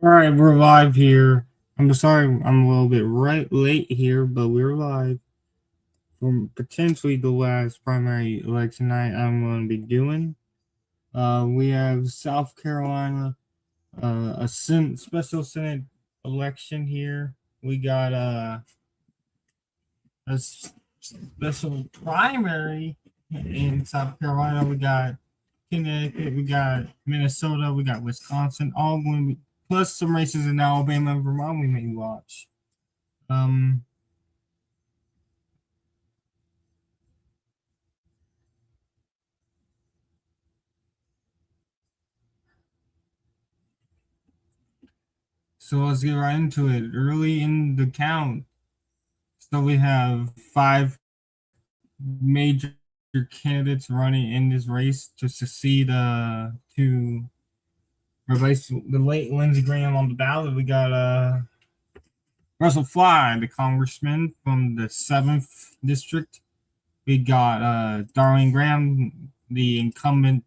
All right, we're live here. I'm sorry I'm a little bit late here, but we're live from potentially the last primary election night I'm going to be doing. We have South Carolina, special Senate election here. We got a special primary in South Carolina. We got Connecticut, we got Minnesota, we got Wisconsin, all going to be, plus some races in Alabama and Vermont we may watch. Um, so let's get right into it. Early in the count, so we have five major candidates running in this race to succeed to replace the late Lindsey Graham on the ballot. We got Russell Fly, the congressman from the 7th district. We got Darlene Graham, the incumbent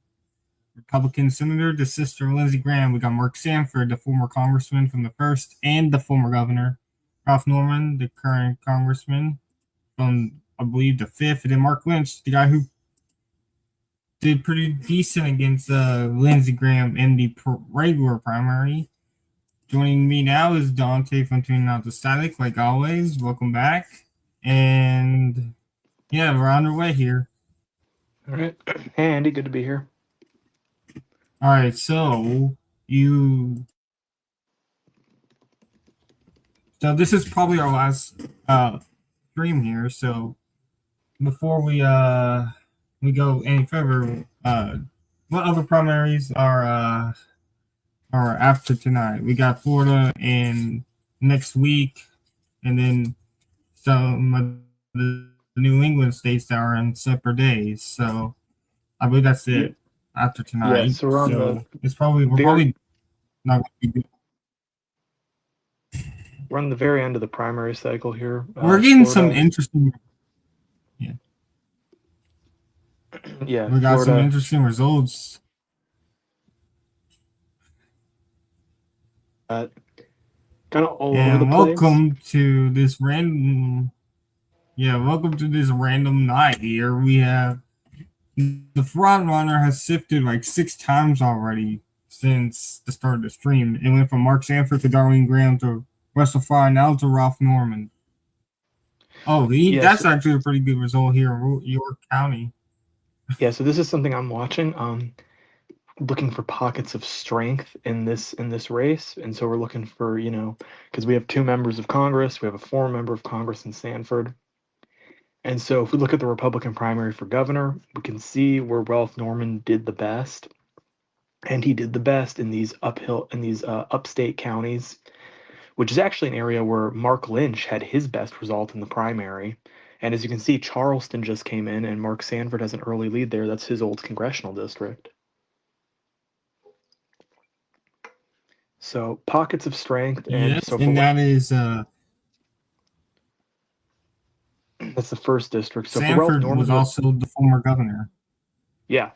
Republican senator, the sister of Lindsey Graham. We got Mark Sanford, the former congressman from the 1st, and the former governor. Ralph Norman, the current congressman from, I believe, the 5th. And then Mark Lynch, the guy who did pretty decent against Lindsey Graham in the regular primary. Joining me now is Dante from Tuning Out the Static, like always. Welcome back. And yeah, we're on our way here. All right. Hey, Andy, good to be here. All right, so you so this is probably our last stream here. So before we go any further, what other primaries are after tonight? We got Florida in next week, and then some of the New England states that are on separate days. So I believe that's Yeah, it after yeah. tonight. So So it's probably we're probably not going to be. we're on the very end of the primary cycle here. We're getting some Florida, interesting. Yeah, yeah, we got some Florida. interesting results. Kind of all over the And place. welcome to this random night here. We have the front runner has sifted like 6 times already since the start of the stream. It went from Mark Sanford to Darlene Graham to Russell Fry, now to Ralph Norman. Oh, Yes, that's actually a pretty good result here in York County. yeah. So this is something I'm watching. Looking for pockets of strength in this race, and so we're looking for because we have two members of Congress, we have a former member of Congress in Sanford, and so if we look at the Republican primary for governor, we can see where Ralph Norman did the best. And he did the best in these upstate counties, which is actually an area where Mark Lynch had his best result in the primary. And as you can see, Charleston just came in, and Mark Sanford has an early lead there. That's his old congressional district. So pockets of strength, and Yes, so for and what that is that's the first district. So for Ralph Sanford Norman, was also the former governor. yeah.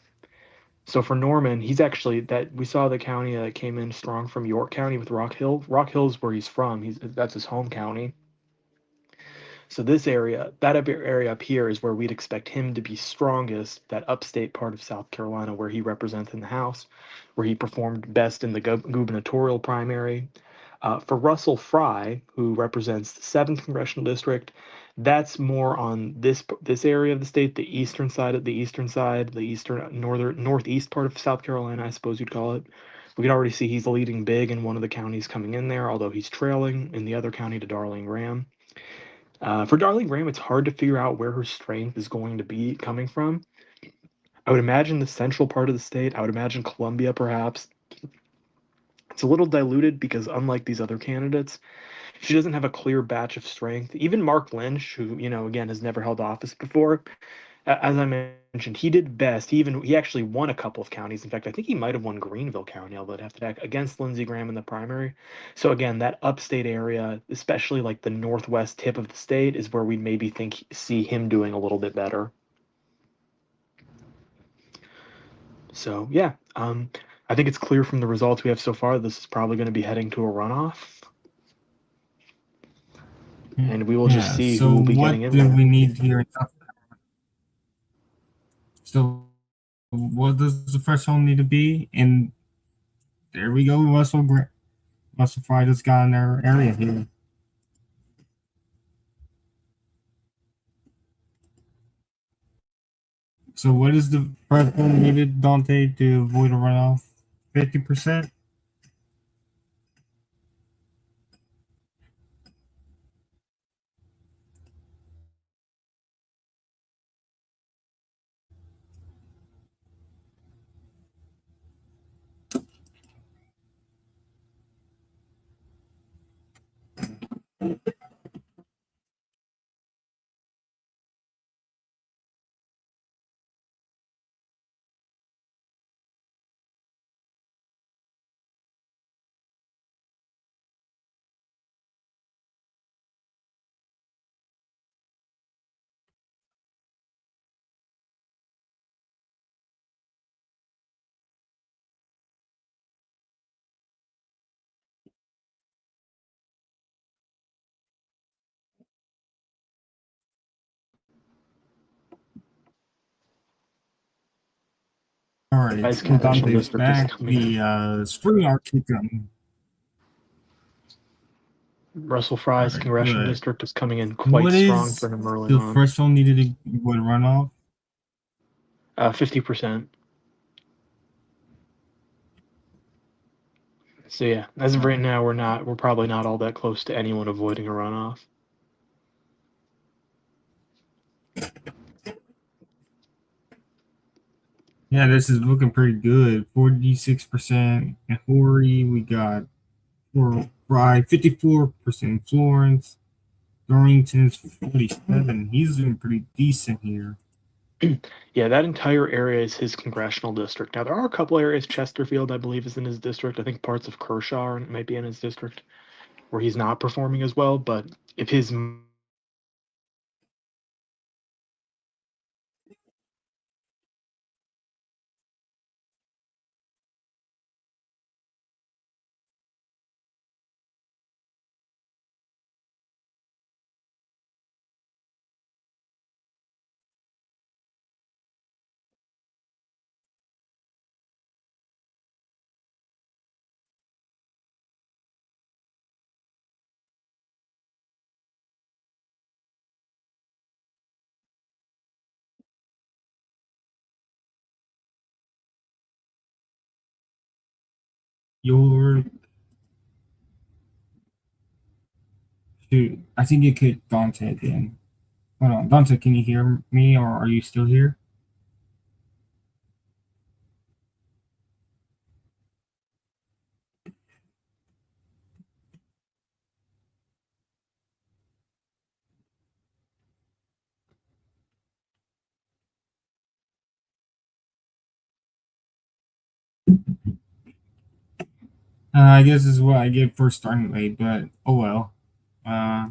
So for Norman, he's actually that we saw the county that came in strong from York County with Rock Hill. Rock Hill's where he's from. He's That's his home county. So this area, area up here is where we'd expect him to be strongest, that upstate part of South Carolina where he represents in the House, where he performed best in the gubernatorial primary. For Russell Fry, who represents the 7th congressional district, that's more on this area of the state, the eastern northeast part of South Carolina, I suppose you'd call it. We can already see he's leading big in one of the counties coming in there, although he's trailing in the other county to Darlene Graham. For Darlene Graham, it's hard to figure out where her strength is going to be coming from. I would imagine the central part of the state. I would imagine Columbia, perhaps. It's a little diluted because, unlike these other candidates, she doesn't have a clear batch of strength. Even Mark Lynch, who again has never held office before, as I mentioned, he did best. He actually won a couple of counties. In fact, I think he might have won Greenville County, although I'd have to check, against Lindsey Graham in the primary. So again, that upstate area, especially like the northwest tip of the state, is where we maybe see him doing a little bit better. So yeah, I think it's clear from the results we have so far, this is probably going to be heading to a runoff, and we will just Yeah. see So who will be getting what in do there. we need here in South Carolina? So what does the threshold need to be? And there we go. Russell Fry just got in their area here. So what is the threshold needed, Dante, to avoid a runoff? 50%? All right, Vice congressional Dante's district is back. coming in. The spring arc gun. Russell All Fry's right, congressional good. district is coming in quite What strong for is him early the on. threshold needed to avoid a runoff? 50%. So yeah, as of All right right. now, we're probably not all that close to anyone avoiding a runoff. Yeah, this is looking pretty good. 46% in Horry. We got for Fry, 54% Florence. Dorrington's 47. He's doing pretty decent here. Yeah, that entire area is his congressional district. Now there are a couple areas. Chesterfield, I believe, is in his district. I think parts of Kershaw might be in his district where he's not performing as well. But if his Your shoot, I think you could Dante again. Hold on, Dante, can you hear me or are you still here? I guess this is what I get for starting late, but oh well. Uh,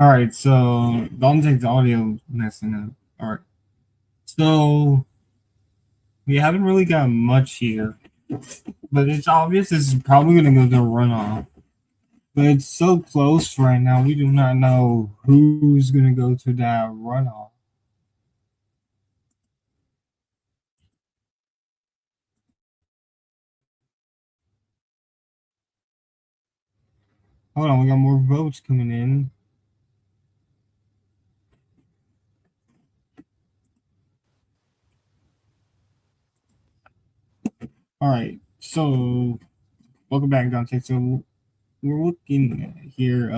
all right, so Dante's audio messing up. All right, so we haven't really got much here, but it's obvious this is probably gonna go to runoff. But it's so close right now. We do not know who's gonna go to that runoff. Hold on, we got more votes coming in. All right. So welcome back, Dante. So we're looking here.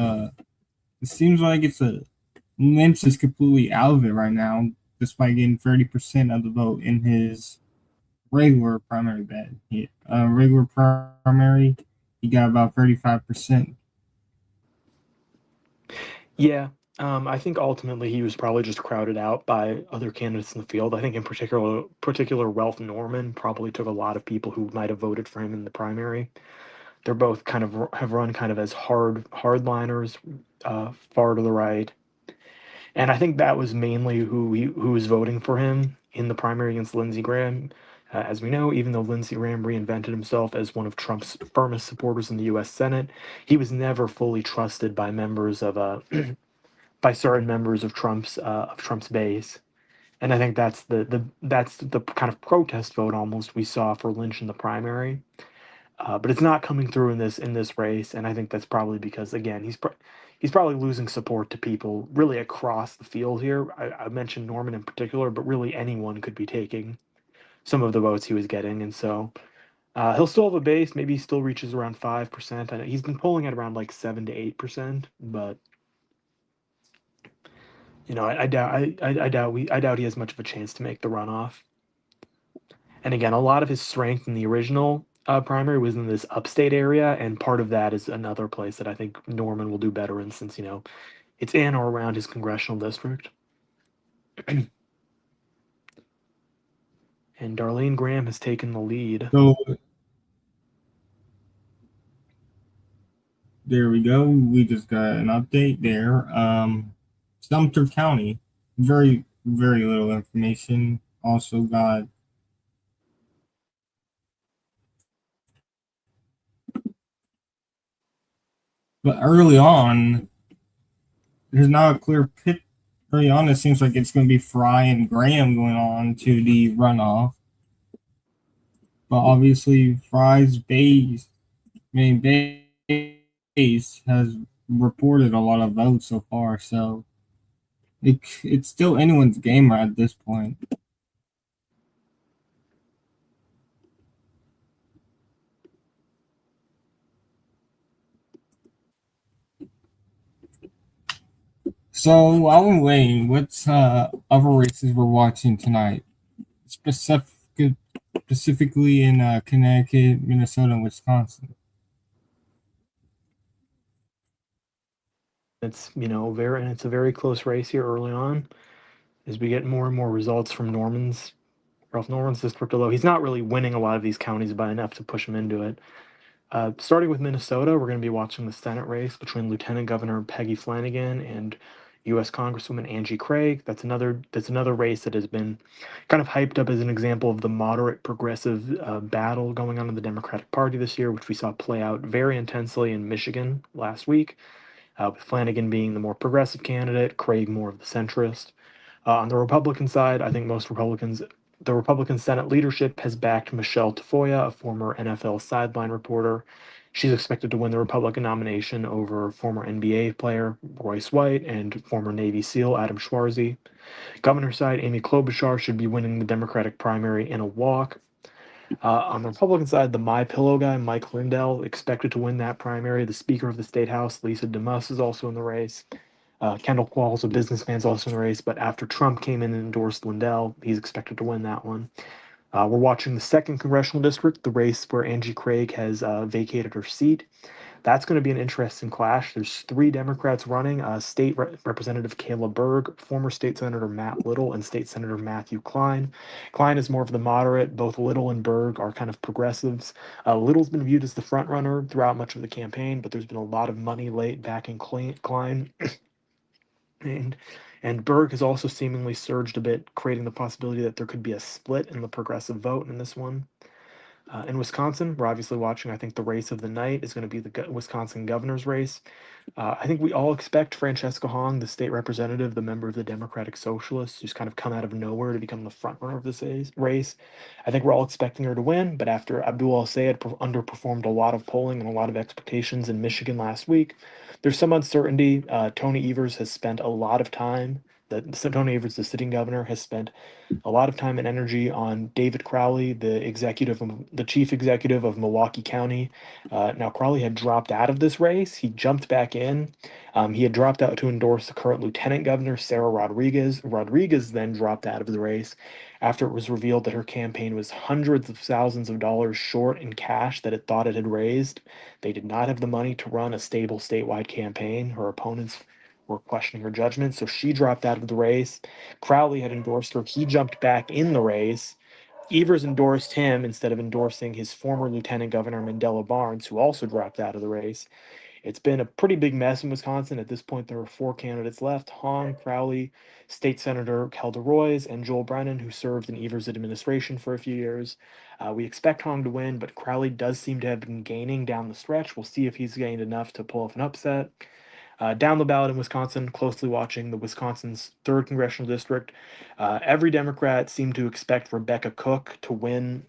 It seems like it's a Lynch is completely out of it right now, despite getting 30% of the vote in his regular primary bet. Regular primary, he got about 35%. Yeah, I think ultimately he was probably just crowded out by other candidates in the field. I think in particular Ralph Norman probably took a lot of people who might have voted for him in the primary. They're both kind of have run kind of as hardliners, far to the right, and I think that was mainly who was voting for him in the primary against Lindsey Graham. As we know, even though Lindsey Graham reinvented himself as one of Trump's firmest supporters in the U.S. Senate, he was never fully trusted by members of by certain members of Trump's base. And I think that's the kind of protest vote almost we saw for Lynch in the primary. But it's not coming through in this race, and I think that's probably because again he's probably losing support to people really across the field here. I mentioned Norman in particular, but really anyone could be taking some of the votes he was getting, and so he'll still have a base. Maybe he still reaches around 5%. I know he's been polling at around like 7 to 8%, but I doubt he has much of a chance to make the runoff. And again, a lot of his strength in the original primary was in this upstate area, and part of that is another place that I think Norman will do better in, since it's in or around his congressional district. And Darlene Graham has taken the lead. So there we go. We just got an update there. Sumter County, very little information. Also got, but early on, there's not a clear pit. Early on, it seems like it's going to be Fry and Graham going on to the runoff. But obviously, Fry's main base has reported a lot of votes so far. So it's still anyone's game at this point. So while we're waiting, what's other races we're watching tonight? Specifically in Connecticut, Minnesota, and Wisconsin. It's a very close race here early on as we get more and more results from Ralph Norman's district, although he's not really winning a lot of these counties by enough to push him into it. Starting with Minnesota, we're going to be watching the Senate race between Lieutenant Governor Peggy Flanagan and U.S. Congresswoman Angie Craig. That's another race that has been kind of hyped up as an example of the moderate progressive battle going on in the Democratic Party this year, which we saw play out very intensely in Michigan last week, with Flanagan being the more progressive candidate, Craig more of the centrist. On the Republican side, I think the Republican Senate leadership has backed Michelle Tafoya, a former NFL sideline reporter. She's expected to win the Republican nomination over former NBA player Royce White and former Navy SEAL Adam Schwarzy. Governor side, Amy Klobuchar should be winning the Democratic primary in a walk. On the Republican side, the My Pillow guy, Mike Lindell, expected to win that primary. The Speaker of the State House, Lisa DeMuss, is also in the race. Kendall Qualls, a businessman, is also in the race, but after Trump came in and endorsed Lindell, he's expected to win that one. We're watching the second congressional district, the race where Angie Craig has vacated her seat. That's going to be an interesting clash. There's three Democrats running: Representative Kayla Berg, former State Senator Matt Little, and State Senator Matthew Klein. Klein is more of the moderate. Both Little and Berg are kind of progressives. Little's been viewed as the front runner throughout much of the campaign, but there's been a lot of money late backing Klein. And and Berg has also seemingly surged a bit, creating the possibility that there could be a split in the progressive vote in this one. In Wisconsin, we're obviously watching. I think the race of the night is going to be the Wisconsin governor's race. I think we all expect Francesca Hong, the state representative, the member of the Democratic Socialists, who's kind of come out of nowhere to become the front runner of this race. I think we're all expecting her to win, but after Abdul El Sayed underperformed a lot of polling and a lot of expectations in Michigan last week, there's some uncertainty. Tony Evers has spent a lot of time that Tony Evers, the sitting governor, has spent a lot of time and energy on David Crowley, the chief executive of Milwaukee County. Now Crowley had dropped out of this race. He jumped back in. He had dropped out to endorse the current lieutenant governor, Sarah Rodriguez. Rodriguez then dropped out of the race after it was revealed that her campaign was hundreds of thousands of dollars short in cash that it thought it had raised. They did not have the money to run a stable statewide campaign. Her opponents were questioning her judgment, so she dropped out of the race. Crowley had endorsed her. He jumped back in the race. Evers endorsed him instead of endorsing his former Lieutenant Governor Mandela Barnes, who also dropped out of the race. It's been a pretty big mess in Wisconsin. At this point, there are four candidates left: Hahn, Crowley, State Senator Kelda Roys, and Joel Brennan, who served in Evers' administration for a few years. We expect Hahn to win, but Crowley does seem to have been gaining down the stretch. We'll see if he's gained enough to pull off an upset. Down the ballot in Wisconsin, closely watching the Wisconsin's third congressional district. Every Democrat seemed to expect Rebecca Cook to win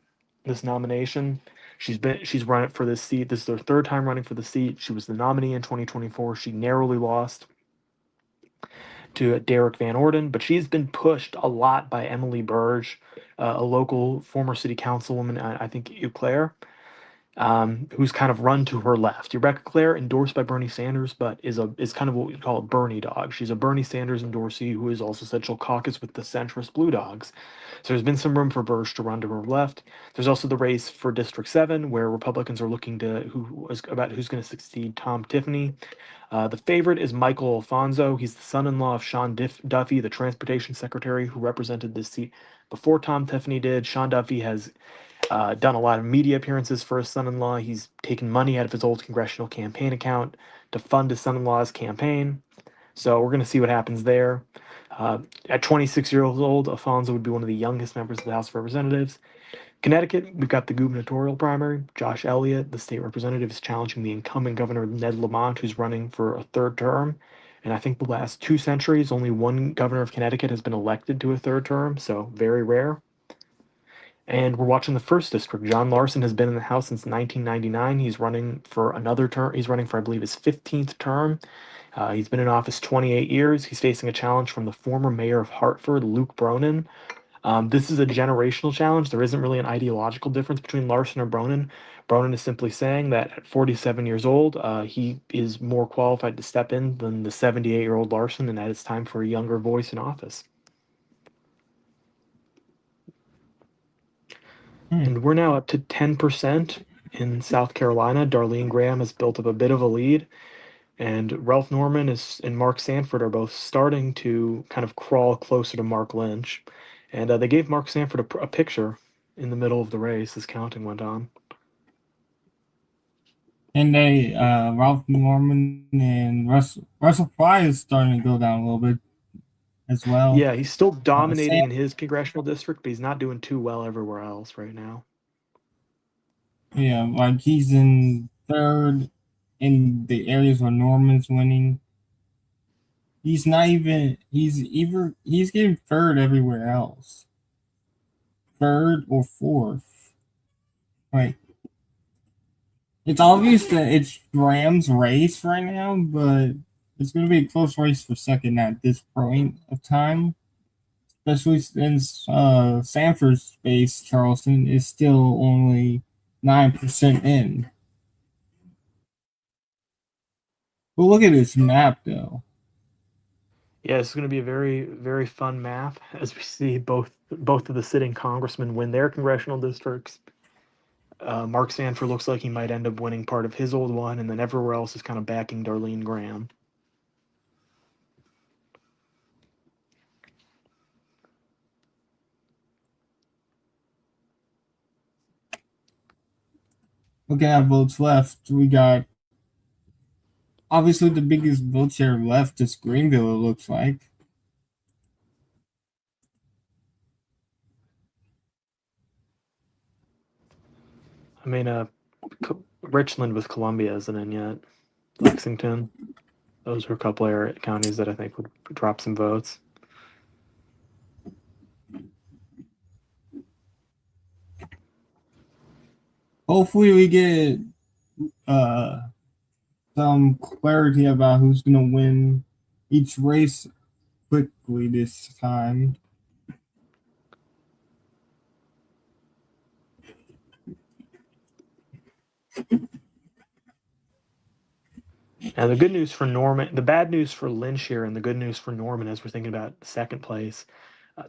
this nomination. She's run it for this seat. This is her third time running for the seat. She was the nominee in 2024. She narrowly lost to Derek Van Orden, but she's been pushed a lot by Emily Burge, a local former city councilwoman, I think Eau Claire, who's kind of run to her left. Rebecca Claire, endorsed by Bernie Sanders, but is kind of what we call a Bernie dog. She's a Bernie Sanders endorsee who has also said she'll caucus with the centrist Blue Dogs. So there's been some room for Burge to run to her left. There's also the race for District 7, where Republicans are looking to about who's going to succeed Tom Tiffany. The favorite is Michael Alfonso. He's the son-in-law of Duffy, the transportation secretary who represented this seat before Tom Tiffany did. Sean Duffy has done a lot of media appearances for his son-in-law. He's taken money out of his old congressional campaign account to fund his son-in-law's campaign. So we're going to see what happens there. At 26 years old, Alfonso would be one of the youngest members of the House of Representatives. Connecticut, we've got the gubernatorial primary. Josh Elliott, the state representative, is challenging the incumbent governor Ned Lamont, who's running for a third term. And I think the last 2 centuries, only one governor of Connecticut has been elected to a third term, so very rare. And we're watching the first district. John Larson has been in the House since 1999. He's running for another term. He's running for, I believe, his 15th term. He's been in office 28 years. He's facing a challenge from the former mayor of Hartford, Luke Bronin. This is a generational challenge. There isn't really an ideological difference between Larson or Bronin. Bronin is simply saying that at 47 years old, he is more qualified to step in than the 78-year-old Larson, and that it's time for a younger voice in office. Hmm. And we're now up to 10% in South Carolina. Darlene Graham has built up a bit of a lead, and Ralph Norman and Mark Sanford are both starting to kind of crawl closer to Mark Lynch. And they gave Mark Sanford a picture in the middle of the race as counting went on. And Ralph Norman and Russell Fry is starting to go down a little bit as well. Yeah, he's still Sam, dominating in his congressional district, but he's not doing too well everywhere else right now. yeah, like he's in third in the areas where Norman's winning. He's not even. He's getting third everywhere else. Third or fourth. Like it's obvious that it's Graham's race right now, but it's going to be a close race for second at this point of time. Especially since Sanford's base, Charleston, is still only 9% in. But look at this map, though. Yeah, it's going to be a very, very fun map as we see both of the sitting congressmen win their congressional districts. Mark Sanford looks like he might end up winning part of his old one, and then everywhere else is kind of backing Darlene Graham. Looking at votes left, we got obviously the biggest vote share left is Greenville, it looks like. I mean, Richland with Columbia isn't in yet. Lexington. Those are a couple area counties that I think would drop some votes. Hopefully, we get uh, some clarity about who's going to win each race quickly this time. Now, the good news for Norman, the bad news for Lynch here, and the good news for Norman as we're thinking about second place,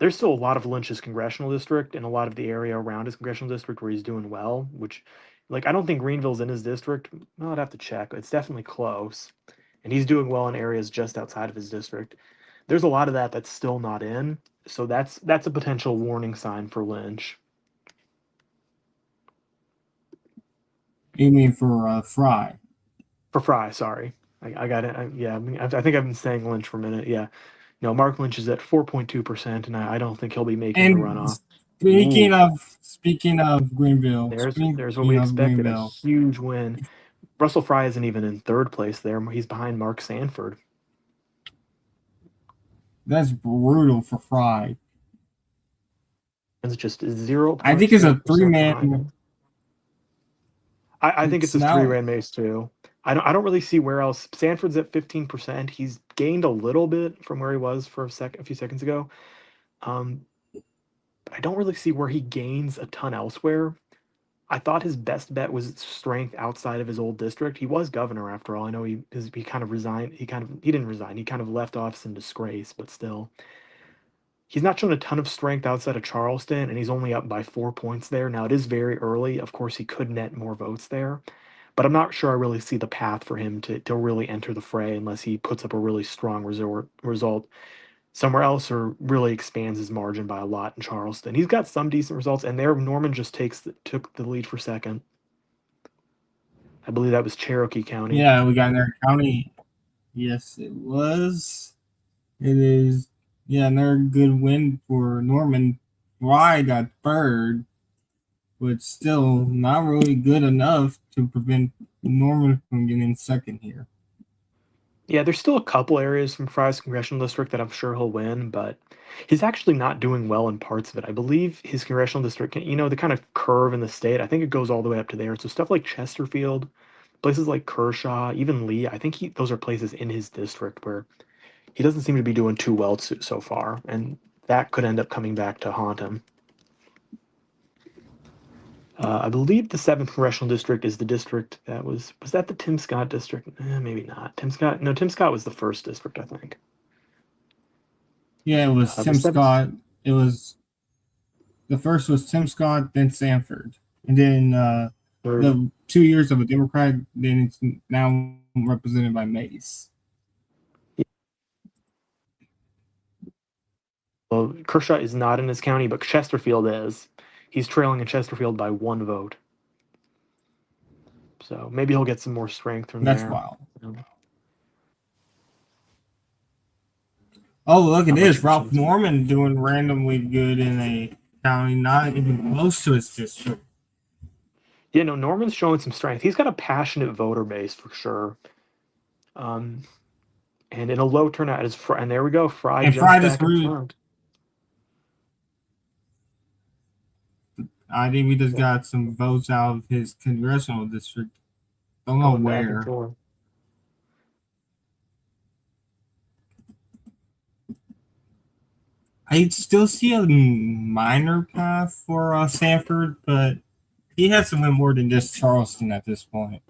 there's still a lot of Lynch's congressional district and a lot of the area around his congressional district where he's doing well, which, like, I don't think Greenville's in his district. Well, I'd have to check. It's definitely close. And he's doing well in areas just outside of his district. There's a lot of that that's still not in. So that's a potential warning sign for Lynch. You mean for Fry? For Fry, sorry. I got it. Yeah, I think I've been saying Lynch for a minute. Yeah. No, Mark Lynch is at 4.2%, and I don't think he'll be making the And runoff. Ooh, speaking of Greenville, there's what speaking we of expected, a Greenville, huge win. Russell Fry isn't even in third place there. He's behind Mark Sanford. that's brutal for Fry. It's just I think it's a 0.4% behind three-man. him. I think it's It's his three now, ran mace too. I don't really see where else. Sanford's at 15%. He's gained a little bit from where he was for a few seconds ago. Um, but I don't really see where he gains a ton elsewhere. I thought his best bet was strength outside of his old district. He was governor after all. I know he kind of resigned. He didn't resign. He kind of left office in disgrace, but still. He's not shown a ton of strength outside of Charleston, and he's only up by 4 points there. Now, it is very early. Of course, he could net more votes there, but I'm not sure I really see the path for him to really enter the fray unless he puts up a really strong result somewhere else or really expands his margin by a lot in Charleston. He's got some decent results, and there Norman just took the lead for second. I believe that was Cherokee County. yeah, we got their county. Yes, it was. It is. Yeah, another good win for Norman. Fry got third, but still not really good enough to prevent Norman from getting second here. Yeah, there's still a couple areas from Fry's congressional district that I'm sure he'll win, but he's actually not doing well in parts of it. I believe his congressional district, the kind of curve in the state, I think it goes all the way up to there. So stuff like Chesterfield, places like Kershaw, even Lee, I think those are places in his district where he doesn't seem to be doing too well so far, and that could end up coming back to haunt him. I believe the seventh congressional district is the district that was that the Tim Scott district? Maybe not. Tim Scott. No, Tim Scott was the first district, I think. Yeah, it was The Tim seventh, Scott. It was the first was Tim Scott, then Sanford, and then or the 2 years of a Democrat. Then it's now represented by Mace. well, Kershaw is not in his county, but Chesterfield is. He's trailing in Chesterfield by 1 vote, so maybe he'll get some more strength from That's there. wild. Um, Oh, look at Not much this. of a Ralph chance. Norman doing randomly good in a county not even close to his district. Yeah, no, Norman's showing some strength. He's got a passionate voter base for sure. Um, and in a low turnout is and there we go. Fry And jumps Fry just back in really, front. I think we just Yeah, got some votes out of his congressional district. Don't know going back and where. forth. I still see a minor path for Sanford, but he has to win more than just Charleston at this point.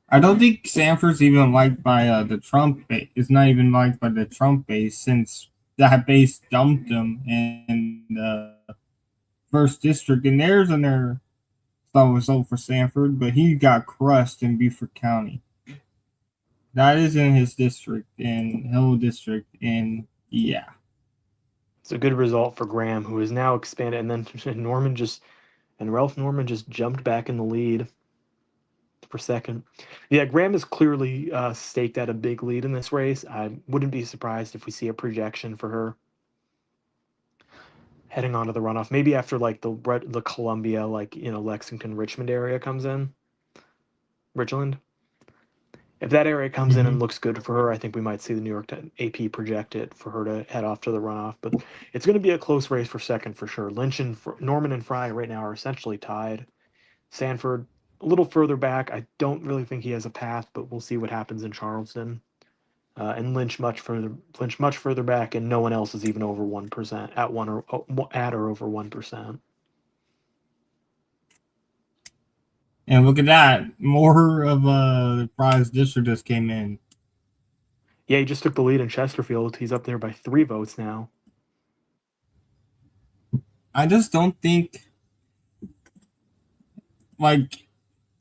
I don't think Sanford's even liked by the Trump base. It's not even liked by the Trump base since that base dumped him in the first district. And there's another slow result for Sanford, but he got crushed in Beaufort County. That is in his district, in Hill District, and yeah. It's a good result for Graham, who is now expanded, and then Ralph Norman just jumped back in the lead for second. Yeah, Graham is clearly staked at a big lead in this race. I wouldn't be surprised if we see a projection for her heading on to the runoff. Maybe after like the Columbia, like Lexington, Richmond area comes in, Richland. If that area comes in and Mm-hmm. looks good for her, I think we might see the New York AP project it for her to head off to the runoff. But it's going to be a close race for second for sure. Norman and Fry right now are essentially tied. Sanford a little further back, I don't really think he has a path, but we'll see what happens in Charleston. And Lynch much further back, and no one else is even over 1% at one or at or over 1%. And look at that, more of a prize district just came in. Yeah, he just took the lead in Chesterfield. He's up there by 3 votes now. I just don't think like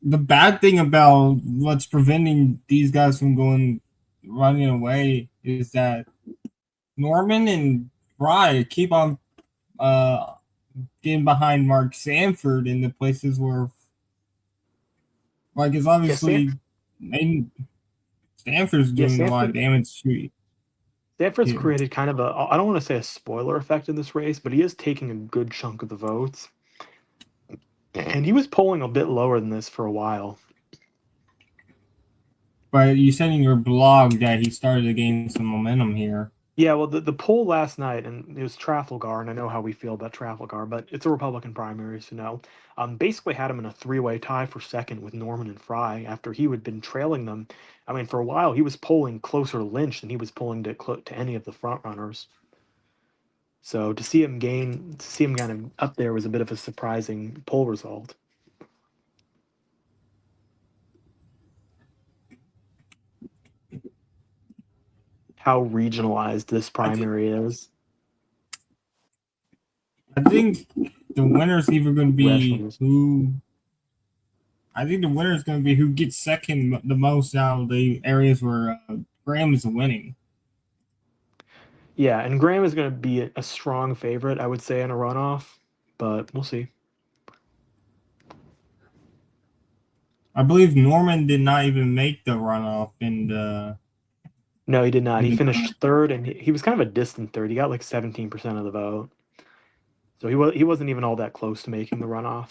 the bad thing about what's preventing these guys from going running away is that Norman and Fry keep on uh getting behind Mark Sanford in the places where like it's Yeah, obviously Stanford's yeah, doing a lot of Stanford damage to Stanford's here. created kind of a, I don't want to say a spoiler effect in this race, but he is taking a good chunk of the votes. And he was polling a bit lower than this for a while. But you said in your blog that he started to gain some momentum here. Yeah, well, the poll last night, and it was Trafalgar, and I know how we feel about Trafalgar, but it's a Republican primary, so no. Basically had him in a three-way tie for second with Norman and Fry after he had been trailing them. I mean, for a while, he was polling closer to Lynch than he was polling to any of the front runners. So to see him kind of up there was a bit of a surprising poll result. How regionalized this I think primary is. I think the winner's either going to be Congressional. who. I think the winner is going to be who gets second the most out of the areas where Graham is winning. Yeah, and Graham is going to be a strong favorite, I would say, in a runoff, but we'll see. I believe Norman did not even make the runoff No, he did not. in He the finished third, and he was kind of a distant third. He got like 17% of the vote, so he wasn't even all that close to making the runoff.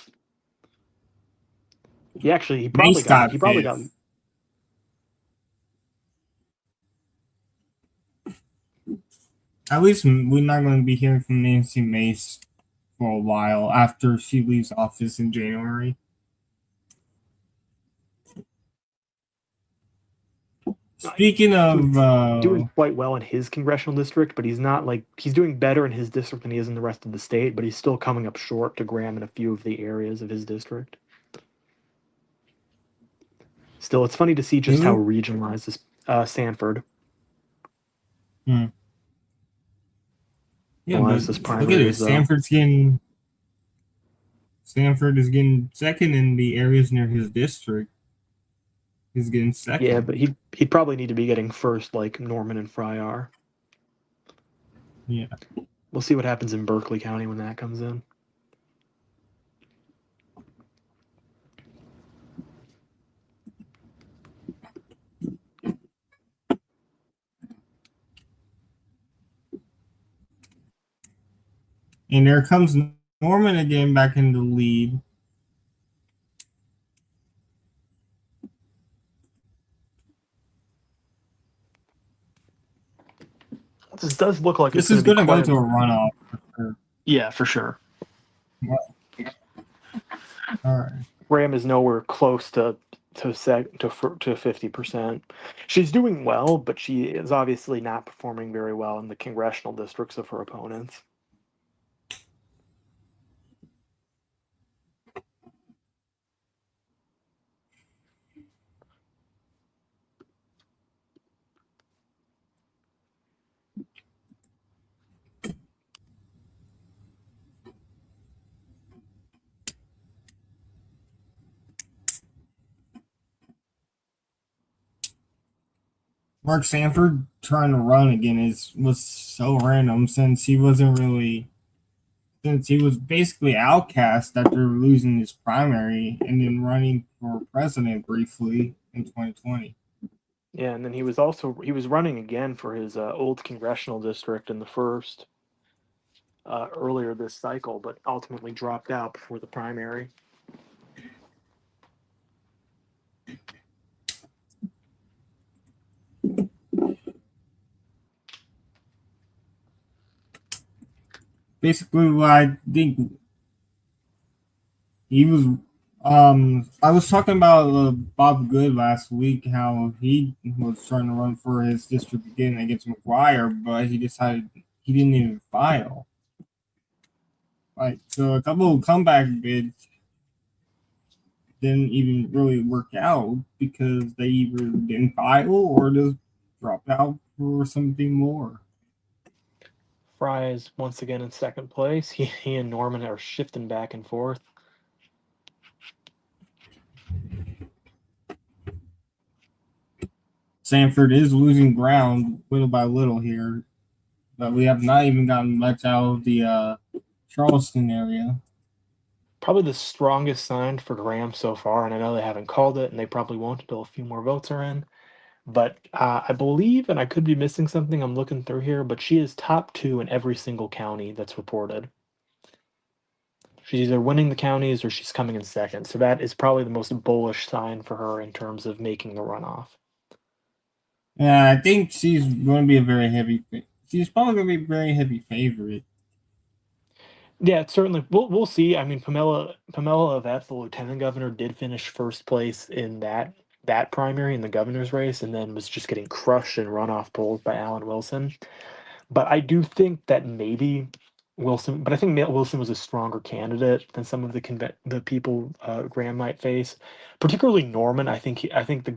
Mace got he probably got fifth. At least we're not going to be hearing from Nancy Mace for a while after she leaves office in January. Speaking doing, of, doing quite well in his congressional district, but he's doing better in his district than he is in the rest of the state, but he's still coming up short to Graham in a few of the areas of his district. Still, it's funny to see just how who? regionalized this Sanford Hmm. Yeah, but regionalized this look at primary is, this. though. Stanford is getting second in the areas near his district. He's getting Yeah, second. but he'd probably need to be getting first, like Norman and Fry are. Yeah. We'll see what happens in Berkeley County when that comes in. And there comes Norman again back in the lead. This does look like it's This going is to be going to quite go a to a runoff for sure. yeah, for sure. Well, all right. Graham is nowhere close to 50%. She's doing well, but she is obviously not performing very well in the congressional districts of her opponents. Mark Sanford trying to run again was so random since he was basically outcast after losing his primary and then running for president briefly in 2020. Yeah, and then he was running again for his old congressional district in the first earlier this cycle, but ultimately dropped out before the primary. Basically, what I think he was I was talking about Bob Good last week, how he was trying to run for his district again against McGuire, but he decided he didn't even file. Like, so a couple of comeback bids didn't even really work out because they either didn't file or just dropped out for something more. Fry is once again in second place. He and Norman are shifting back and forth. Sanford is losing ground little by little here, but we have not even gotten much out of the Charleston area. Probably the strongest sign for Graham so far, and I know they haven't called it, and they probably won't until a few more votes are in. But I believe, and I could be missing something, I'm looking through here, but she is top two in every single county that's reported. She's either winning the counties or she's coming in second. So that is probably the most bullish sign for her in terms of making the runoff. Yeah, I think she's going to be a very heavy. She's probably going to be a very heavy favorite. Yeah, it's certainly we'll see. I mean, Pamela Yvette, the lieutenant governor, did finish first place in that primary in the governor's race, and then was just getting crushed in runoff polls by Alan Wilson. But I do think that maybe Wilson, but I think Wilson was a stronger candidate than some of the people Graham might face, particularly Norman. I think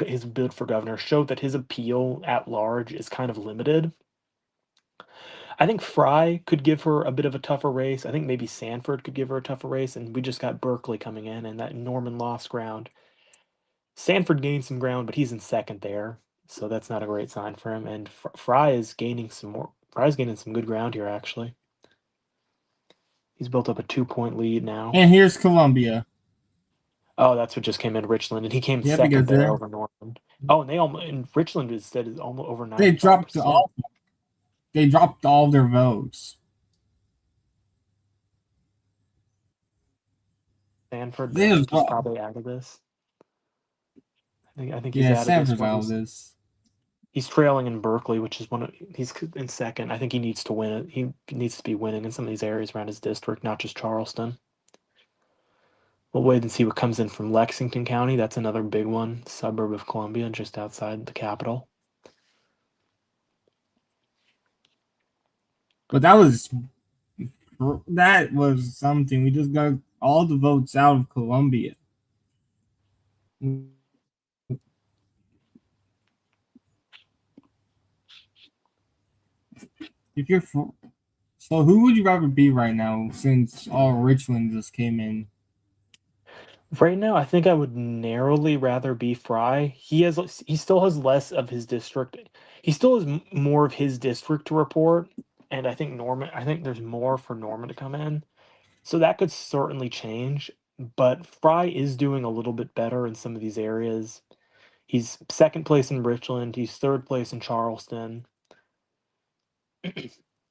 his bid for governor showed that his appeal at large is kind of limited. I think Fry could give her a bit of a tougher race. I think maybe Sanford could give her a tougher race, and we just got Berkeley coming in, and that Norman lost ground. Sanford gained some ground, but he's in second there, so that's not a great sign for him. And Fry is gaining some more. Fry's gaining some good ground here, actually. He's built up a 2 point lead now. And here's Columbia. Oh, that's what just came in Richland, and he came Yeah, second because there over Norman. Oh, and they almost in Richland instead is almost over they dropped 95%. all they dropped all their votes. Sanford, but I They think he's just, probably out of this. I think he's yeah, out of this Sanford's one. out of this. He's trailing in Berkeley, which is he's in second. I think he needs to win it. He needs to be winning in some of these areas around his district, not just Charleston. We'll wait and see what comes in from Lexington County. That's another big one, suburb of Columbia, just outside the capital. But that was something. We just got all the votes out of Columbia. If you're so, who would you rather be right now? Since all Richland just came in. Right now, I think I would narrowly rather be Fry. He still has less of his district. He still has more of his district to report, and I think Norman. I think there's more for Norman to come in, so that could certainly change. But Fry is doing a little bit better in some of these areas. He's second place in Richland. He's third place in Charleston.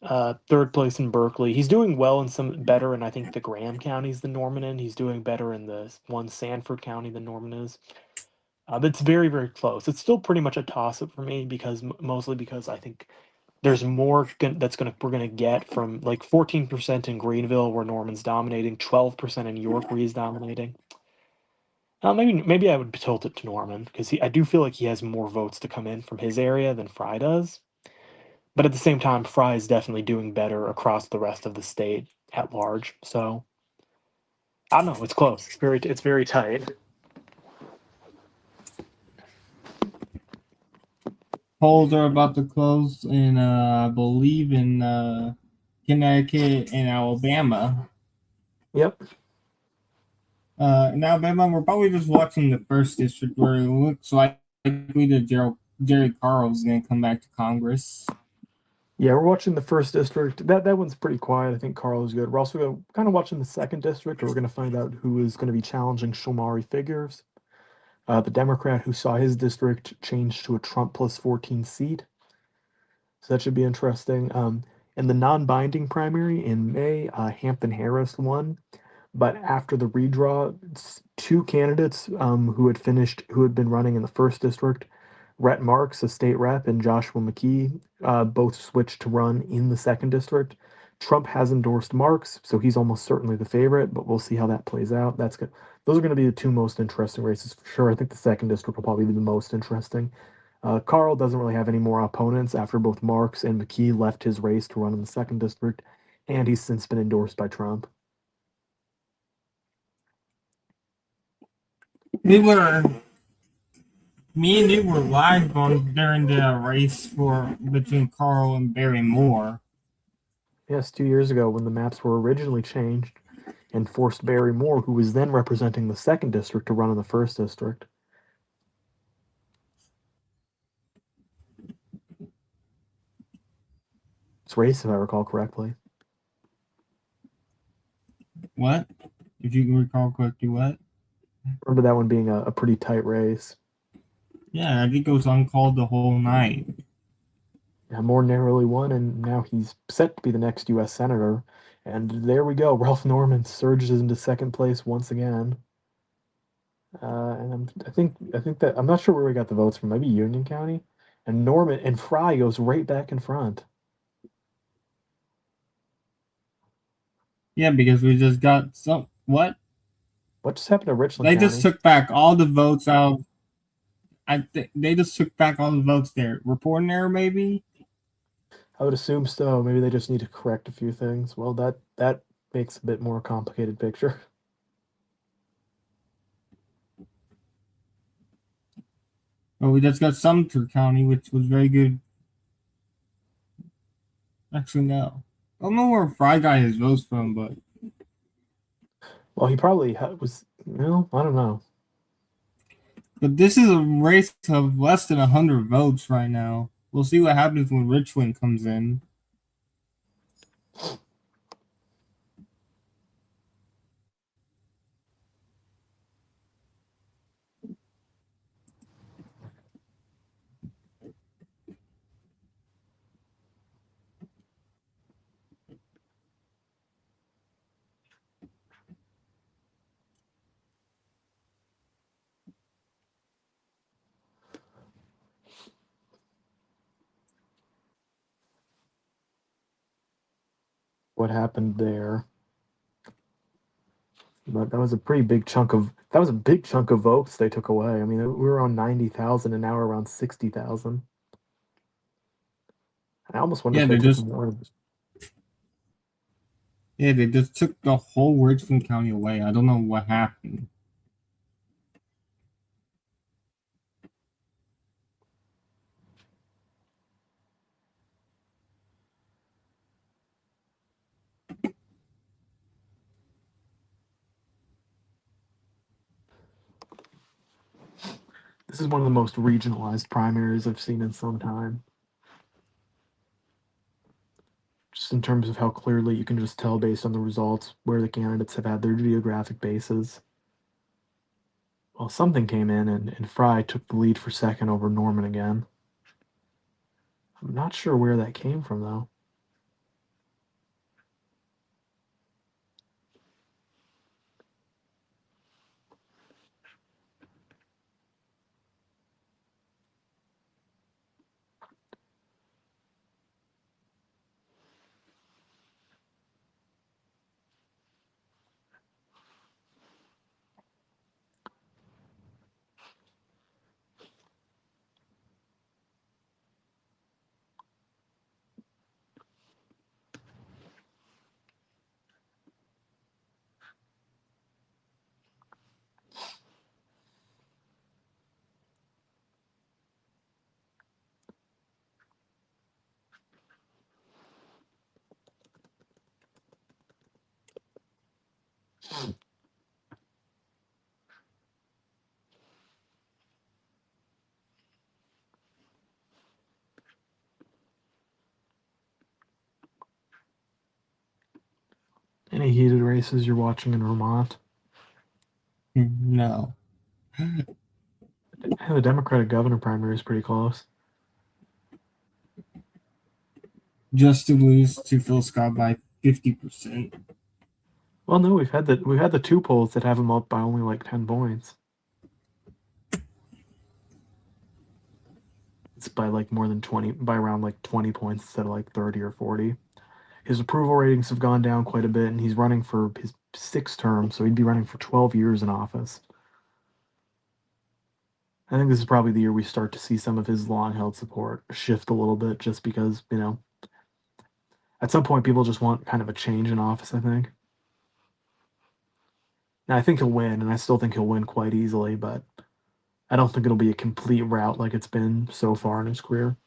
Third place in Berkeley. He's doing well in some better in I think the Graham counties than Norman in. He's doing better in the one Sanford County than Norman is. But it's very, very close. It's still pretty much a toss up for me because mostly because I think there's more we're gonna get from like 14% in Greenville where Norman's dominating, 12% in York where he's dominating. Maybe I would tilt it to Norman because I do feel like he has more votes to come in from his area than Fry does. But at the same time, Fry is definitely doing better across the rest of the state at large. So I don't know. It's close. It's very tight. Polls are about to close in, I believe, in Connecticut and Alabama. Yep. In Alabama, we're probably just watching the first district where it looks likely that Jerry Carl is going to come back to Congress. Yeah, we're watching the first district. That one's pretty quiet. I think Carl is good. We're also kind of watching the second district, where we're going to find out who is going to be challenging Shomari Figures, the Democrat who saw his district change to a Trump plus 14 seat. So that should be interesting. In the non-binding primary in May, Hampton Harris won, but after the redraw, two candidates who had been running in the first district, Rhett Marks, a state rep, and Joshua McKee, both switched to run in the second district. Trump has endorsed Marks, so he's almost certainly the favorite, but we'll see how that plays out. That's good. Those are going to be the two most interesting races for sure. I think the second district will probably be the most interesting. Carl doesn't really have any more opponents after both Marks and McKee left his race to run in the second district, and he's since been endorsed by Trump. We were, me and you were live on during the race for between Carl and Barry Moore. Yes, 2 years ago when the maps were originally changed and forced Barry Moore, who was then representing the second district, to run in the first district. It's race, if I recall correctly. What? If you can recall correctly, what? Remember that one being a pretty tight race. Yeah, I think it was uncalled the whole night. Yeah, more narrowly won, and now he's set to be the next U.S. Senator. And there we go. Ralph Norman surges into second place once again. I think that I'm not sure where we got the votes from. Maybe Union County, and Norman and Fry goes right back in front. Yeah, because we just got some. What? What just happened to Richland They just County? took back all the votes out. They just took back all the votes there. Reporting error, maybe. I would assume so. Maybe they just need to correct a few things. Well, that makes a bit more complicated picture. But we just got Sumter County, which was very good. Actually, no. I don't know where Fry got his votes from, but Well, he probably was. Well, I don't know. this is a race of less than 100 votes right now. We'll see what happens when Richland comes in. What happened there? But that was a big chunk of votes they took away. I mean, we were on 90,000, and now we're around 60,000. I almost wonder Yeah, if they they took just more. yeah they just took the whole Richland County away. I don't know what happened. This is one of the most regionalized primaries I've seen in some time. Just in terms of how clearly you can just tell based on the results where the candidates have had their geographic bases. Well, something came in, and Fry took the lead for second over Norman again. I'm not sure where that came from, though. Any heated races you're watching in Vermont? No, And the Democratic governor primary is pretty close. just to lose to Phil Scott by 50%. Well, no, we've had the two polls that have him up by only like 10 points. It's by like more than 20, by around like 20 points instead of like 30 or 40. his approval ratings have gone down quite a bit, and he's running for his sixth term, so he'd be running for 12 years in office. I think this is probably the year we start to see some of his long held support shift a little bit, just because, at some point people just want kind of a change in office, I think. Now, I think he'll win, and I still think he'll win quite easily, but I don't think it'll be a complete rout like it's been so far in his career.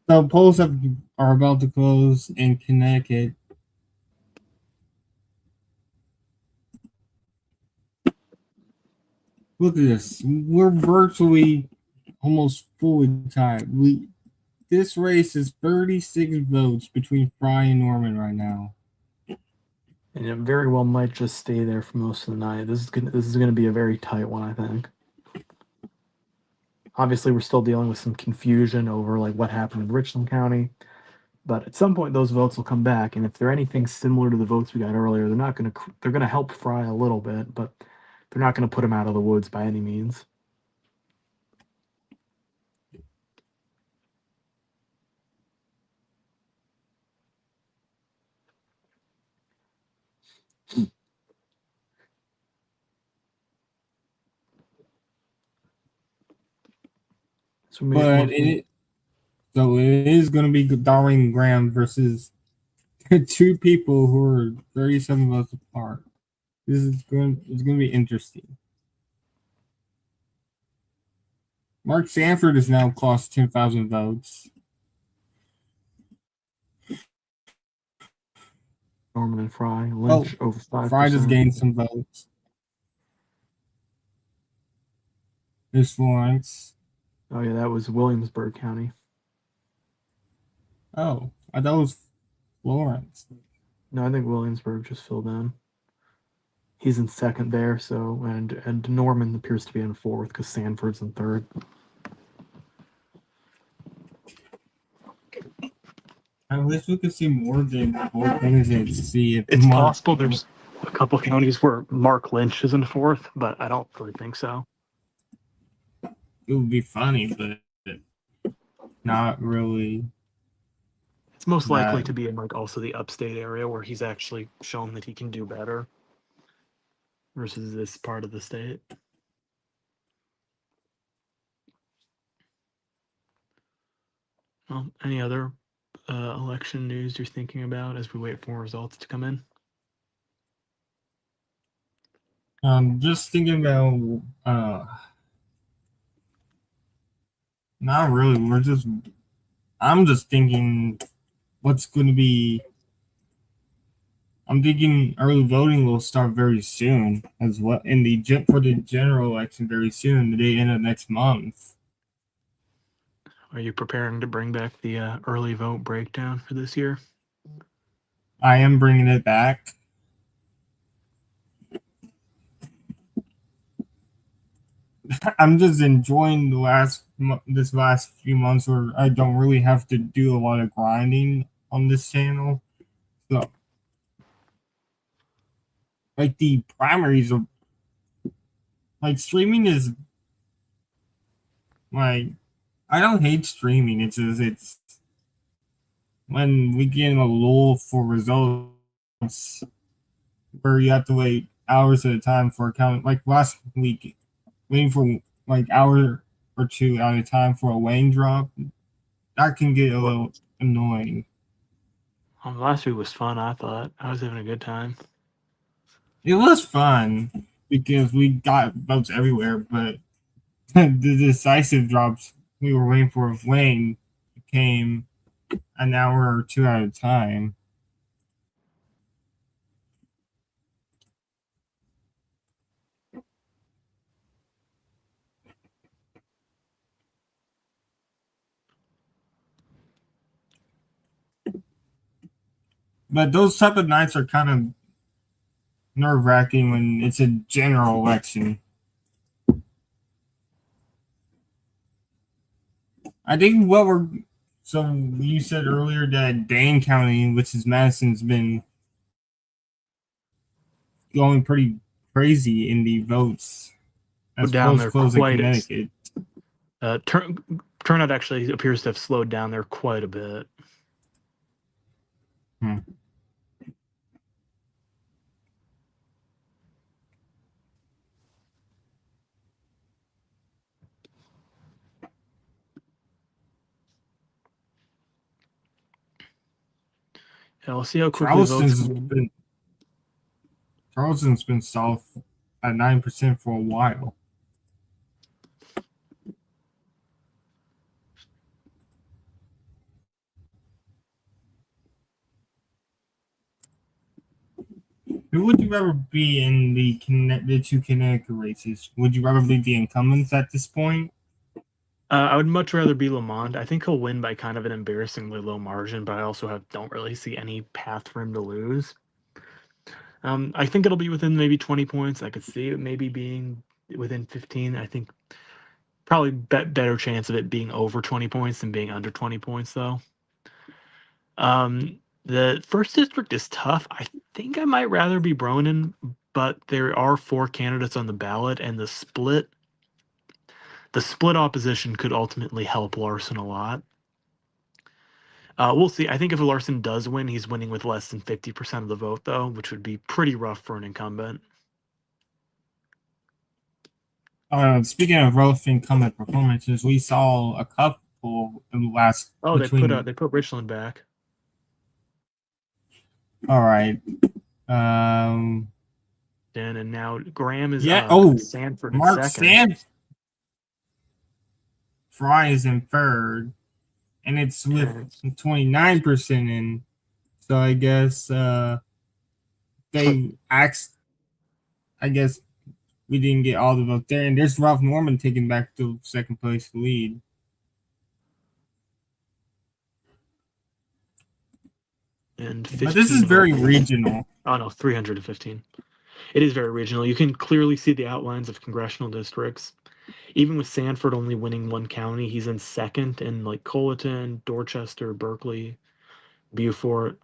The polls are about to close in Connecticut. Look at this. We're virtually almost fully tied. This race is 36 votes between Fry and Norman right now. And it very well might just stay there for most of the night. This is gonna be a very tight one, I think. Obviously, we're still dealing with some confusion over like what happened in Richland County, but at some point those votes will come back, and if they're anything similar to the votes we got earlier, they're gonna help Fry a little bit, but they're not gonna put him out of the woods by any means. So But so it is going to be Darwin Graham versus two people who are 37 votes apart. It's going to be interesting. Mark Sanford has now cost 10,000 votes. Norman and Fry, Lynch over 5%. Fry just gained some votes. There's Florence. Oh yeah, that was Williamsburg County. Oh, I thought it was Florence. No, I think Williamsburg just filled in. He's in second there, so and Norman appears to be in fourth because Sanford's in third. I wish we could see more than both candidates to see if It's possible there's a couple counties where Mark Lynch is in fourth, but I don't really think so. It would be funny, but not really. It's most likely to be in like also the upstate area where he's actually shown that he can do better versus this part of the state. Well, any other election news you're thinking about as we wait for results to come in? Just thinking about not really. I'm just thinking what's going to be. I'm thinking early voting will start very soon as well for the general election very soon, the day end of next month. Are you preparing to bring back the early vote breakdown for this year? I am bringing it back. I'm just enjoying this last few months where I don't really have to do a lot of grinding on this channel. So, like the primaries of like streaming is like I don't hate streaming. It's just it's when we get in a lull for results where you have to wait hours at a time for a count. Like last week, waiting for like hour or two at a time for a weighing drop, that can get a little annoying. Last week was fun. I thought I was having a good time. It was fun because we got votes everywhere, but the decisive drops we were waiting for weighing came an hour or two at a time. But those type of nights are kind of nerve wracking when it's a general election. I think what we're so you said earlier that Dane County, which is Madison's, been going pretty crazy in the votes We're as down polls there close in quite. Connecticut. Turnout actually appears to have slowed down there quite a bit. Hmm. Yeah, we'll see how quickly votes Charleston's come in. been Charleston's been south at 9% for a while. Who would you rather be in the two Connecticut races? Would you rather be the incumbents at this point? I would much rather be Lamont. I think he'll win by kind of an embarrassingly low margin, but I also don't really see any path for him to lose. I think it'll be within maybe 20 points. I could see it maybe being within 15. I think probably better chance of it being over 20 points than being under 20 points, though. The first district is tough. I think I might rather be Bronin, but there are 4 candidates on the ballot, and the split opposition could ultimately help Larson a lot. We'll see. I think if Larson does win, he's winning with less than 50% of the vote, though, which would be pretty rough for an incumbent. Speaking of rough incumbent performances, we saw a couple in the last Oh, between. they put Richland back. All right. Um. And now Graham is Yeah. got Oh, Sanford in Mark second. Sand Fry is in third, and it's with And 29% in. So I guess they asked. I guess we didn't get all the votes there, and there's Ralph Norman taking back the second place lead. and But this is 15 very votes. regional. Oh no, 315. It is very regional. You can clearly see the outlines of congressional districts. Even with Sanford only winning one county, he's in second in like Colleton, Dorchester, Berkeley, Beaufort.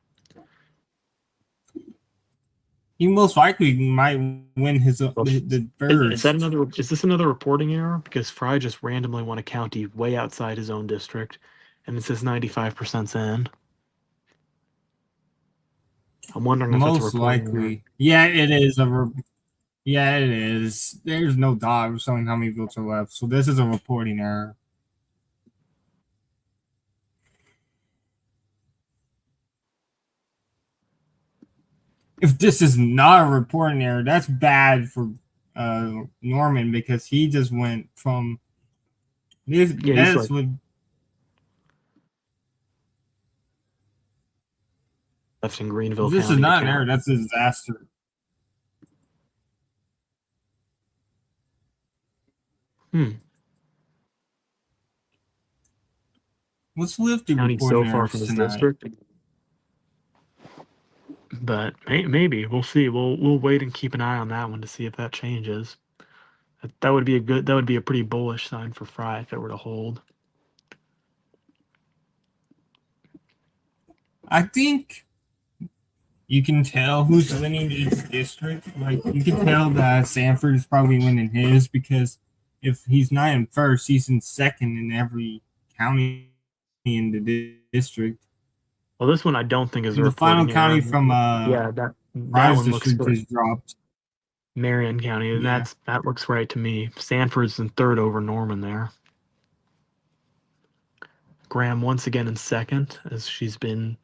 He most likely might win his Well, the is that first. another? Is this another reporting error? Because Fry just randomly won a county way outside his own district, and it says 95% in. I'm wondering if that's a Most reporting error. likely, yeah, it is yeah, it is. There's no dot showing how many votes are left, so this is a reporting error. If this is not a reporting error, that's bad for Norman because he just went from this. Yeah, he's That's like what left in Greenville this is County to not an error. count. That's a disaster. Hmm. What's Lifty County reporting so far from theirs his tonight? district. But maybe we'll see. We'll wait and keep an eye on that one to see if that changes. That would be a good. That would be a pretty bullish sign for Fry if it were to hold. I think you can tell who's winning each district. Like you can tell that Sanford is probably winning his because if he's not in first, he's in second in every county in the district. Well, this one I don't think is a The final reporting county error. from Yeah, that Fry's one looks district good. just dropped. Marion County, and Yeah. that looks right to me. Sanford's in third over Norman there. Graham once again in second, as she's been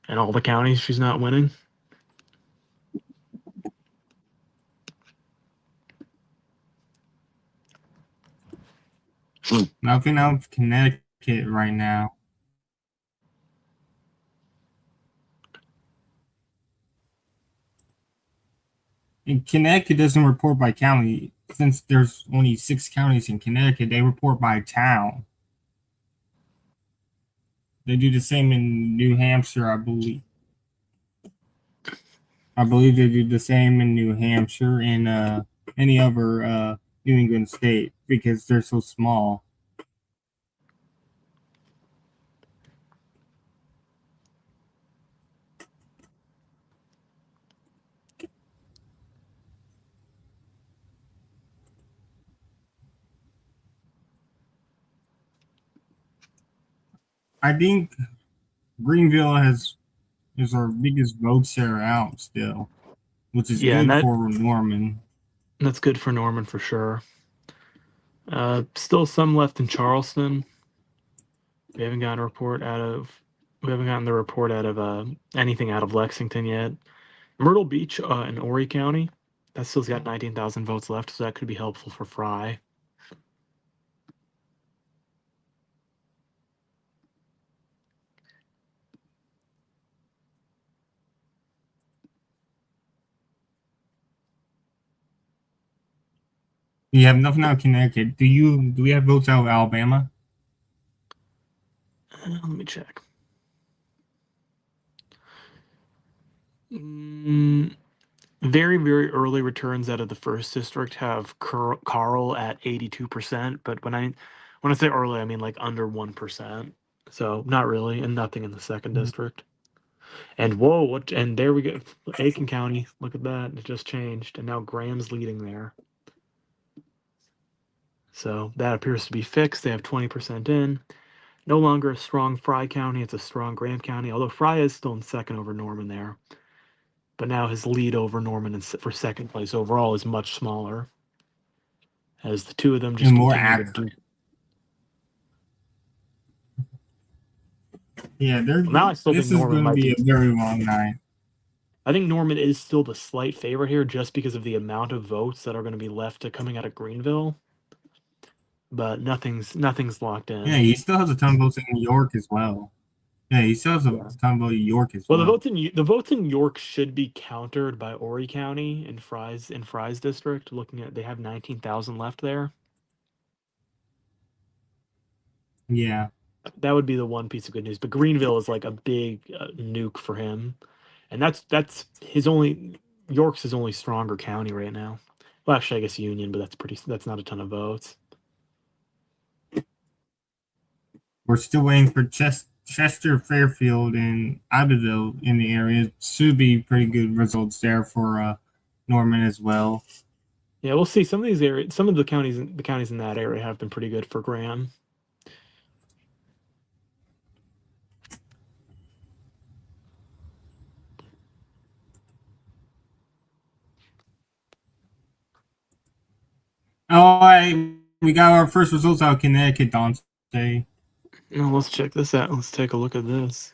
in all the counties she's not winning. Nothing else Connecticut right now. And Connecticut doesn't report by county. Since there's only 6 counties in Connecticut, they report by town. They do the same in New Hampshire, I believe. I believe they do the same in New Hampshire and any other New England state because they're so small. I think Greenville is our biggest vote share out still, which is Yeah, and good for Norman. that's good for Norman for sure. Still some left in Charleston. We haven't gotten a report out of. We haven't gotten the report out of anything out of Lexington yet. Myrtle Beach in Horry County, that still's got 19,000 votes left, so that could be helpful for Fry. You have nothing out of Connecticut. Do we have votes out of Alabama? Let me check. Mm, very, very early returns out of the first district have Carl at 82%, but when I say early, I mean like under 1%. So not really, and nothing in the second district. And whoa, what? And there we go, Aiken County. Look at that, it just changed, and now Graham's leading there. So that appears to be fixed. They have 20% in. No longer a strong Fry County, it's a strong Graham County, although Fry is still in second over Norman there. But now his lead over Norman for second place overall is much smaller, as the two of them just And more continue to active. do. Yeah, Well, now I still think this is Norman going to might be be. a very long night. I think Norman is still the slight favorite here, just because of the amount of votes that are going to be left to coming out of Greenville. But nothing's locked Yeah, in. he still has a ton of votes in New York as well. Yeah, he still has a Yeah. ton of votes in New York as Well, well. the votes in York should be countered by Horry County in Fry's district. Looking at, they have 19,000 left there. Yeah. That would be the one piece of good news. But Greenville is like a big nuke for him, and that's his only. York's his only stronger county right now. Well, actually, I guess Union, but that's not a ton of votes. We're still waiting for Chester, Fairfield, and Abbeville in the area. Should be pretty good results there for Norman as well. Yeah, we'll see. Some of these areas, some of the counties in that area have been pretty good for Graham. All right, we got our first results out of Connecticut, Dante. Now let's check this out. Let's take a look at this.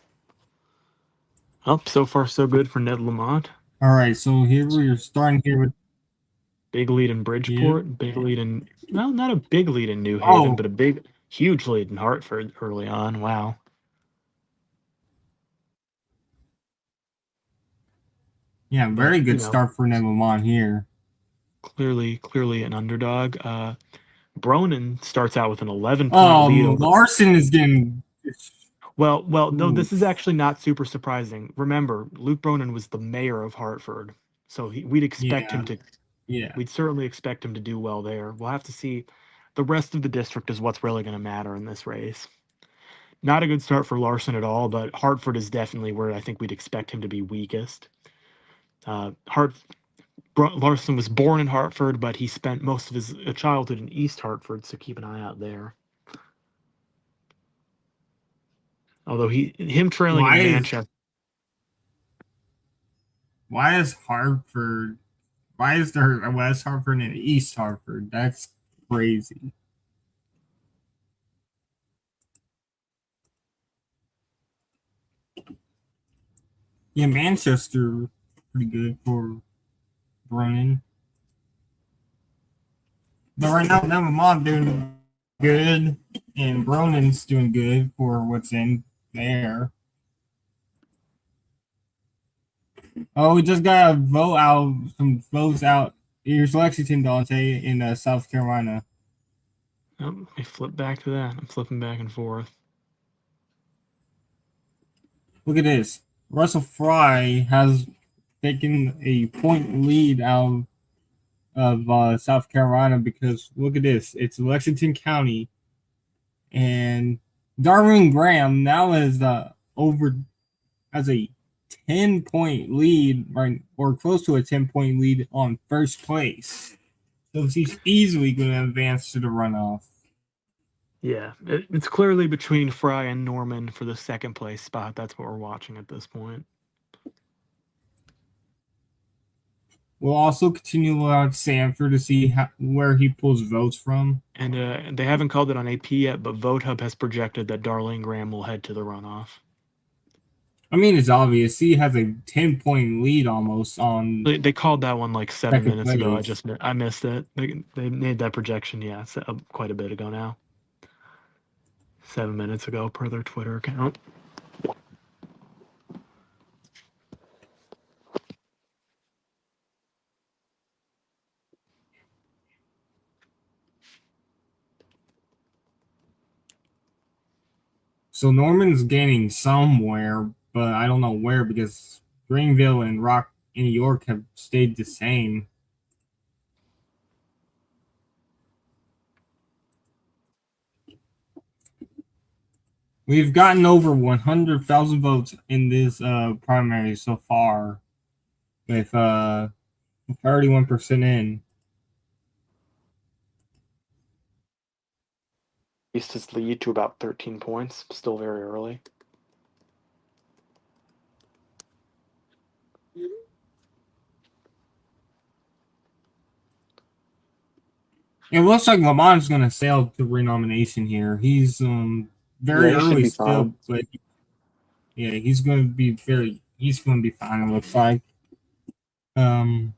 Oh, so far so good for Ned Lamont. All right, so here we're starting here with Big lead in you. Bridgeport. Big lead in, well, not a big lead in New Haven, Oh, but a huge lead in Hartford early on. Wow. yeah, But very good start for Ned Lamont here. clearly an underdog. Bronan starts out with an 11-point Oh, lead over. Larson is getting Well, no, this is Oof. actually not super surprising. Remember, Luke Bronin was the mayor of Hartford, so we'd expect him Yeah, to. yeah. We'd certainly expect him to do well there. We'll have to see. The rest of the district is what's really going to matter in this race. Not a good start for Larson at all, but Hartford is definitely where I think we'd expect him to be weakest. Hart Larson was born in Hartford, but he spent most of his childhood in East Hartford, so keep an eye out there. Although him trailing Why in is Manchester. why is Hartford? Why is there a West Hartford and East Hartford? That's crazy. Yeah, Manchester pretty good for running. But right now Mom doing good, and Bronin's doing good for what's in there. Oh, we just got a vote out. Some votes out. Here's Lexington Dante in South Carolina. Oh, let me flip back to that. I'm flipping back and forth. Look at this. Russell Fry has taken a point lead out of South Carolina because look at this. It's Lexington County, and Darwin Graham now is over has a 10-point lead, right, or close to a 10-point lead on first place. So he's easily going to advance to the runoff. Yeah, it's clearly between Fry and Norman for the second place spot. That's what we're watching at this point. We'll also continue out Sanford to see where he pulls votes from. And they haven't called it on AP yet, but VoteHub has projected that Darlene Graham will head to the runoff. I mean, it's obvious. He has a 10-point lead almost on They called that one like 7 minutes ago. place. I missed it. They made that projection, yeah, quite a bit ago now. 7 minutes ago per their Twitter account. So Norman's gaining somewhere, but I don't know where because Greenville and Rock in New York have stayed the same. We've gotten over 100,000 votes in this primary so far, with 31% in. Increased his lead to about 13 points. Still very early. It looks like Lamont's going to sail to renomination here. He's Yeah, very he should early be fine. still, but yeah, he's going to be very. He's going to be fine. It looks like. Um,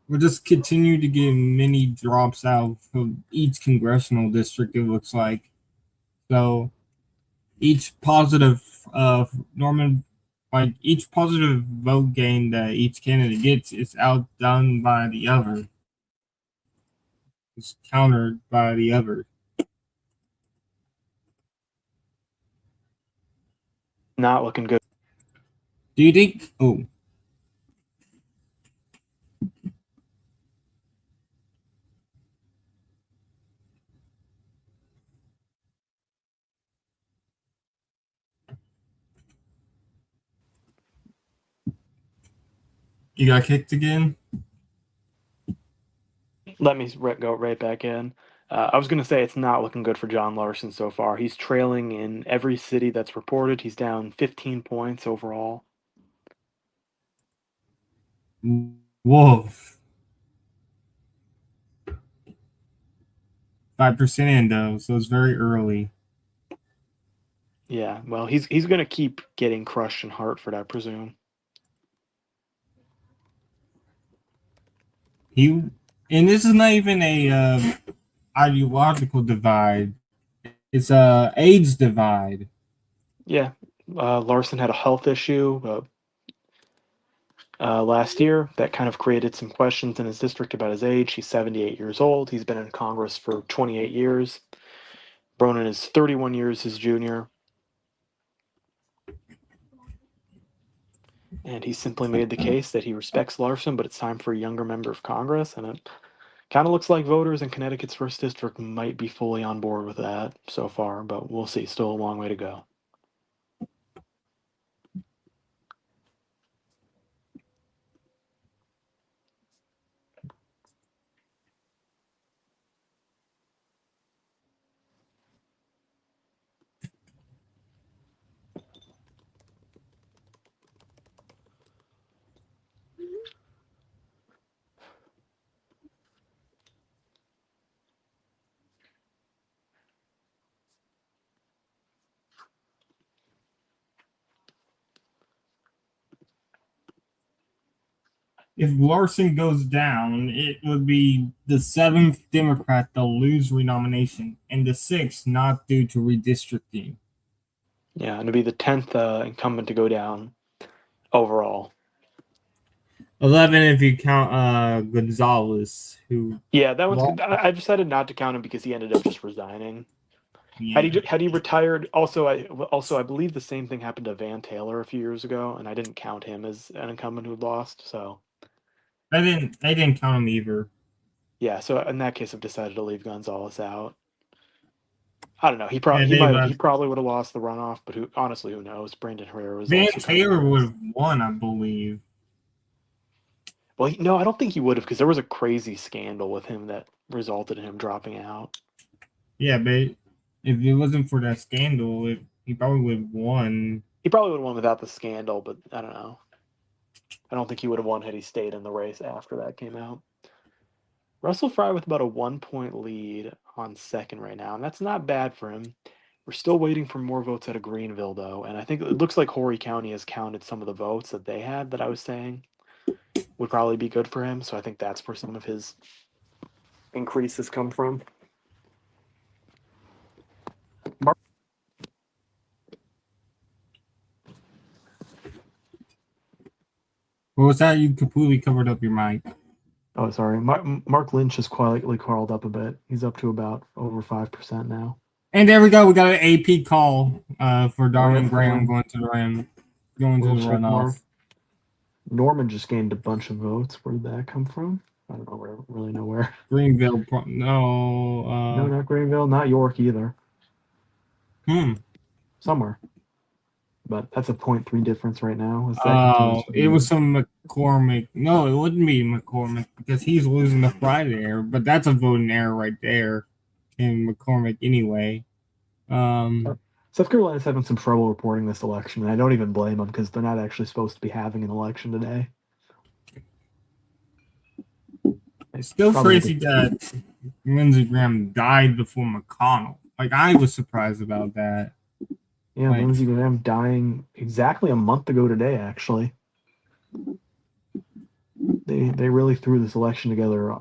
we'll just continue to get many drops out from each congressional district. It looks like so. Each positive Norman, like each positive vote gain that each candidate gets is outdone by the other. It's countered by the other. Not looking good. Do you think? Oh, you got kicked again? Let me go right back in. I was going to say it's not looking good for John Larson so far. He's trailing in every city that's reported. He's down 15 points overall. Wolf. 5% in though, so it's very early. Yeah, well, he's going to keep getting crushed in Hartford, I presume. He and this is not even a ideological divide. It's a age divide. Yeah, Larson had a health issue last year that kind of created some questions in his district about his age. He's 78 years old. He's been in Congress for 28 years. Bronin is 31 years his junior. And he simply made the case that he respects Larson, but it's time for a younger member of Congress. And it kind of looks like voters in Connecticut's first district might be fully on board with that so far, but we'll see. Still a long way to go. If Larson goes down, it would be the seventh Democrat to lose renomination, and the sixth not due to redistricting. Yeah, and to be the 10th incumbent to go down overall. 11 if you count Gonzalez, who Yeah, that one's. lost. I decided not to count him because he ended up just resigning. Yeah, Had he retired, also I believe the same thing happened to Van Taylor a few years ago, and I didn't count him as an incumbent who lost. So I didn't count him either. yeah, so in that case, I've decided to leave Gonzalez out. I don't know. Yeah, He probably would have lost the runoff, but who knows? Brandon Herrera was Van also kind of Taylor would close. have won, I believe. Well, no, I don't think he would have because there was a crazy scandal with him that resulted in him dropping out. Yeah, but if it wasn't for that scandal, he probably would have won. He probably would have won without the scandal, but I don't know. I don't think he would have won had he stayed in the race after that came out. Russell Fry with about a 1 point lead on second right now, and that's not bad for him. We're still waiting for more votes out of Greenville, though, and I think it looks like Horry County has counted some of the votes that they had that I was saying would probably be good for him. So I think that's where some of his increases come from. Mark, What was that? You completely covered up your mic. oh, sorry. Mark Lynch has quietly crawled up a bit. He's up to about over 5% now. And there we go. We got an AP call for Oh, yeah, Darwin Graham Norman. going to the rim, going to Little the check mark. runoff. Norman just gained a bunch of votes. Where did that come from? I don't know really know where. Greenville, no. No, not Greenville, not York either. Hmm. Somewhere. But that's a 0.3 difference right now as that continues to It be. was some McCormick. No, it wouldn't be McCormick because he's losing the Friday error. But that's a voting error right there in McCormick anyway. South Carolina's having some trouble reporting this election, and I don't even blame them because they're not actually supposed to be having an election today. It's still crazy that Lindsey Graham died before McConnell. Like I was surprised about that. Yeah, Like, Lindsey Graham dying exactly a month ago today, actually. They really threw this election together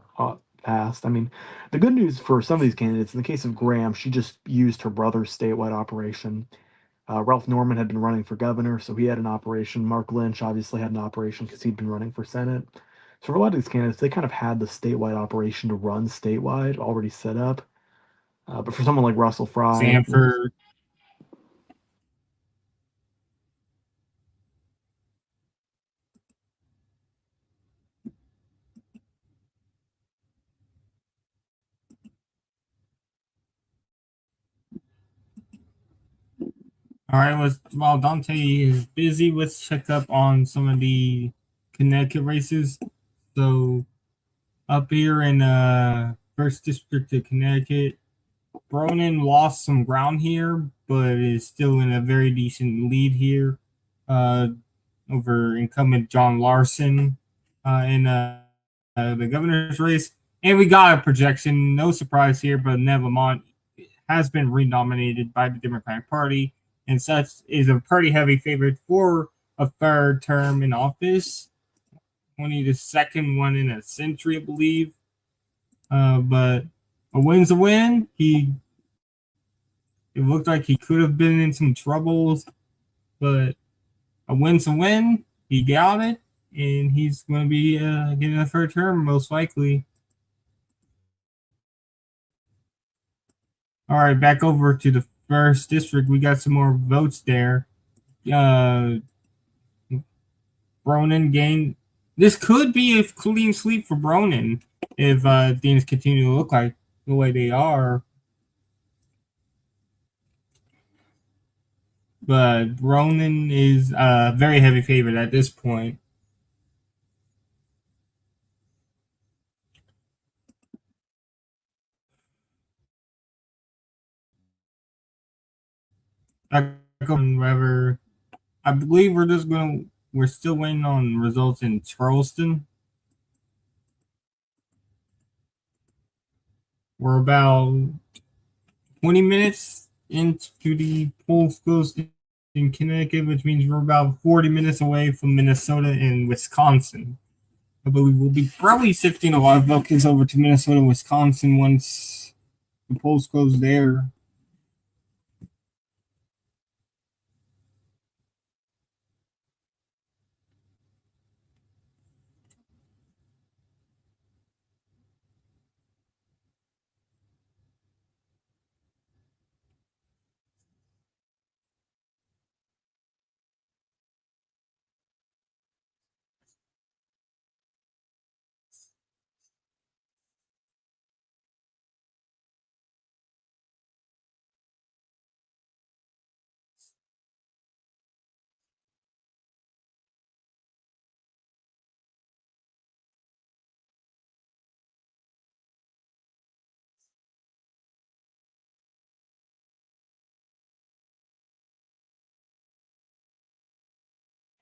fast. I mean, the good news for some of these candidates, in the case of Graham, she just used her brother's statewide operation. Ralph Norman had been running for governor, so he had an operation. Mark Lynch obviously had an operation because he'd been running for Senate. So for a lot of these candidates, they kind of had the statewide operation to run statewide already set up. But for someone like Russell Fry, Sanford. All right, while Dante is busy, let's check up on some of the Connecticut races. So up here in first district of Connecticut, Bronin lost some ground here, but is still in a very decent lead here uh, over incumbent John Larson in the governor's race. And we got a projection, no surprise here, but Ned Lamont has been renominated by the Democratic Party and such is a pretty heavy favorite for a third term in office. Only the second one in a century, I believe. But a win's a win. He It looked like he could have been in some troubles, but a win's a win. He got it, and he's going to be getting a third term most likely. All right, back over to the first district. We got some more votes there. Uh, Bronan gained. This could be a clean sweep for Bronan if things continue to look like the way they are. But Bronan is a very heavy favorite at this point. I go wherever. I believe we're still waiting on results in Charleston. We're about 20 minutes into the polls closed in Connecticut, which means we're about 40 minutes away from Minnesota and Wisconsin. I believe we'll be probably shifting a lot of focus over to Minnesota and Wisconsin once the polls close there.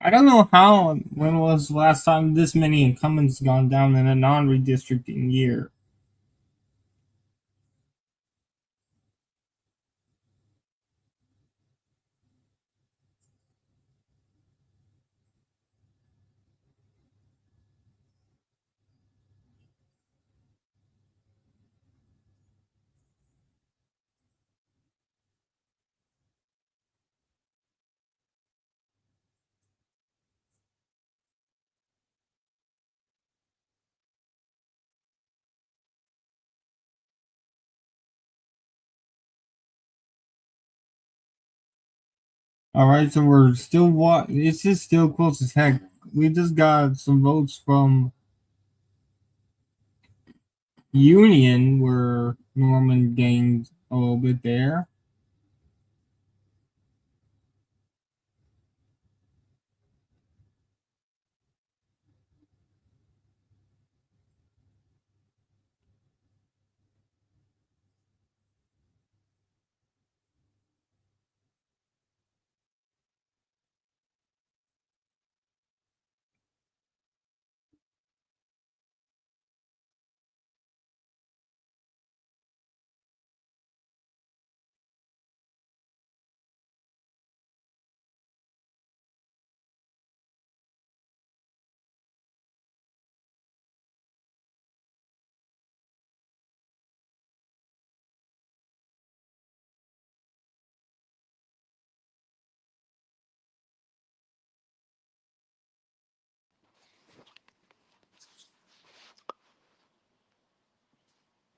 I don't know how when was the last time this many incumbents gone down in a non-redistricting year. All right, so we're still it's just still close as heck. We just got some votes from Union where Norman gained a little bit there.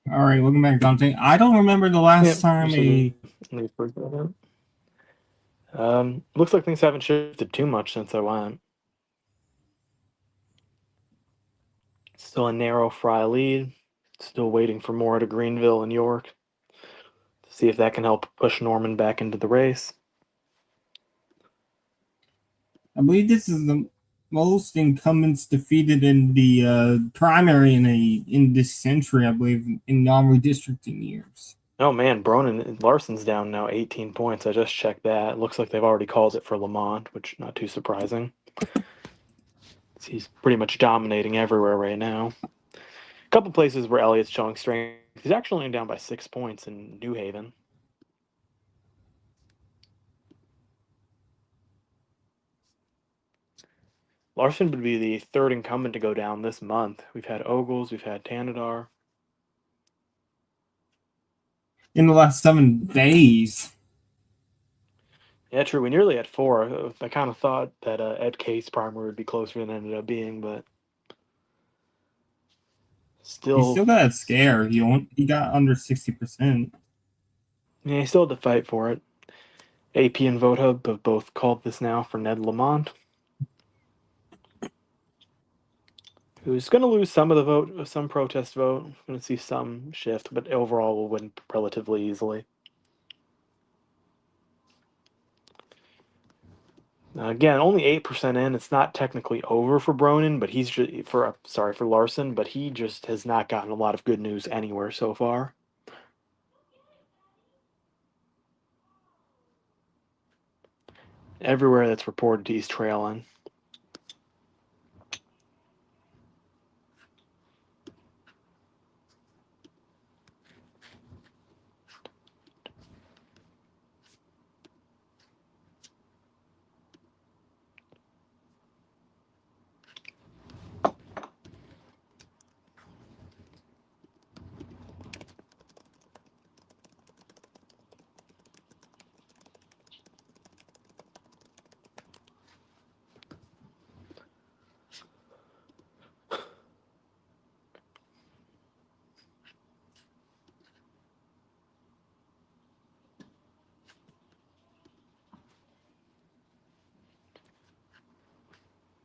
All right, welcome back, Dante. I don't remember the last Yep. time a Looks like things haven't shifted too much since I went. Still a narrow Fry lead. Still waiting for more to Greenville and York to see if that can help push Norman back into the race. I believe this is the most incumbents defeated in the primary in this century. I believe in non-redistricting years. Oh man, Bronan Larson's down now 18 points. I just checked that. It looks like they've already called it for Lamont, which not too surprising. He's pretty much dominating everywhere right now. A couple places where Elliott's showing strength. He's actually only down by 6 points in New Haven. Larson would be the third incumbent to go down this month. We've had Ogles, we've had Tanadar. In the last 7 days. Yeah, true. We nearly had four. I kind of thought that Ed Case primary would be closer than it ended up being, but He still, still got a scare. He got under 60%. yeah, he still had to fight for it. AP and Vote Hub have both called this now for Ned Lamont, who's going to lose some of the vote, some protest vote. Going to see some shift, but overall will win relatively easily. Again, only 8% in. It's not technically over for Bronin, but he's just, for Larson, but he just has not gotten a lot of good news anywhere so far. Everywhere that's reported, he's trailing.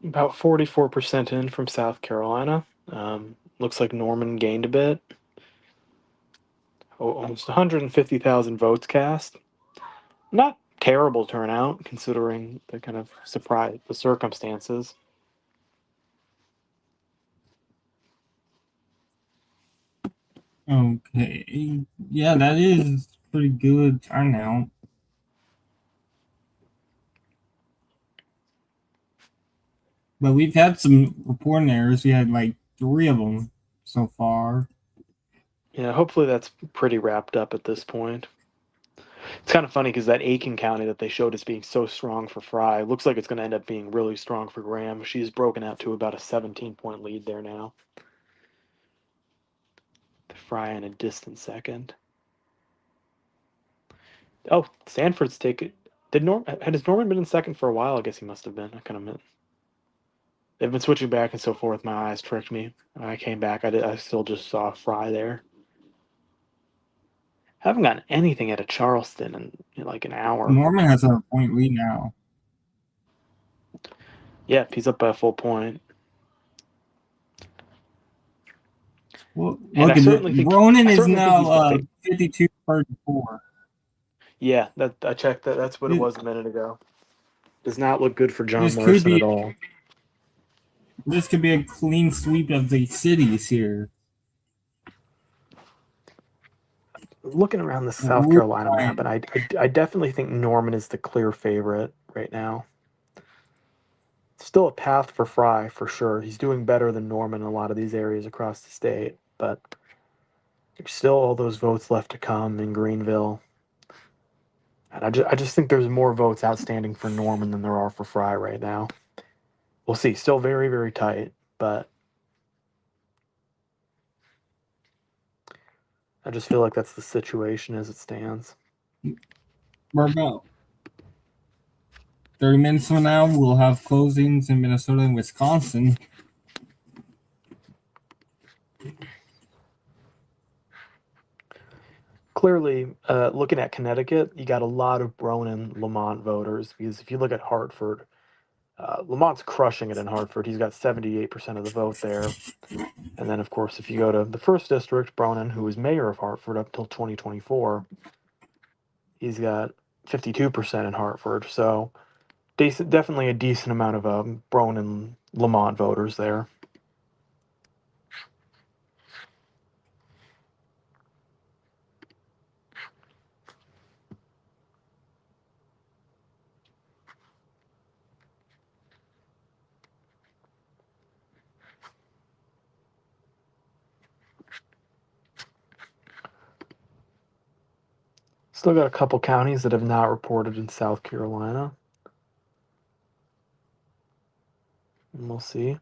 About 44% in from South Carolina. Looks like Norman gained a bit. Almost 150,000 votes cast. Not terrible turnout considering the kind of surprise, the circumstances. Okay. Yeah, that is pretty good turnout. But we've had some reporting errors. We had like three of them so far. Yeah, hopefully that's pretty wrapped up at this point. It's kind of funny because that Aiken County that they showed as being so strong for Fry looks like it's going to end up being really strong for Graham. She's broken out to about a 17-point lead there now. Fry in a distant second. Oh, Sanford's taken. Has Norman been in second for a while? I guess he must have been. I kind of meant they've been switching back and so forth. My eyes tricked me. I came back. I still just saw Fry there. Haven't gotten anything out of Charleston in like an hour. Norman has a point lead now. Yep, he's up by a full point. Well, And look at it. Ronan I is certainly think now he's the favorite. 52-34. Yeah, that I checked that. That's what it It, was a minute ago. Does not look good for John this could Larson at be all. this could be a clean sweep of the cities here. Looking around the South We're Carolina map, and I definitely think Norman is the clear favorite right now. Still a path for Fry for sure. He's doing better than Norman in a lot of these areas across the state, but there's still all those votes left to come in Greenville. And I just think there's more votes outstanding for Norman than there are for Fry right now. We'll see. Still very, very tight, but I just feel like that's the situation as it stands. about 30 minutes from now. We'll have closings in Minnesota and Wisconsin. Clearly, looking at Connecticut, you got a lot of Bronin Lamont voters because if you look at Hartford, Lamont's crushing it in Hartford. He's got 78% of the vote there. And then, of course, if you go to the first district, Bronin, who was mayor of Hartford up until 2024, he's got 52% in Hartford. So definitely a decent amount of Bronin Lamont voters there. Still got a couple counties that have not reported in South Carolina. And we'll see.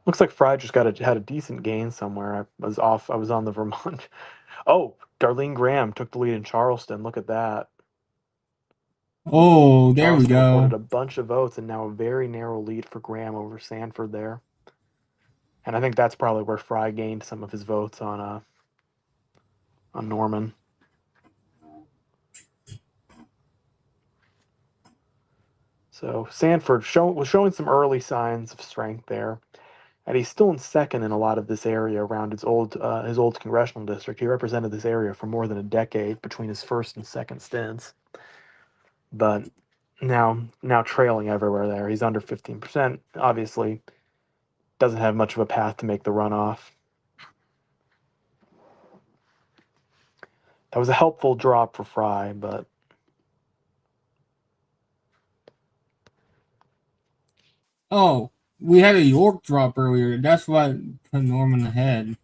Looks like Fry just had a decent gain somewhere. I was off. I was on the Vermont. Oh, Darlene Graham took the lead in Charleston. Look at that. Oh, there we Charleston reported go. a bunch of votes and now a very narrow lead for Graham over Sanford there. And I think that's probably where Fry gained some of his votes on Norman. So Sanford was showing some early signs of strength there, and he's still in second in a lot of this area around his old congressional district. He represented this area for more than a decade between his first and second stints, but now trailing everywhere there. He's under 15%. Obviously, doesn't have much of a path to make the runoff. That was a helpful drop for Fry, but Oh, we had a York drop earlier. That's what put Norman ahead.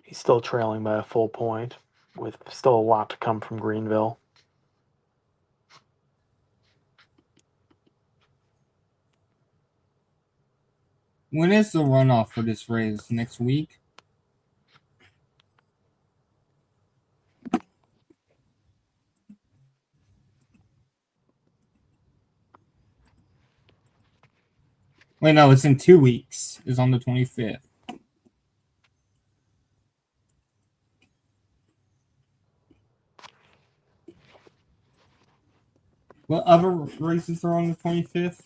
he's still trailing by a full point, with still a lot to come from Greenville. When is the runoff for this race? Next week? Wait, no, it's in 2 weeks. It's on the 25th. What other races are on the 25th?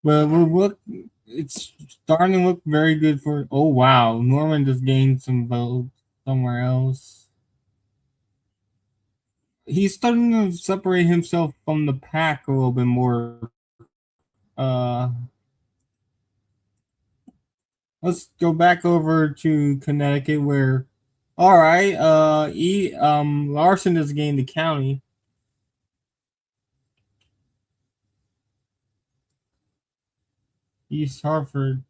Well, it's starting to look very good for. Oh wow, Norman just gained some votes somewhere else. He's starting to separate himself from the pack a little bit more. Uh, let's go back over to Connecticut where. All right, Larson just gained the county. East Hartford.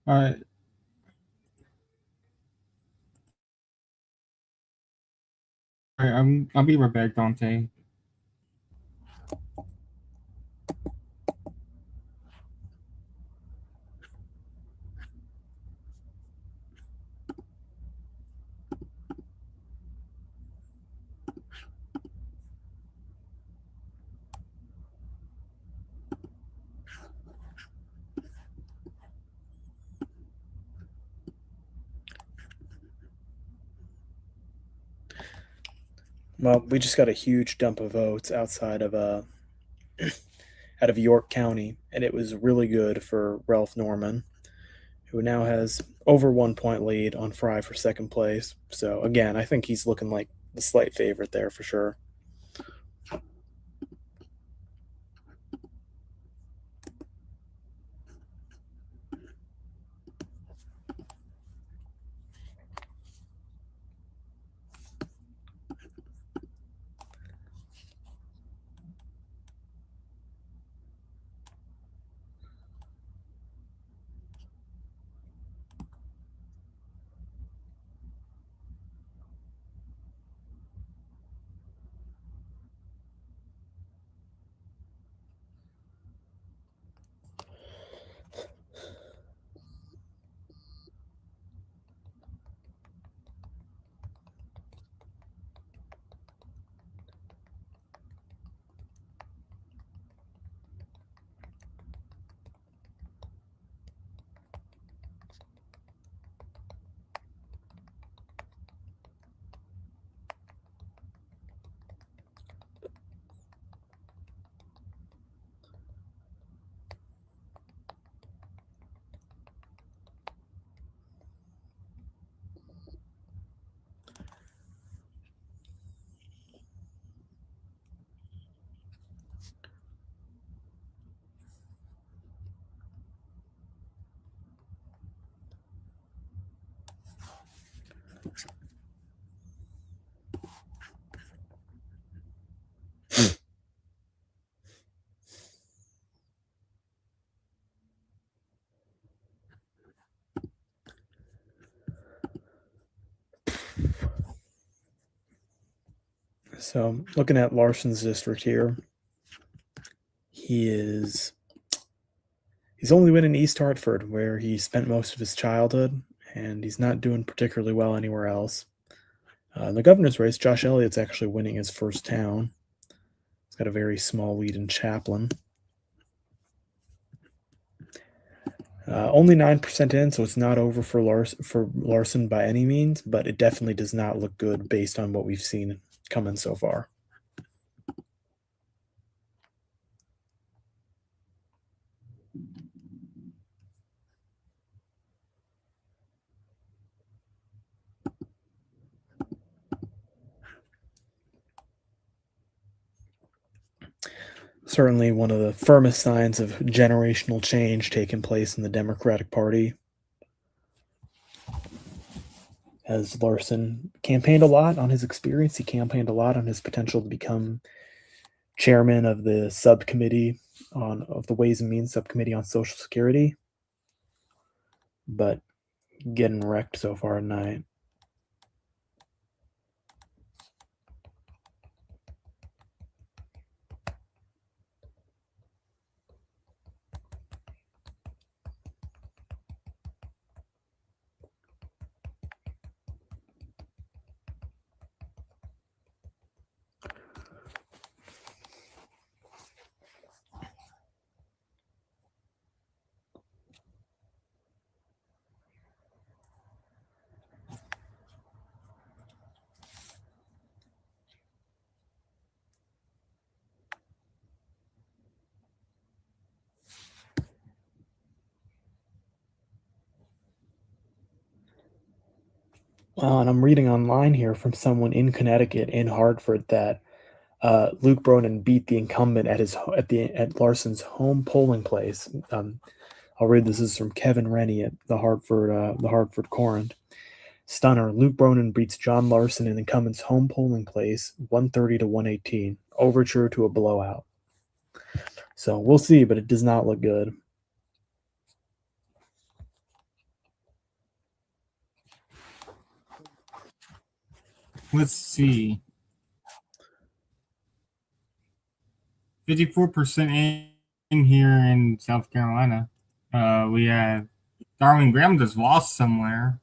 All right. All right, I'll be right back, Dante. Well, we just got a huge dump of votes out of York County, and it was really good for Ralph Norman, who now has over 1 point lead on Fry for second place. So again, I think he's looking like the slight favorite there for sure. So looking at Larson's district here, he is he's only been in East Hartford, where he spent most of his childhood, and he's not doing particularly well anywhere else. In the governor's race, Josh Elliott's actually winning his first town. He's got a very small lead in Chaplin. Only 9% in, so it's not over for Larson by any means, but it definitely does not look good based on what we've seen coming so far. Certainly one of the firmest signs of generational change taking place in the Democratic Party, as Larson campaigned a lot on his experience. He campaigned a lot on his potential to become chairman of the subcommittee of the Ways and Means subcommittee on Social Security, but getting wrecked so far tonight. Well, and I'm reading online here from someone in Connecticut, in Hartford, that Luke Bronin beat the incumbent at Larson's home polling place. I'll read this. This is from Kevin Rennie at the Hartford Courant. Stunner: Luke Bronin beats John Larson in incumbent's home polling place, 130 to 118. Overture to a blowout. So we'll see, but it does not look good. Let's see. 54% in here in South Carolina. We have Darwin Graham just lost somewhere.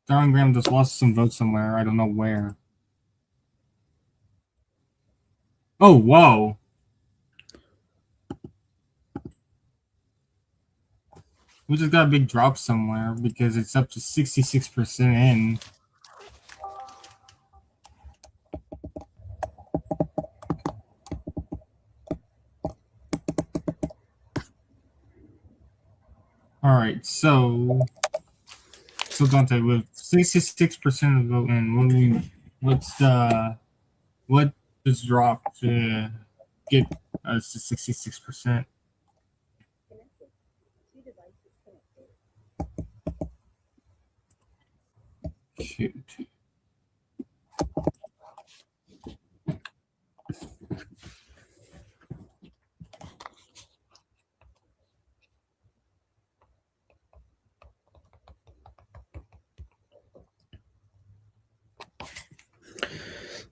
Darwin Graham just lost some votes somewhere. I don't know where. Oh, whoa. We just got a big drop somewhere because it's up to 66% in. All right, so Dante, with 66% of the vote in, what just dropped to get us to 66%? Shoot.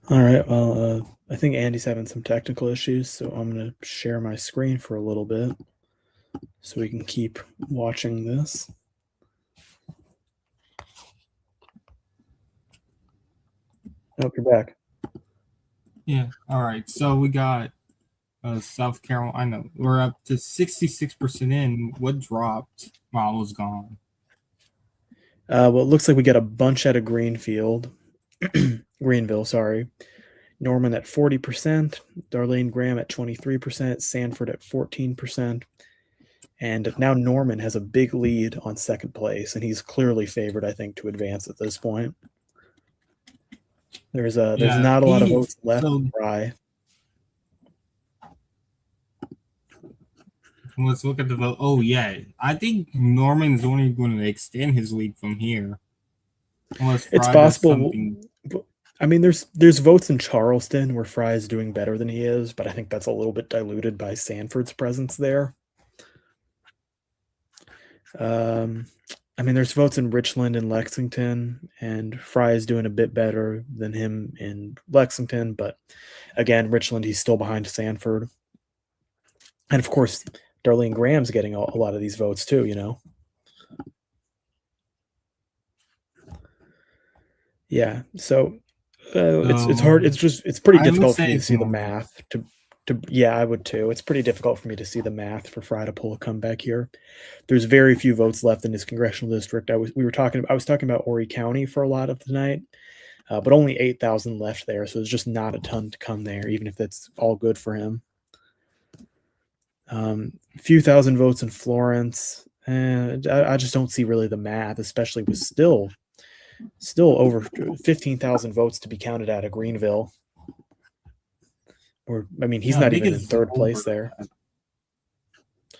All right. Well, I think Andy's having some technical issues, so I'm going to share my screen for a little bit so we can keep watching this. Nope, you're back. Yeah. All right. So we got South Carolina. We're up to 66% in. What dropped while it was gone? Well, it looks like we got a bunch out of Greenville, sorry. Norman at 40%, Darlene Graham at 23%, Sanford at 14%. And now Norman has a big lead on second place, and he's clearly favored, I think, to advance at this point. There's not a lot of votes left to try. Let's look at the vote. Oh yeah, I think Norman's only going to extend his lead from here, unless Fry It's possible. something. I mean, there's votes in Charleston where Fry is doing better than he is, but I think that's a little bit diluted by Sanford's presence there. I mean, there's votes in Richland and Lexington, and Fry is doing a bit better than him in Lexington, but again, Richland, he's still behind Sanford. And of course, Darlene Graham's getting a lot of these votes too, you know? Yeah. So it's hard. So It's pretty I would difficult for say me to it's see the Norman. math to yeah, I would too. It's pretty difficult for me to see the math for Fry to pull a comeback here. There's very few votes left in his congressional district. I was talking about Horry County for a lot of the night, but only 8,000 left there, so there's just not a ton to come there, even if that's all good for him. A few thousand votes in Florence. I just don't see really the math, especially with still over 15,000 votes to be counted out of Greenville. Or I mean, he's Yeah, I not think even in it's third place over. there.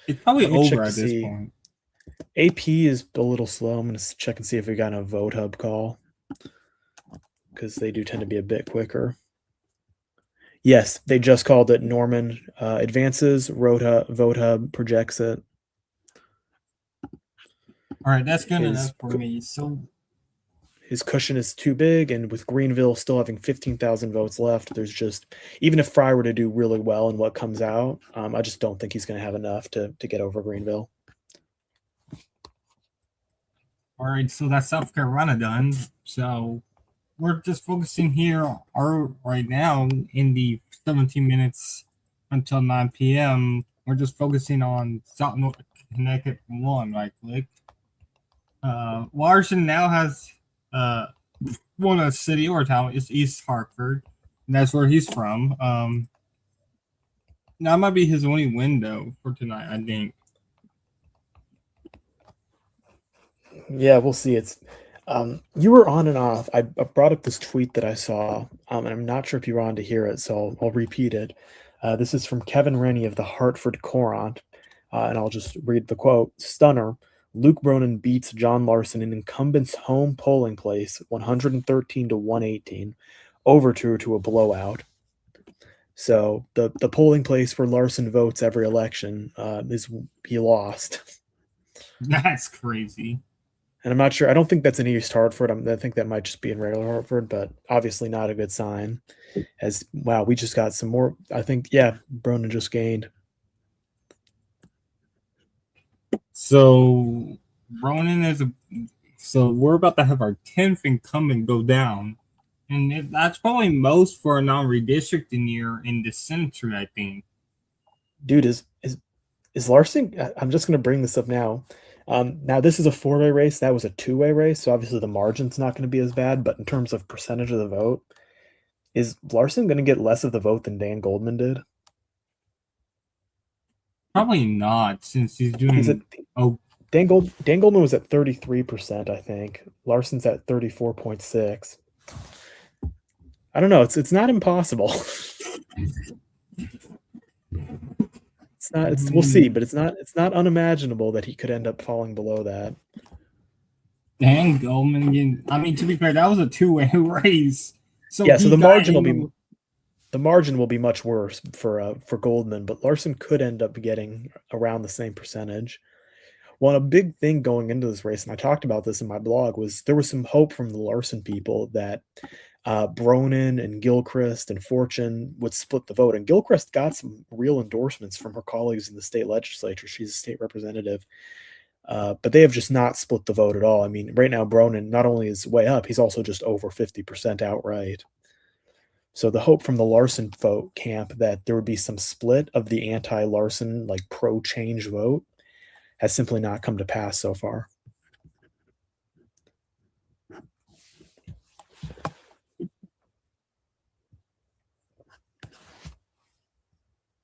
It's probably Let me check over to at this see. point. AP is a little slow. I'm going to check and see if we got a vote hub call because they do tend to be a bit quicker. Yes, they just called it. Norman advances. Vote hub projects it. All right, that's good His enough for me. So his cushion is too big, and with Greenville still having 15,000 votes left, there's just even if Fry were to do really well in what comes out, I just don't think he's going to have enough to get over Greenville. all right, so that's South Carolina done. So we're just focusing here right now in the 17 minutes until 9 p.m. We're just focusing on South North Connecticut one, right click. Larson now has uh, one a city or a town. It's East Hartford. And that's where he's from. That might be his only window for tonight, I think. Yeah, we'll see. It's you were on and off. I brought up this tweet that I saw, and I'm not sure if you were on to hear it, so I'll repeat it. This is from Kevin Rennie of the Hartford Courant, and I'll just read the quote: "Stunner. Luke Bronin beats John Larson in incumbent's home polling place, 113 to 118, overture to a blowout." So the polling place where Larson votes every election is he lost. That's crazy. And I'm not sure. I don't think that's in East Hartford. I think that might just be in regular Hartford, but obviously not a good sign. As wow, we just got some more. I think yeah, Bronin just gained. So Ronan is a. So we're about to have our 10th incumbent go down. And that's probably most for a non-redistricting year in the century, I think. Dude, is Larson? I'm just going to bring this up now. Now this is a four-way race. That was a two-way race, so obviously the margin's not going to be as bad. But in terms of percentage of the vote, is Larson going to get less of the vote than Dan Goldman did? Probably not, since he's He's at doing. Oh, Dan Goldman was at 33%, I think. Larson's at 34.6. I don't know. It's not impossible. It's not. It's we'll see, but it's not unimaginable that he could end up falling below that. Dan Goldman. I mean, to be fair, that was a two-way race, so Yeah, so he got in. the margin will be much worse for Goldman, but Larson could end up getting around the same percentage. Well, a big thing going into this race, and I talked about this in my blog, was there was some hope from the Larson people that Bronin and Gilchrist and Fortune would split the vote. And Gilchrist got some real endorsements from her colleagues in the state legislature. She's a state representative. But they have just not split the vote at all. I mean, right now, Bronin not only is way up, he's also just over 50% outright. So the hope from the Larson vote camp that there would be some split of the anti-Larson, like pro-change vote has simply not come to pass so far.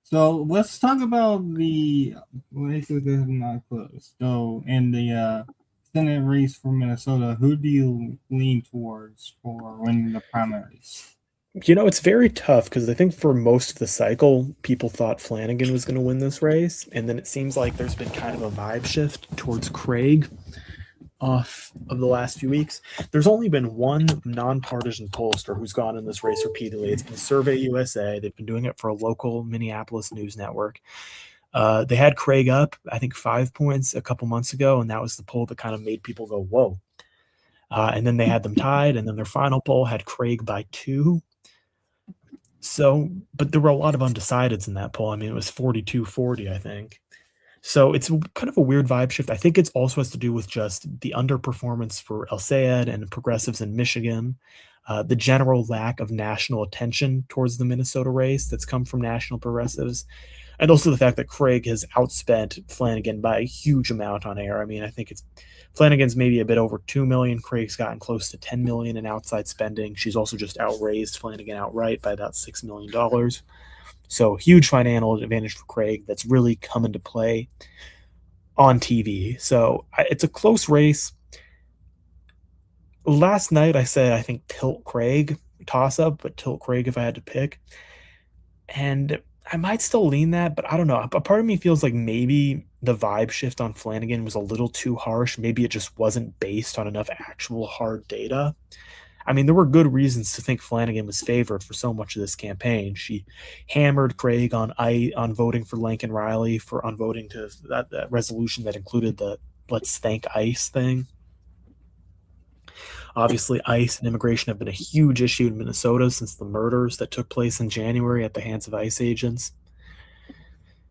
So let's talk about the races that have not closed. So in the Senate race for Minnesota, who do you lean towards for winning the primaries? It's very tough because I think for most of the cycle, people thought Flanagan was going to win this race. And then it seems like there's been kind of a vibe shift towards Craig off of the last few weeks. There's only been one nonpartisan pollster who's gone in this race repeatedly. It's been Survey USA. They've been doing it for a local Minneapolis news network. They had Craig up, I think, 5 points a couple months ago, and that was the poll that kind of made people go, whoa. And then they had them tied, and then their final poll had Craig by two. So, but there were a lot of undecideds in that poll. I mean, it was 42-40, I think. So it's kind of a weird vibe shift. I think it's also has to do with just the underperformance for El Sayed and progressives in Michigan, the general lack of national attention towards the Minnesota race that's come from national progressives, and also the fact that Craig has outspent Flanagan by a huge amount on air. I mean, I think it's Flanagan's maybe a bit over 2 million. Craig's gotten close to 10 million in outside spending. She's also just outraised Flanagan outright by about $6 million. So huge financial advantage for Craig that's really come into play on TV. So it's a close race. Last night I said I think tilt Craig toss up, but tilt Craig if I had to pick. And I might still lean that, but I don't know. A part of me feels like maybe the vibe shift on Flanagan was a little too harsh. Maybe it just wasn't based on enough actual hard data. I mean, there were good reasons to think Flanagan was favored for so much of this campaign. She hammered Craig on voting for Lincoln Riley for on voting to that resolution that included the "Let's Thank ICE" thing. Obviously, ICE and immigration have been a huge issue in Minnesota since the murders that took place in January at the hands of ICE agents.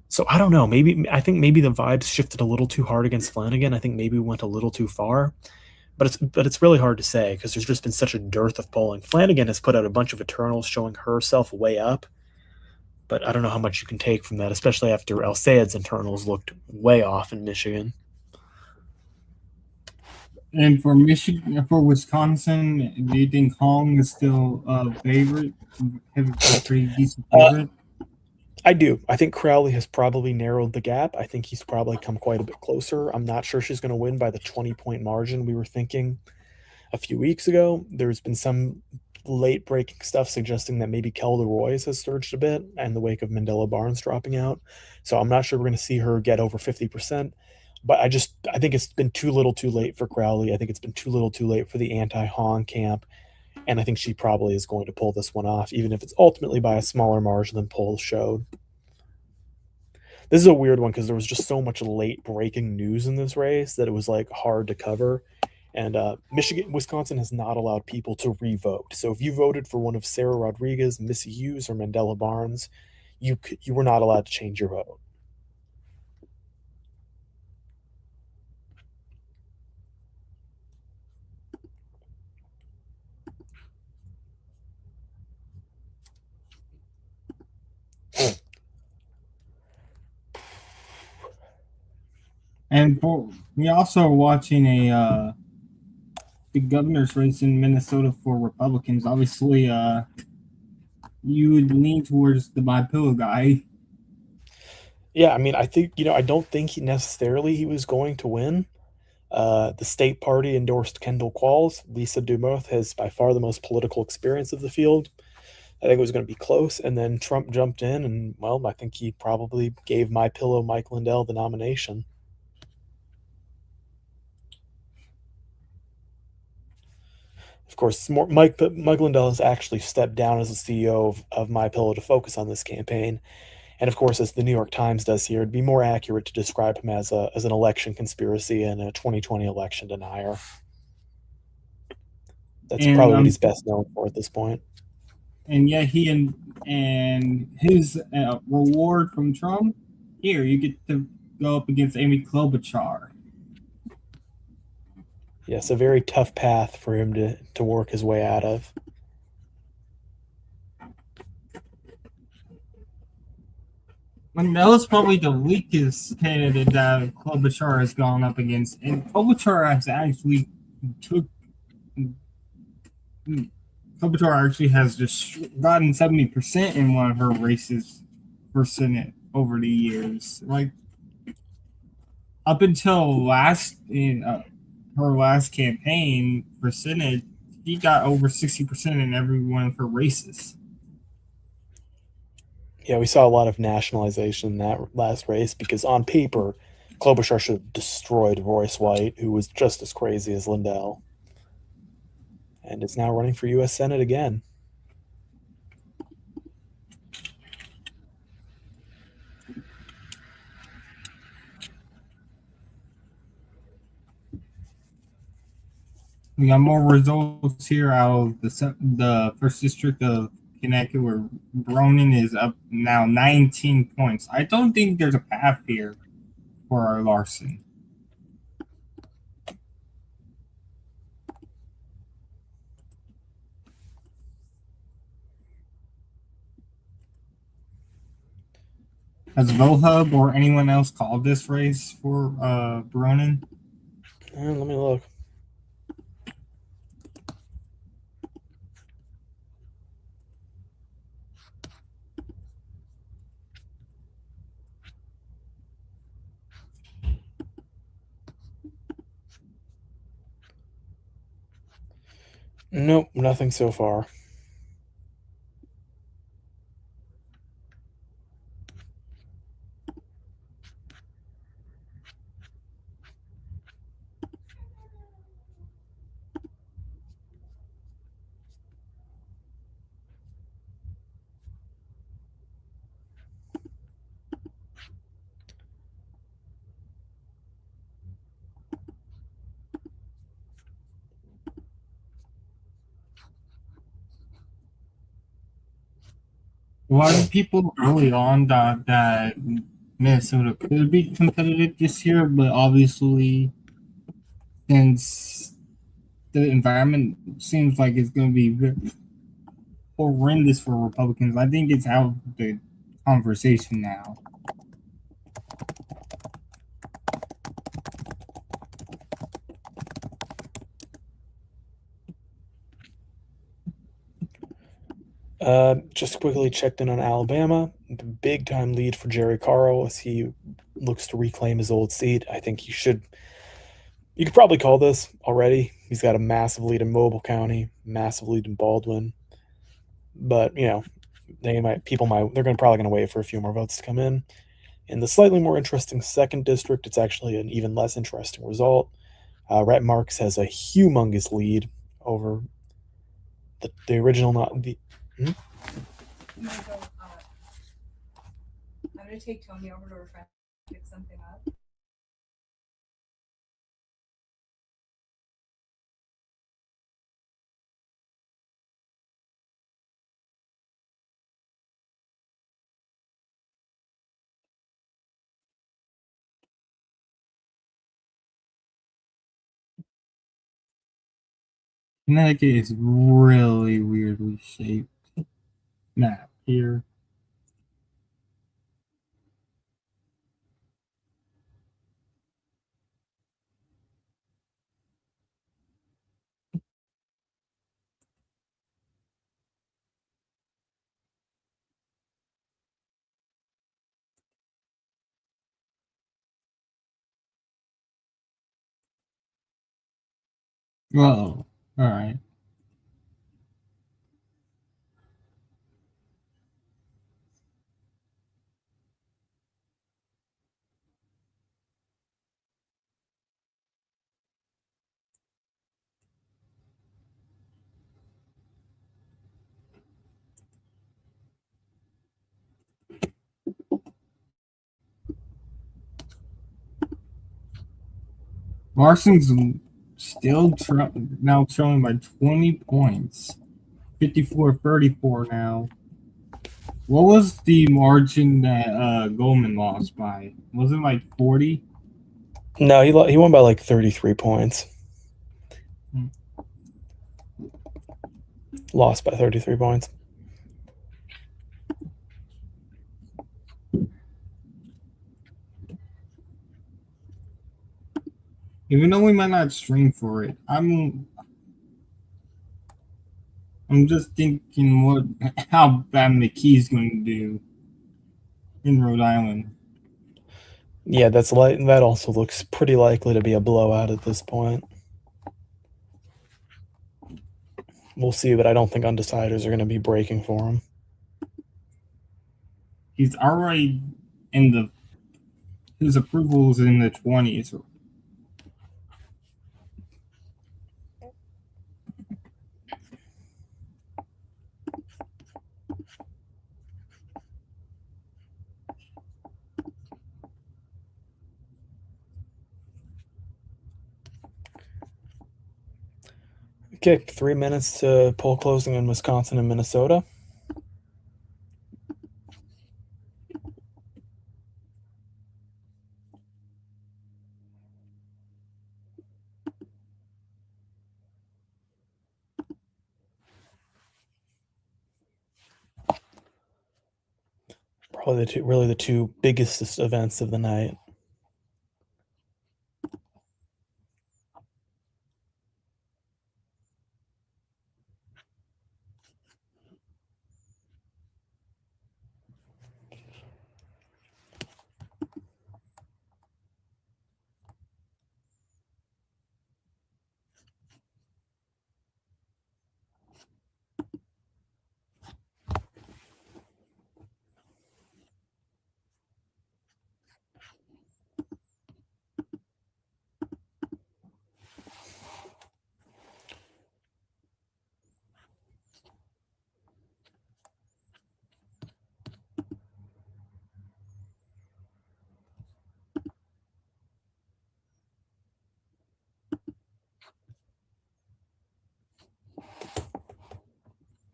So I don't know. Maybe I think maybe the vibes shifted a little too hard against Flanagan. I think maybe we went a little too far. But it's really hard to say because there's just been such a dearth of polling. Flanagan has put out a bunch of eternals showing herself way up, but I don't know how much you can take from that, especially after El Sayed's internals looked way off in Michigan. And for Michigan, for Wisconsin, do you think Hong is still a favorite? Have a pretty decent Uh, favorite. I do. I think Crowley has probably narrowed the gap. I think he's probably come quite a bit closer. I'm not sure she's going to win by the 20-point margin we were thinking a few weeks ago. There's been some late breaking stuff suggesting that maybe Kelda Royce has surged a bit in the wake of Mandela Barnes dropping out. So I'm not sure we're going to see her get over 50%. But I think it's been too little too late for Crowley. I think it's been too little too late for the anti Hong camp. And I think she probably is going to pull this one off, even if it's ultimately by a smaller margin than polls showed. This is a weird one because there was just so much late breaking news in this race that it was like hard to cover. And Wisconsin has not allowed people to revote. So if you voted for one of Sarah Rodriguez, Missy Hughes, or Mandela Barnes, you were not allowed to change your vote. And we also are watching a the governor's race in Minnesota for Republicans. Obviously, you would lean towards the My Pillow guy. Yeah, I mean, I think I don't think he was going to win. The state party endorsed Kendall Qualls. Lisa Dumoth has by far the most political experience of the field. I think it was going to be close, and then Trump jumped in, and well, I think he probably gave My Pillow Mike Lindell the nomination. Of course, Mike Lindell has actually stepped down as the CEO of My Pillow to focus on this campaign, and of course, as the New York Times does here, it'd be more accurate to describe him as an election conspiracy and a 2020 election denier. That's And probably what he's best known for at this point. and yet he and his reward from Trump, here you get to go up against Amy Klobuchar. Yes, a very tough path for him to work his way out of. And that was probably the weakest candidate that Klobuchar has gone up against. And Klobuchar has actually took Klobuchar actually has just gotten 70% in one of her races for Senate over the years. Like up until her last campaign for Senate, she got over 60% in every one of her races. Yeah, we saw a lot of nationalization in that last race because on paper, Klobuchar should have destroyed Royce White, who was just as crazy as Lindell, and is now running for U.S. Senate again. We got more results here out of the first district of Connecticut, where Bronin is up now 19 points. I don't think there's a path here for our Larson. Has Vohub or anyone else called this race for Bronin? Let me look. Nope, nothing so far. A lot of people early on thought that Minnesota could be competitive this year, but obviously, since the environment seems like it's going to be horrendous for Republicans, I think it's out of the conversation now. Just quickly checked in on Alabama. Big time lead for Jerry Carl as he looks to reclaim his old seat. I think he should. You could probably call this already. He's got a massive lead in Mobile County, massive lead in Baldwin. But they're probably gonna wait for a few more votes to come in. In the slightly more interesting second district, it's actually an even less interesting result. Rhett Marks has a humongous lead over the original. Not the. Hmm? I'm gonna go. I'm gonna take Tony over to her friend to pick something up. Connecticut is really weirdly shaped map here. Whoa. All right. Larson's still now trailing by 20 points. 54-34 now. What was the margin that Goldman lost by? Was it like 40? No, he won by like 33 points. Hmm. Lost by 33 points. Even though we might not stream for it, I'm just thinking how bad McKee's going to do in Rhode Island. Yeah, that also looks pretty likely to be a blowout at this point. We'll see, but I don't think undeciders are going to be breaking for him. He's already his approval is in the 20s. Okay, 3 minutes to poll closing in Wisconsin and Minnesota. Probably really the two biggest events of the night.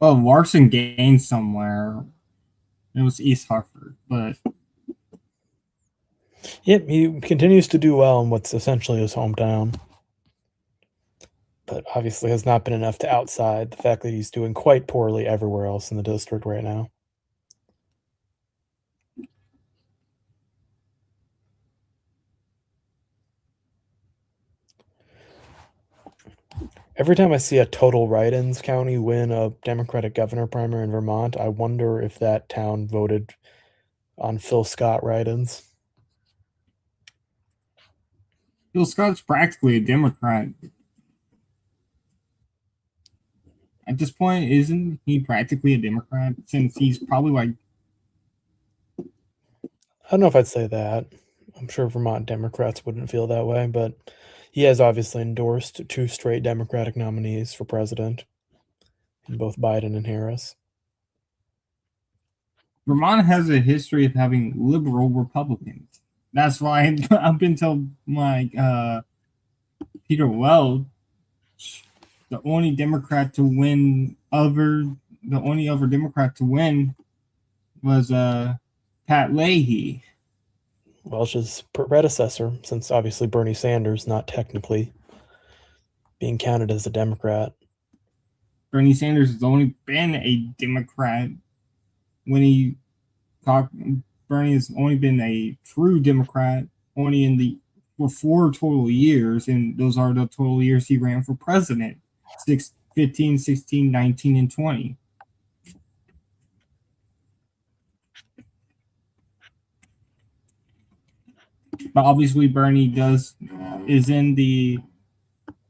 Well, Larson gained somewhere. It was East Hartford, but Yep, he continues to do well in what's essentially his hometown. But obviously has not been enough to outside the fact that he's doing quite poorly everywhere else in the district right now. Every time I see a total write-ins county win a Democratic governor primary in Vermont, I wonder if that town voted on Phil Scott write-ins. Bill Scott's practically a Democrat. At this point, isn't he practically a Democrat? Since he's probably like I don't know if I'd say that. I'm sure Vermont Democrats wouldn't feel that way, but he has obviously endorsed two straight Democratic nominees for president in both Biden and Harris. Vermont has a history of having liberal Republicans. That's why up until like Peter Welch, the only Democrat to win the only other Democrat to win was Pat Leahy. Welch's predecessor, since obviously Bernie Sanders not technically being counted as a Democrat. Bernie Sanders has only been a Democrat when he talked. Bernie has only been a true Democrat only for 4 total years, and those are the total years he ran for president: 15, 16, 19, and 20. But obviously, Bernie is in the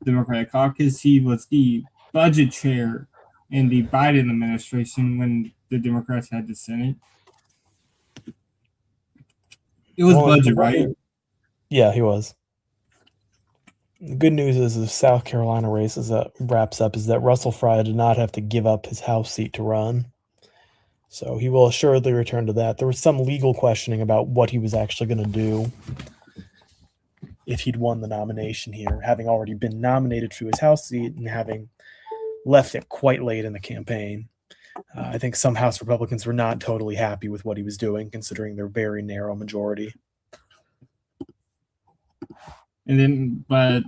Democratic caucus. He was the budget chair in the Biden administration when the Democrats had the Senate. It was budget, right? Yeah, he was. The good news is the South Carolina race that wraps up is that Russell Fry did not have to give up his House seat to run. So he will assuredly return to that. There was some legal questioning about what he was actually going to do if he'd won the nomination here, having already been nominated to his House seat and having left it quite late in the campaign. I think some House Republicans were not totally happy with what he was doing, considering their very narrow majority. But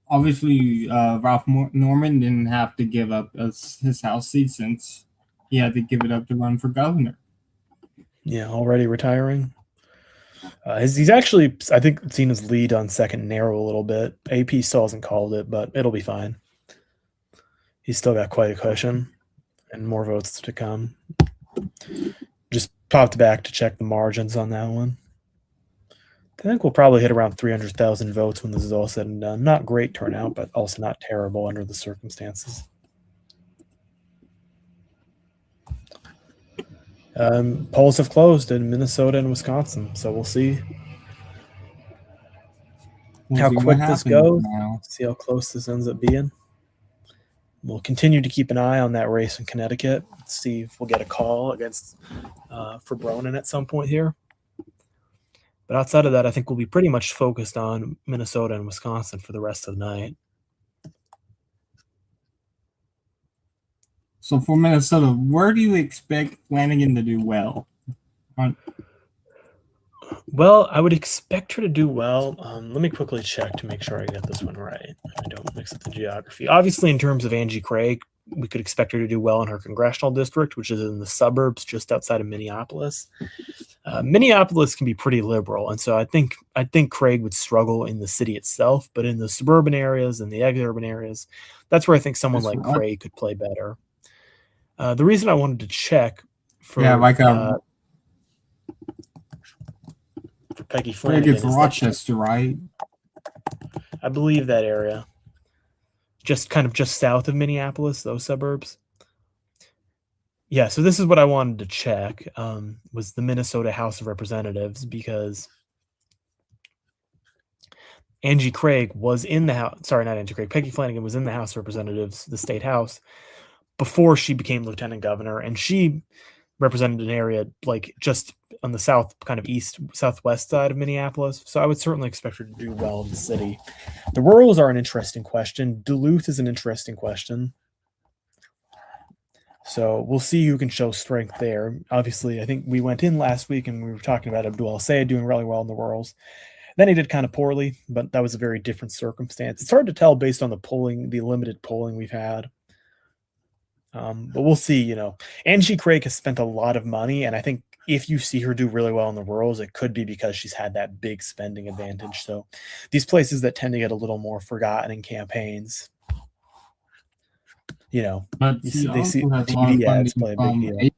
obviously, Ralph Norman didn't have to give up his House seat since he had to give it up to run for governor. Yeah, already retiring. He's actually, I think, seen his lead on second narrow a little bit. AP still hasn't called it, but it'll be fine. He's still got quite a cushion and more votes to come. Just popped back to check the margins on that one. I think we'll probably hit around 300,000 votes when this is all said and done. Not great turnout, but also not terrible under the circumstances. Polls have closed in Minnesota and Wisconsin, so we'll see how quick this goes. Now. See how close this ends up being. We'll continue to keep an eye on that race in Connecticut. See if we'll get a call against for Bronin at some point here. But outside of that, I think we'll be pretty much focused on Minnesota and Wisconsin for the rest of the night. So for Minnesota, where do you expect Flanagan to do well? Well, I would expect her to do well. Let me quickly check to make sure I get this one right. I don't mix up the geography. Obviously, in terms of Angie Craig, we could expect her to do well in her congressional district, which is in the suburbs just outside of Minneapolis. Minneapolis can be pretty liberal, and so I think Craig would struggle in the city itself, but in the suburban areas and the exurban areas, that's where I think someone Just like what? Craig could play better. The reason I wanted to check Yeah, for like Peggy Craig, Flanagan it's is that Rochester, right? I believe that area, just south of Minneapolis, those suburbs. Yeah, so this is what I wanted to check, was the Minnesota House of Representatives, because Angie Craig was in the House. Sorry, not Angie Craig. Peggy Flanagan was in the House of Representatives, the state house, before she became lieutenant governor, and she represented an area like just on the south, kind of east southwest side of Minneapolis. So I would certainly expect her to do well in the city. The rurals are an interesting question. Duluth is an interesting question. So we'll see who can show strength there. Obviously, I think we went in last week and we were talking about Abdul El-Sayed doing really well in the rurals. Then he did kind of poorly, but that was a very different circumstance. It's hard to tell based on the polling, the limited polling we've had. But we'll see. Angie Craig has spent a lot of money, and I think if you see her do really well in the rurals, it could be because she's had that big spending advantage. So these places that tend to get a little more forgotten in campaigns, But you he see, they see also has a lot of TV ads funding play a big from deal.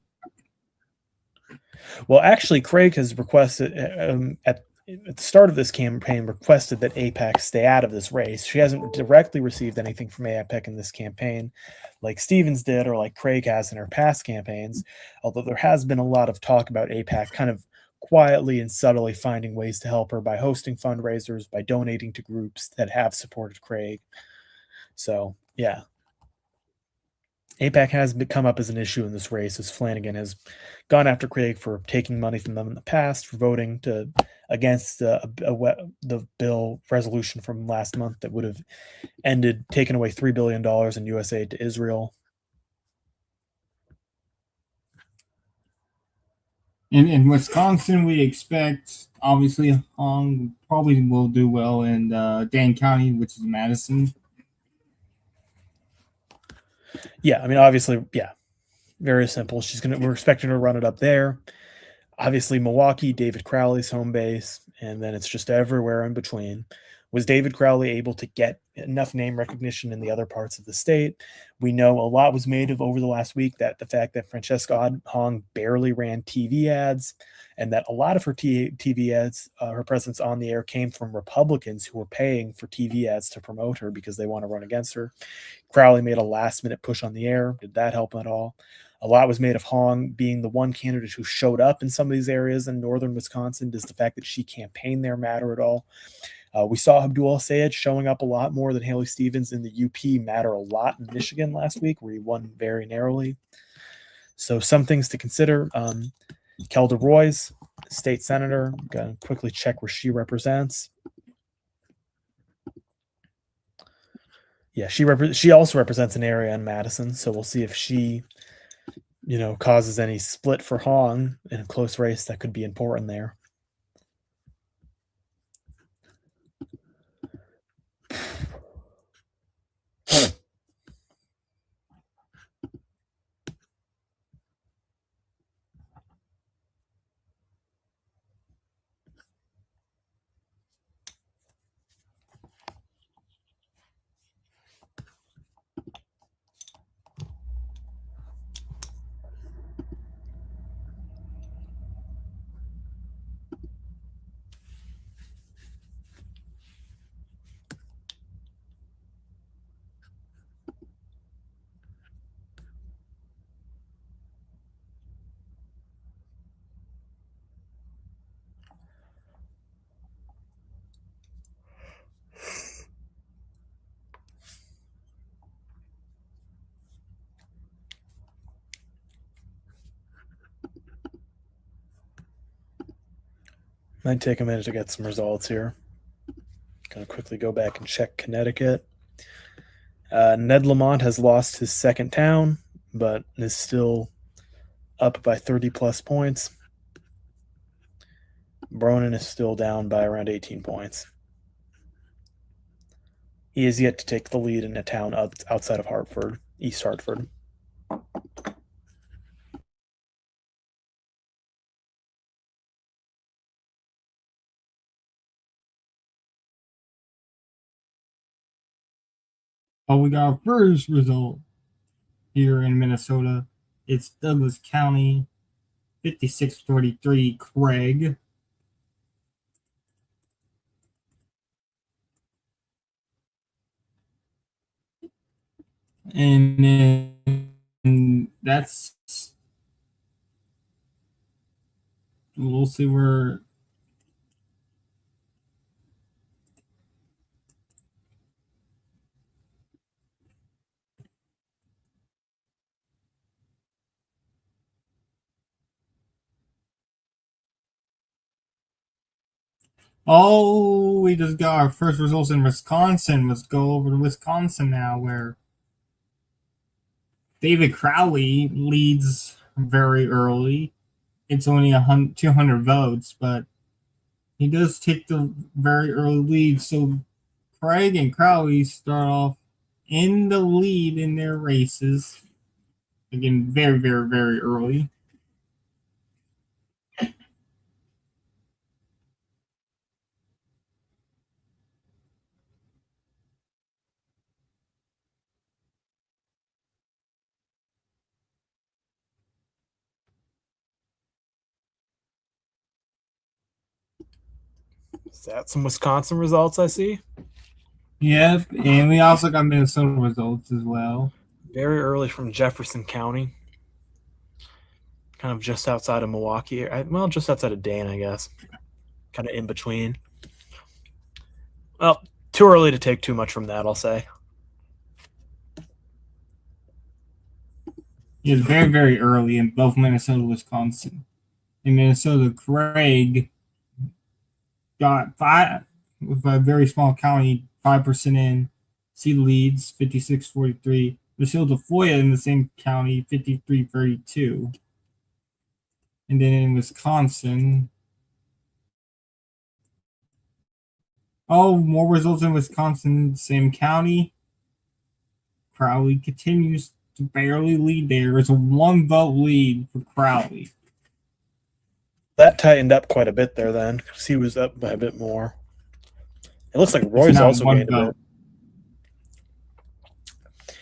Well, actually, Craig has requested at the start of this campaign requested that APAC stay out of this race. She hasn't directly received anything from APAC in this campaign, like Stevens did or like Craig has in her past campaigns. Although there has been a lot of talk about APAC kind of quietly and subtly finding ways to help her by hosting fundraisers, by donating to groups that have supported Craig. So yeah, APAC has come up as an issue in this race, as Flanagan has gone after Craig for taking money from them in the past, for voting against the bill resolution from last month that would have taken away $3 billion in U.S. aid to Israel. In Wisconsin, we expect obviously Hong probably will do well in Dane County, which is Madison. Yeah, I mean, obviously, yeah, very simple. We're expecting her to run it up there. Obviously, Milwaukee, David Crowley's home base, and then it's just everywhere in between. Was David Crowley able to get enough name recognition in the other parts of the state? We know a lot was made of over the last week, that the fact that Francesca Hong barely ran TV ads, and that a lot of her TV ads, her presence on the air, came from Republicans who were paying for TV ads to promote her because they want to run against her. Crowley made a last minute push on the air. Did that help at all? A lot was made of Hong being the one candidate who showed up in some of these areas in northern Wisconsin. Does the fact that she campaigned there matter at all? We saw Abdul El-Sayed showing up a lot more than Haley Stevens in the UP matter a lot in Michigan last week, where he won very narrowly. So some things to consider. Kelda Royce, state senator. I'm going to quickly check where she represents. Yeah, she also represents an area in Madison, so we'll see if she causes any split for Hong in a close race. That could be important there. Might take a minute to get some results here. Gonna quickly go back and check Connecticut. Ned Lamont has lost his second town. but is still up by 30 plus points. Bronin is still down by around 18 points. He is yet to take the lead in a town outside of Hartford, East Hartford. Oh, we got our first result here in Minnesota. It's Douglas County, 5643 Craig. And then that's, we'll see where. Oh, we just got our first results in Wisconsin. Let's go over to Wisconsin now, where David Crowley leads very early. It's only 200 votes, but he does take the very early lead. So Craig and Crowley start off in the lead in their races. Again, very, very, very early. Is that some Wisconsin results I see? Yep, and we also got Minnesota results as well. Very early from Jefferson County, kind of just outside of Milwaukee. Well, just outside of Dane, I guess. Kind of in between. Well, too early to take too much from that, I'll say. He was very, very early in both Minnesota and Wisconsin. In Minnesota, Craig got five with a very small county, 5% in. See leads 56-43. Lucille DeFoya in the same county, 53-32. And then in Wisconsin, oh, more results in Wisconsin, same county. Crowley continues to barely lead there. It's a 1 vote lead for Crowley. That tightened up quite a bit there then, because he was up by a bit more. It looks like It's Roy's now also one gained a vote. bit.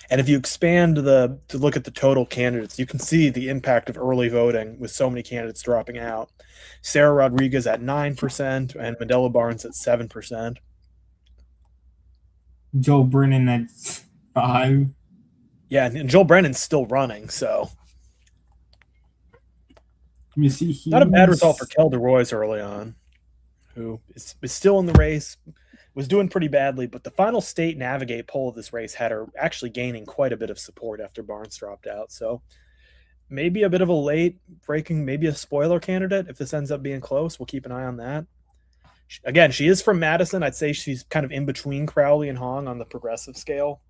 And if you expand to look at the total candidates, you can see the impact of early voting with so many candidates dropping out. Sarah Rodriguez at 9% and Medela Barnes at 7%. Joe Brennan at 5. Yeah, and Joel Brennan's still running, so You see, he's not a bad result for Kelder Royce early on, who is still in the race, was doing pretty badly, but the final state navigate poll of this race had her actually gaining quite a bit of support after Barnes dropped out. So maybe a bit of a late breaking, maybe a spoiler candidate if this ends up being close. We'll keep an eye on that. Again, she is from Madison. I'd say she's kind of in between Crowley and Hong on the progressive scale.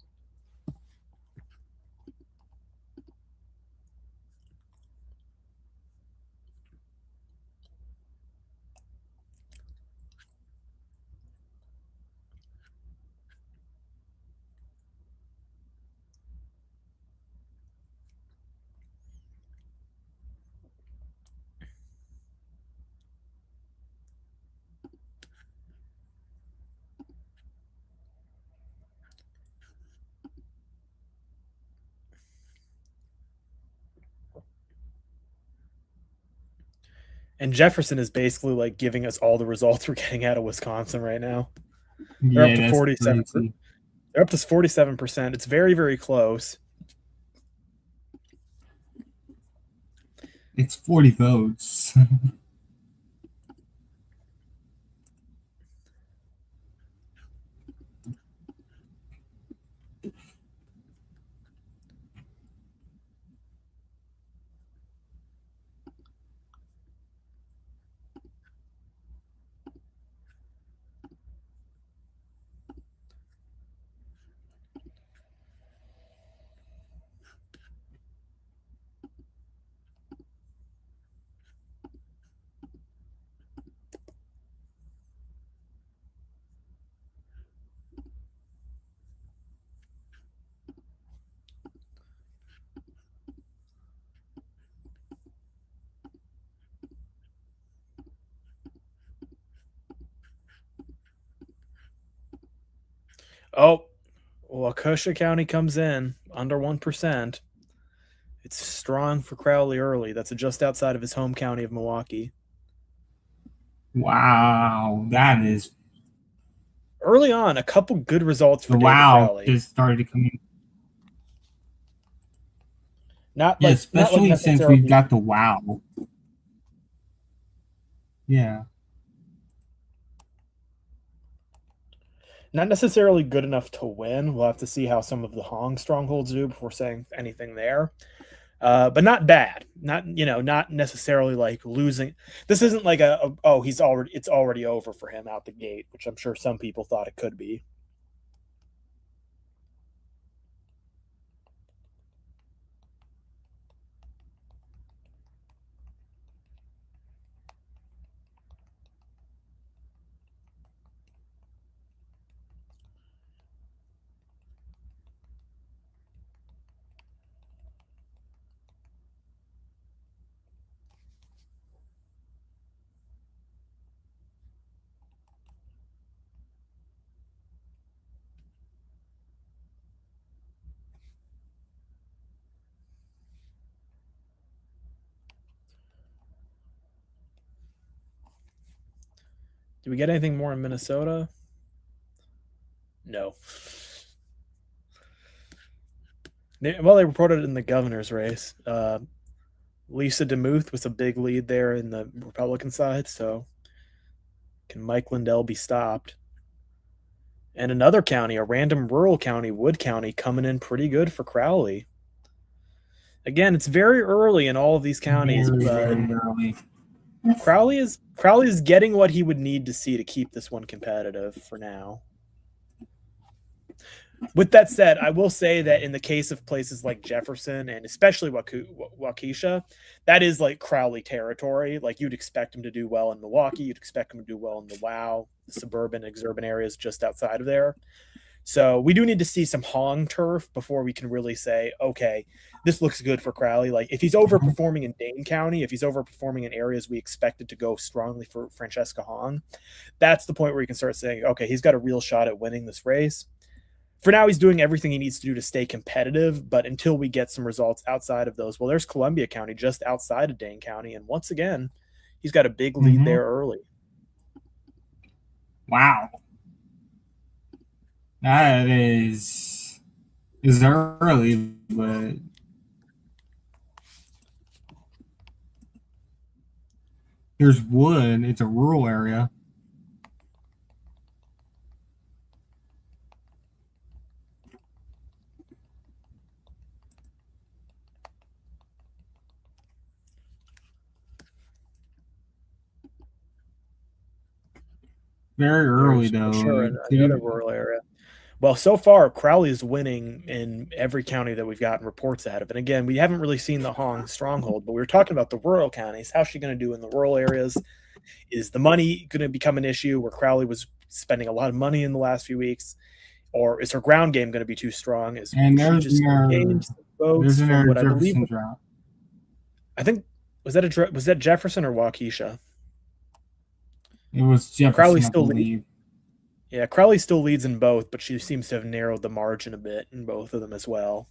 And Jefferson is basically like giving us all the results we're getting out of Wisconsin right now. They're up to that's 47. crazy. They're up to 47%. It's very, very close. It's 40 votes. Oh, Waukesha County comes in under 1%. It's strong for Crowley early. That's just outside of his home county of Milwaukee. Wow, that is Early on, a couple good results for the David wow Crowley. just started to come in. Not Yeah, not like especially since we've necessarily got the wow. Yeah. not necessarily good enough to win. We'll have to see how some of the Hong strongholds do before saying anything there. But not bad. Not not necessarily like losing. This isn't like oh it's already over for him out the gate, which I'm sure some people thought it could be. Do we get anything more in Minnesota? No. Well, they reported it in the governor's race. Lisa DeMuth was a big lead there in the Republican side. So can Mike Lindell be stopped? And another county, a random rural county, Wood County, coming in pretty good for Crowley. Again, it's very early in all of these counties, Very, but very early. Crowley is getting what he would need to see to keep this one competitive for now. With that said, I will say that in the case of places like Jefferson and especially Waukesha, that is like Crowley territory. Like you'd expect him to do well in Milwaukee, you'd expect him to do well in the WOW, the suburban, exurban areas just outside of there. So we do need to see some Hong turf before we can really say, okay, this looks good for Crowley. Like if he's overperforming in Dane County, if he's overperforming in areas we expected to go strongly for Francesca Hong, that's the point where you can start saying, okay, he's got a real shot at winning this race. For now, he's doing everything he needs to do to stay competitive, but until we get some results outside of those, well, there's Columbia County just outside of Dane County, and once again, he's got a big lead there early. Wow. That is early, but there's Wood. It's a rural area. Very early There's for though. sure It could another even, rural area. Well, so far, Crowley is winning in every county that we've gotten reports out of. And again, we haven't really seen the Hong stronghold, but we were talking about the rural counties. How's she going to do in the rural areas? Is the money going to become an issue where Crowley was spending a lot of money in the last few weeks? Or is her ground game going to be too strong? Is and she just gained some votes there's from another what I believe? Jefferson drought. I think was that Jefferson or Waukesha? It was Crowley Jefferson, I still leads. believe. Yeah, Crowley still leads in both, but she seems to have narrowed the margin a bit in both of them as well.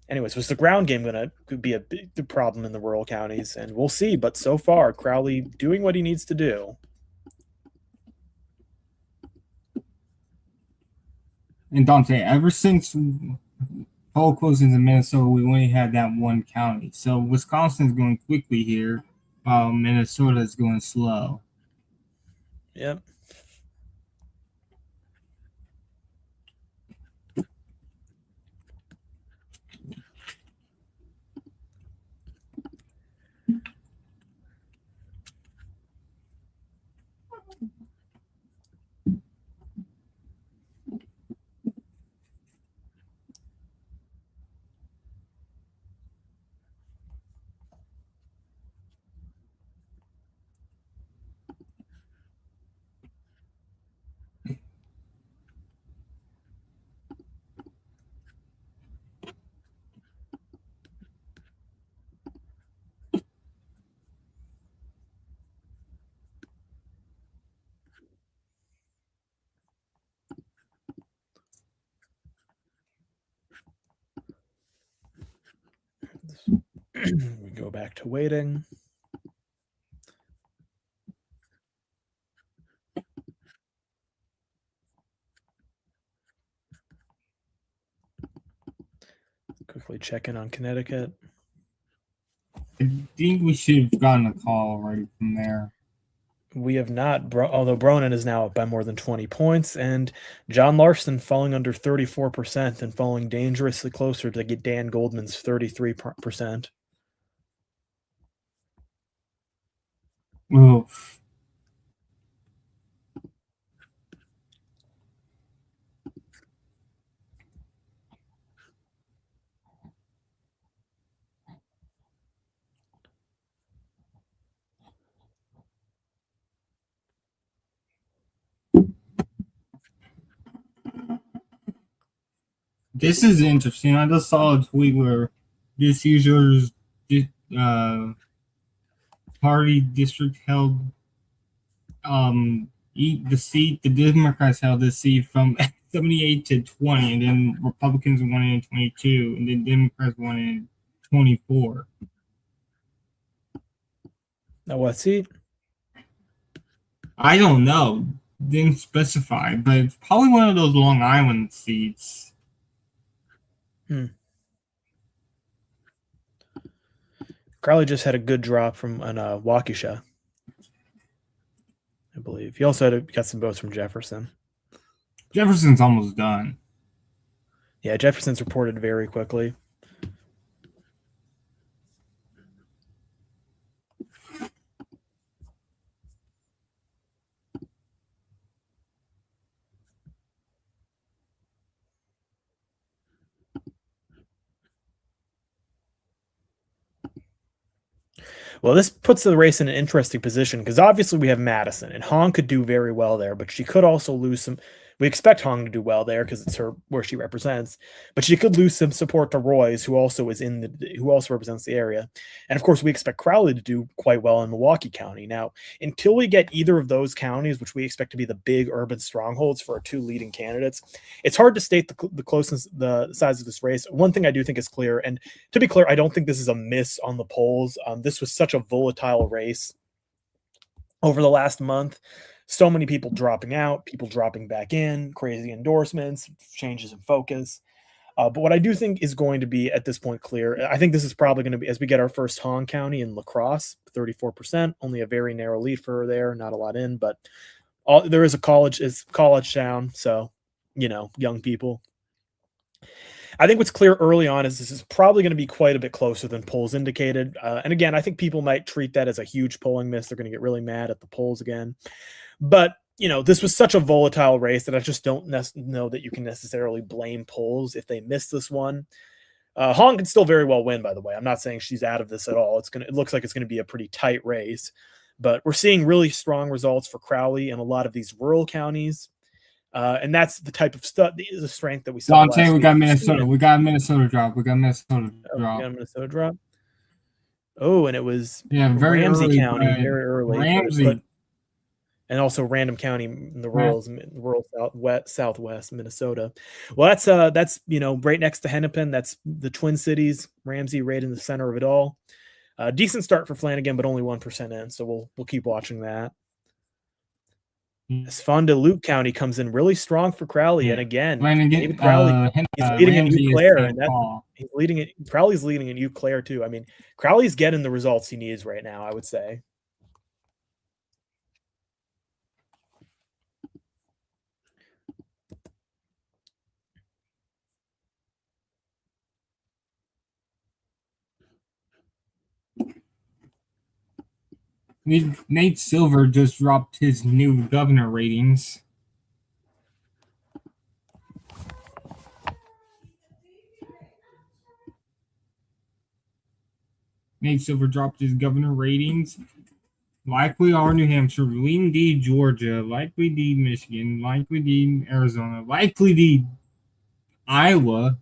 Anyways, was the ground game going to be a big problem in the rural counties? And we'll see. But so far, Crowley doing what he needs to do. And Dante, ever since poll closings in Minnesota, we only had that one county. So Wisconsin's going quickly here, while Minnesota's going slow. Yep. We go back to waiting. Quickly check in on Connecticut. I think we should have gotten a call right from there. We have not, although Bronan is now up by more than 20 points, and John Larson falling under 34% and falling dangerously closer to get Dan Goldman's 33%. Oof. This is interesting. I just saw a tweet where this user's party district held the seat. The Democrats held the seat from 78 to 20, and then Republicans won in 22, and then Democrats won in 24. Now, what seat? I don't know. Didn't specify, but it's probably one of those Long Island seats. Crowley just had a good drop from Waukesha, I believe. He also got some votes from Jefferson. Jefferson's almost done. Yeah, Jefferson's reported very quickly. Well, this puts the race in an interesting position because obviously we have Madison, and Hong could do very well there, but she could also lose some. We expect Hong to do well there because it's her where she represents, but she could lose some support to Roy's, who also represents the area, and of course we expect Crowley to do quite well in Milwaukee County. Now, until we get either of those counties, which we expect to be the big urban strongholds for our two leading candidates, it's hard to state the closeness, the size of this race. One thing I do think is clear, and to be clear, I don't think this is a miss on the polls. This was such a volatile race over the last month. So many people dropping out, people dropping back in, crazy endorsements, changes in focus. But what I do think is going to be at this point clear, I think this is probably going to be as we get our first Hong County in La Crosse, 34%, only a very narrow lead for her there, not a lot in, but there is it's college town, so young people. I think what's clear early on is this is probably going to be quite a bit closer than polls indicated. And again, I think people might treat that as a huge polling miss. They're going to get really mad at the polls again. But, this was such a volatile race that I just don't know that you can necessarily blame polls if they miss this one. Hong can still very well win, by the way. I'm not saying she's out of this at all. It looks like it's going to be a pretty tight race. But we're seeing really strong results for Crowley in a lot of these rural counties. And that's the type of the strength that we saw. Dante, we got Minnesota. We got a Minnesota drop. We got Minnesota drop. We got a Minnesota drop. Oh, and it was very Ramsey early, County, very early. Ramsey. And also Random County in the rural southwest Minnesota. Well, that's right next to Hennepin. That's the Twin Cities. Ramsey right in the center of it all. Decent start for Flanagan, but only 1% in. So we'll keep watching that. As Fond du Lac County comes in really strong for Crowley, and again, David Crowley, he's leading in Eau Claire, and he's leading it. Crowley's leading in Eau Claire too. I mean, Crowley's getting the results he needs right now, I would say. Nate Silver just dropped his new governor ratings. Nate Silver dropped his governor ratings. Likely R New Hampshire, lean D Georgia, likely D Michigan, likely D Arizona, likely D Iowa.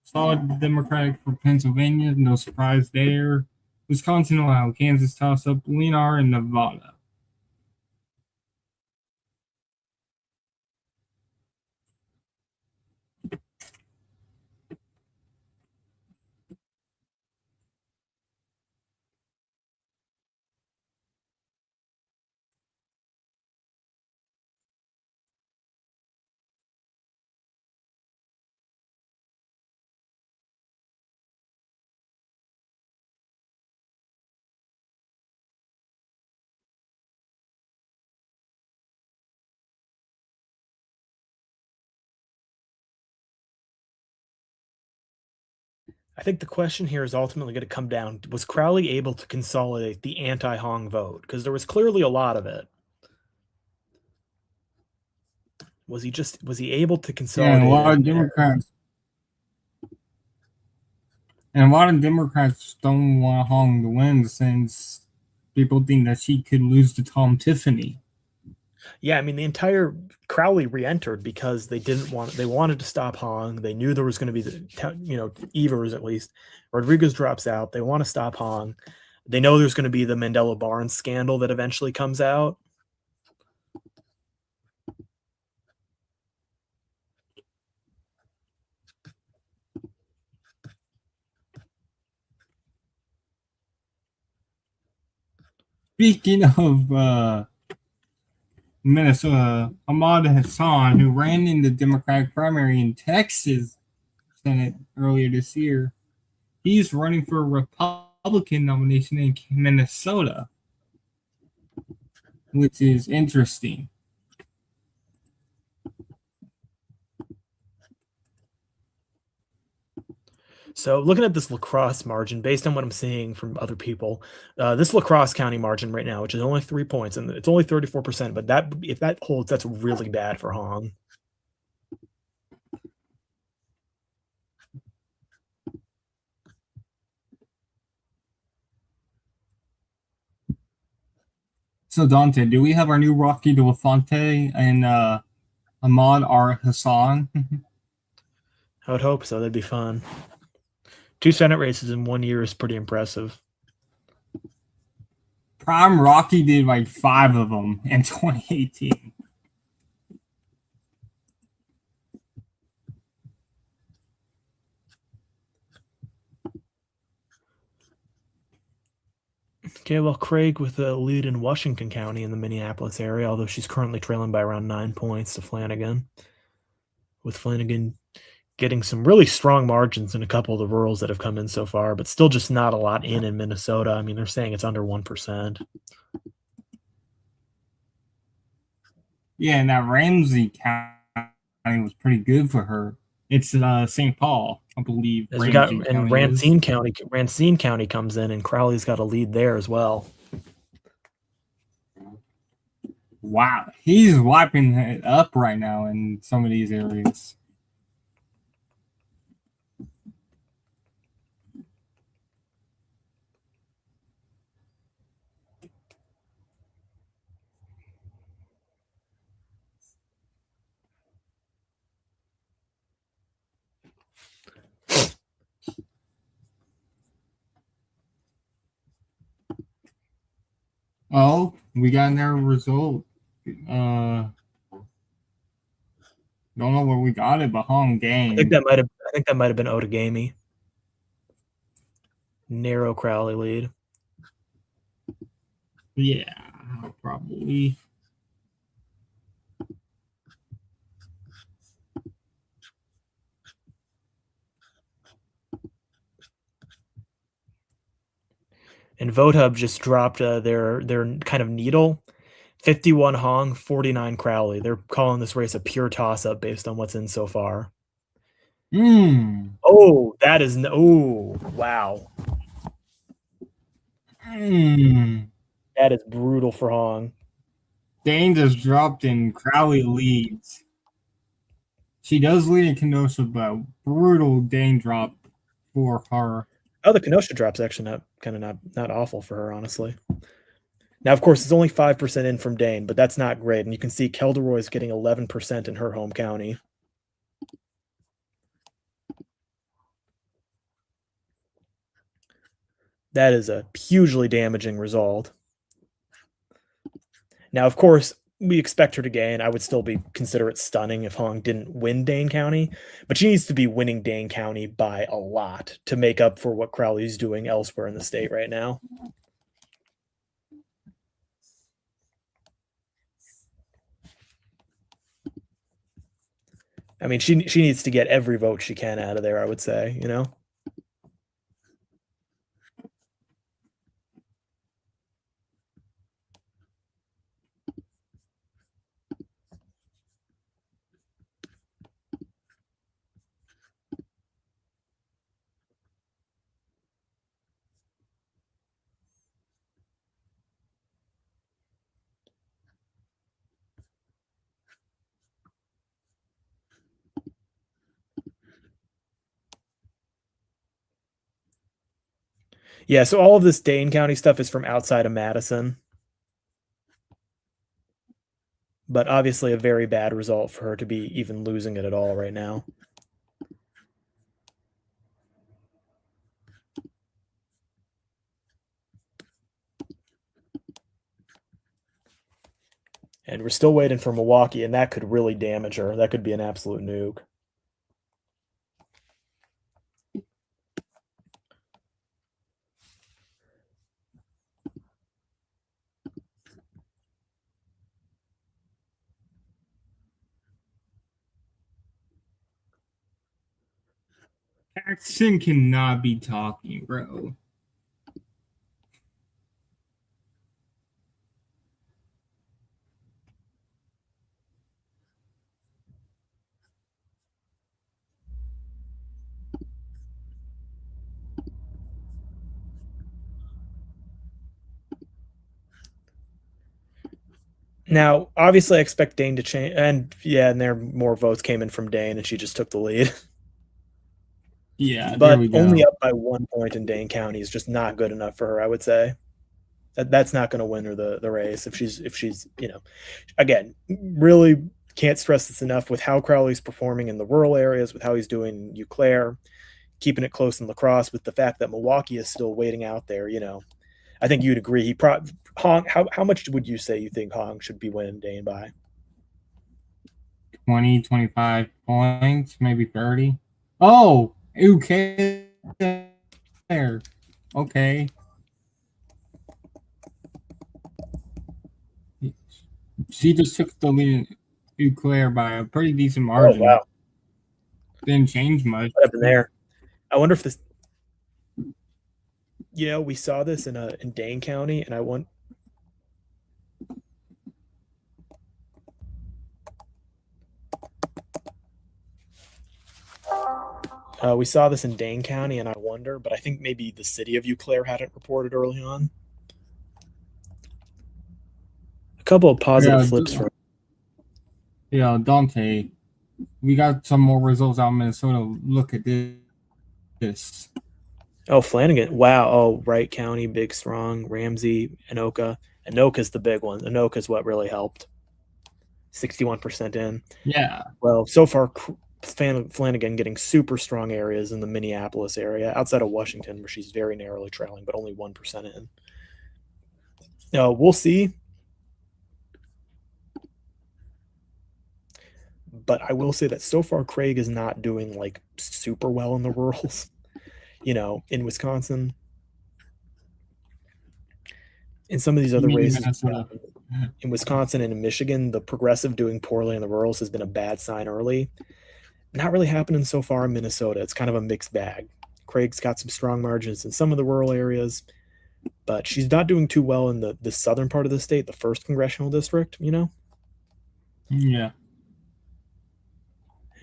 Solid Democratic for Pennsylvania, no surprise there. Wisconsin, Ohio, Kansas toss up, Leonard, and Nevada. I think the question here is ultimately going to come down: was Crowley able to consolidate the anti-Hong vote? Because there was clearly a lot of it. Was he able to Yeah, and a consolidate lot it? of Democrats and a lot of Democrats don't want Hong to win since people think that she could lose to Tom Tiffany. Yeah, I mean the entire Crowley re-entered because they wanted to stop Hong. They knew there was going to be Evers at least. Rodriguez drops out. They want to stop Hong. They know there's going to be the Mandela Barnes scandal that eventually comes out. Speaking of Minnesota, Ahmad Hassan, who ran in the Democratic primary in Texas Senate earlier this year, he's running for a Republican nomination in Minnesota, which is interesting. So looking at this La Crosse margin, based on what I'm seeing from other people, this La Crosse County margin right now, which is only 3 points, and it's only 34%, but that if that holds, that's really bad for Hong. So Dante, do we have our new Rocky Delafante and Ahmad R. Hassan? I would hope so. That'd be fun. 2 Senate races in 1 year is pretty impressive. Prime Rocky did like 5 of them in 2018. Okay, well, Craig with a lead in Washington County in the Minneapolis area, although she's currently trailing by around 9 points to Flanagan. With Flanagan getting some really strong margins in a couple of the rurals that have come in so far, but still just not a lot in Minnesota. I mean, they're saying it's under 1%. Yeah, and that Ramsey County was pretty good for her. It's St. Paul, I believe. As we got, Ramsey and County is. Racine County comes in, and Crowley's got a lead there as well. Wow, he's wiping it up right now in some of these areas. Oh, we got their result. Don't know where we got it, but Hong I think game. that might have been Outagamie. Narrow Crowley lead. Yeah, probably. And VoteHub just dropped their kind of needle. 51 Hong, 49 Crowley. They're calling this race a pure toss-up based on what's in so far. Oh, that is wow. That is brutal for Hong. Dane just dropped in Crowley leads. She does lead in Kenosha, but brutal Dane drop for her. Oh, the Kenosha drop's actually not awful for her, honestly. Now, of course, it's only 5% in from Dane, but that's not great. And you can see Kelderoy's getting 11% in her home county. That is a hugely damaging result. Now, of course, we expect her to gain. I would still consider it stunning if Hong didn't win Dane County, but she needs to be winning Dane County by a lot to make up for what Crowley's doing elsewhere in the state right now. I mean, she needs to get every vote she can out of there, I would say, you know? Yeah, so all of this Dane County stuff is from outside of Madison. But obviously a very bad result for her to be even losing it at all right now. And we're still waiting for Milwaukee, and that could really damage her. That could be an absolute nuke. Paxton cannot be talking, bro. Now, obviously, I expect Dane to change, and yeah, and there more votes came in from Dane, and she just took the lead. Yeah, there But we only go. up by 1 point in Dane County is just not good enough for her. I would say that's not going to win her the race if she's again, really can't stress this enough with how Crowley's performing in the rural areas, with how he's doing in Eau Claire, keeping it close in lacrosse, with the fact that Milwaukee is still waiting out there. I think you'd agree. Hong. How much would you say you think Hong should be winning Dane by? 20, 25 points, maybe 30. Oh, okay. There. Okay. She just took the lead in Eau Claire by a pretty decent Oh margin. wow, Didn't change much. what happened there? I wonder if this. We saw this in Dane County, and I want. We saw this in Dane County, and I wonder, but I think maybe the city of Eau Claire hadn't reported early on. A couple of positive flips for. Yeah, Dante. We got some more results out in Minnesota. Look at this. Oh, Flanagan. Wow. Oh, Wright County, big, strong. Ramsey, Anoka. Anoka's the big one. Anoka's what really helped. 61% in. Yeah. Well, so far, Flanagan getting super strong areas in the Minneapolis area, outside of Washington, where she's very narrowly trailing, but only 1% in. We'll see. But I will say that so far, Craig is not doing like super well in the rurals. In Wisconsin, in some of these other races, in Wisconsin and in Michigan, the progressive doing poorly in the rurals has been a bad sign early. Not really happening so far in Minnesota. It's kind of a mixed bag. Craig's got some strong margins in some of the rural areas, but she's not doing too well in the southern part of the state, the first congressional district, Yeah.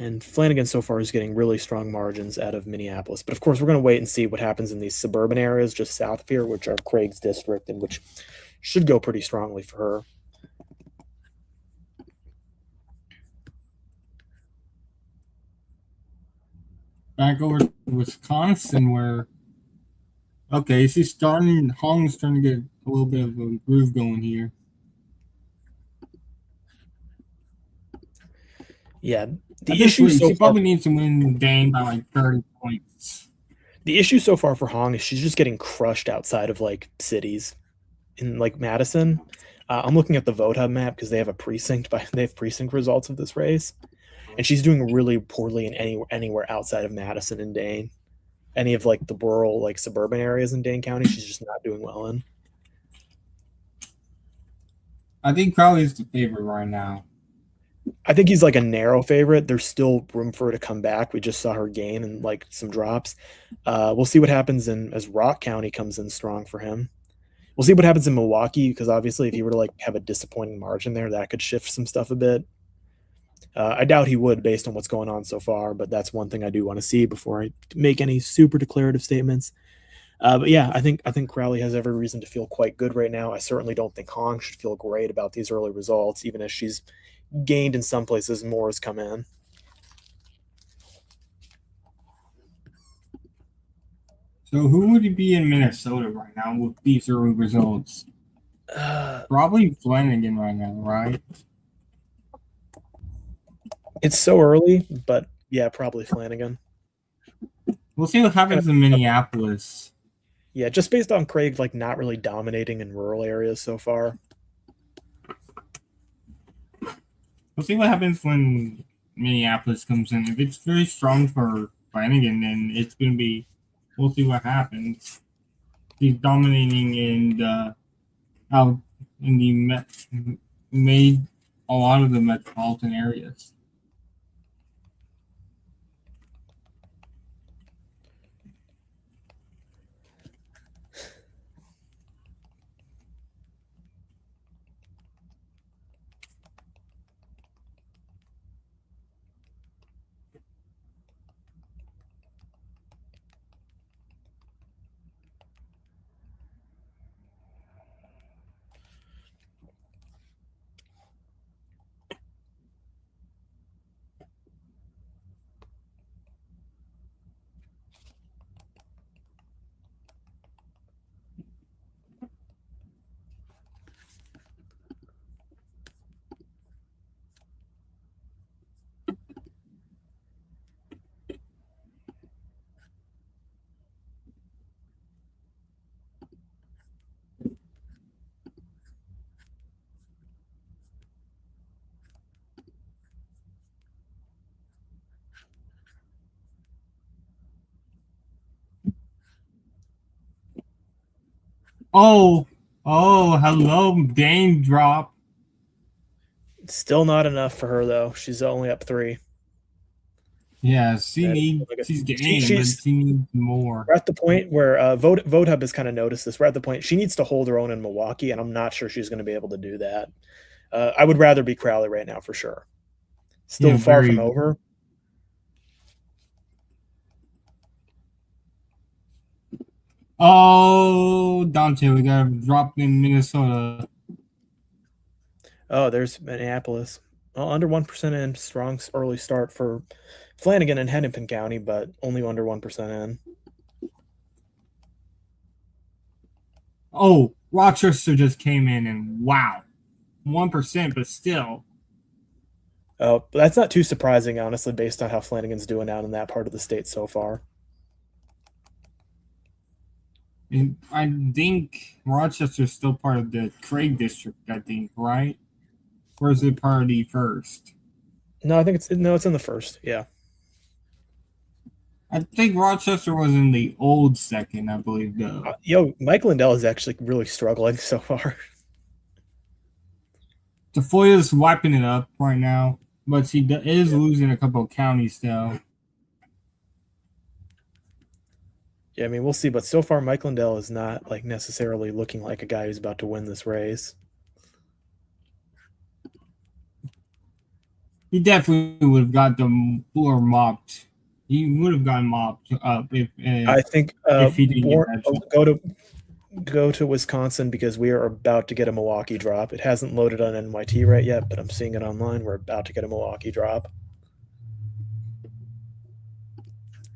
And Flanagan so far is getting really strong margins out of Minneapolis. But of course, we're going to wait and see what happens in these suburban areas just south of here, which are Craig's district and which should go pretty strongly for her. Back over to Wisconsin, where Hong's starting to get a little bit of a groove going here. Yeah, the issue so she far, probably needs to win Dane by like 30 points. The issue so far for Hong is she's just getting crushed outside of like cities in like Madison. I'm looking at the Vote Hub map because they have precinct results of this race, and she's doing really poorly in anywhere outside of Madison and Dane. Any of like the rural like suburban areas in Dane County, she's just not doing well in. I think Crowley's the favorite right now. I think he's like a narrow favorite. There's still room for her to come back. We just saw her gain and like some drops. We'll see what happens as Rock County comes in strong for him. We'll see what happens in Milwaukee, because obviously if he were to like have a disappointing margin there, that could shift some stuff a bit. I doubt he would based on what's going on so far, but that's one thing I do want to see before I make any super declarative statements. But yeah, I think Crowley has every reason to feel quite good right now. I certainly don't think Hong should feel great about these early results, even as she's gained in some places, more has come in. So who would be in Minnesota right now with these early results? Probably Flanagan right now, right? It's so early, but yeah, probably Flanagan. We'll see what happens in Minneapolis. Yeah, just based on Craig like not really dominating in rural areas so far. We'll see what happens when Minneapolis comes in. If it's very strong for Flanagan, then it's going to be. We'll see what happens. He's dominating in the out in the made a lot of the metropolitan areas. Oh, hello, Dane drop. Still not enough for her though. She's only up 3. Yeah, And, she's getting, but she's she needs more. we're at the point where Vote Hub has kind of noticed this. We're at the point she needs to hold her own in Milwaukee, and I'm not sure she's going to be able to do that. I would rather be Crowley right now for sure. Still far from over. Oh, Dante, we got dropped in Minnesota. Oh, there's Minneapolis. Well, under 1% in. Strong early start for Flanagan in Hennepin County, but only under 1% in. Oh, Rochester just came in and wow, 1%, but still. Oh, that's not too surprising, honestly, based on how Flanagan's doing out in that part of the state so far. And I think Rochester's still part of the Craig district, I think, right? Or is it part of the first? No, I think it's in the first. Yeah. I think Rochester was in the old second, I believe, though. Mike Lindell is actually really struggling so far. Tafoya's wiping it up right now, but she is losing a couple of counties still. Yeah, I mean, we'll see. But so far, Mike Lindell is not like necessarily looking like a guy who's about to win this race. He definitely would have got the floor mopped. He would have gotten mopped up if I think if he didn't get that. Go to Wisconsin because we are about to get a Milwaukee drop. It hasn't loaded on NYT right yet, but I'm seeing it online. We're about to get a Milwaukee drop.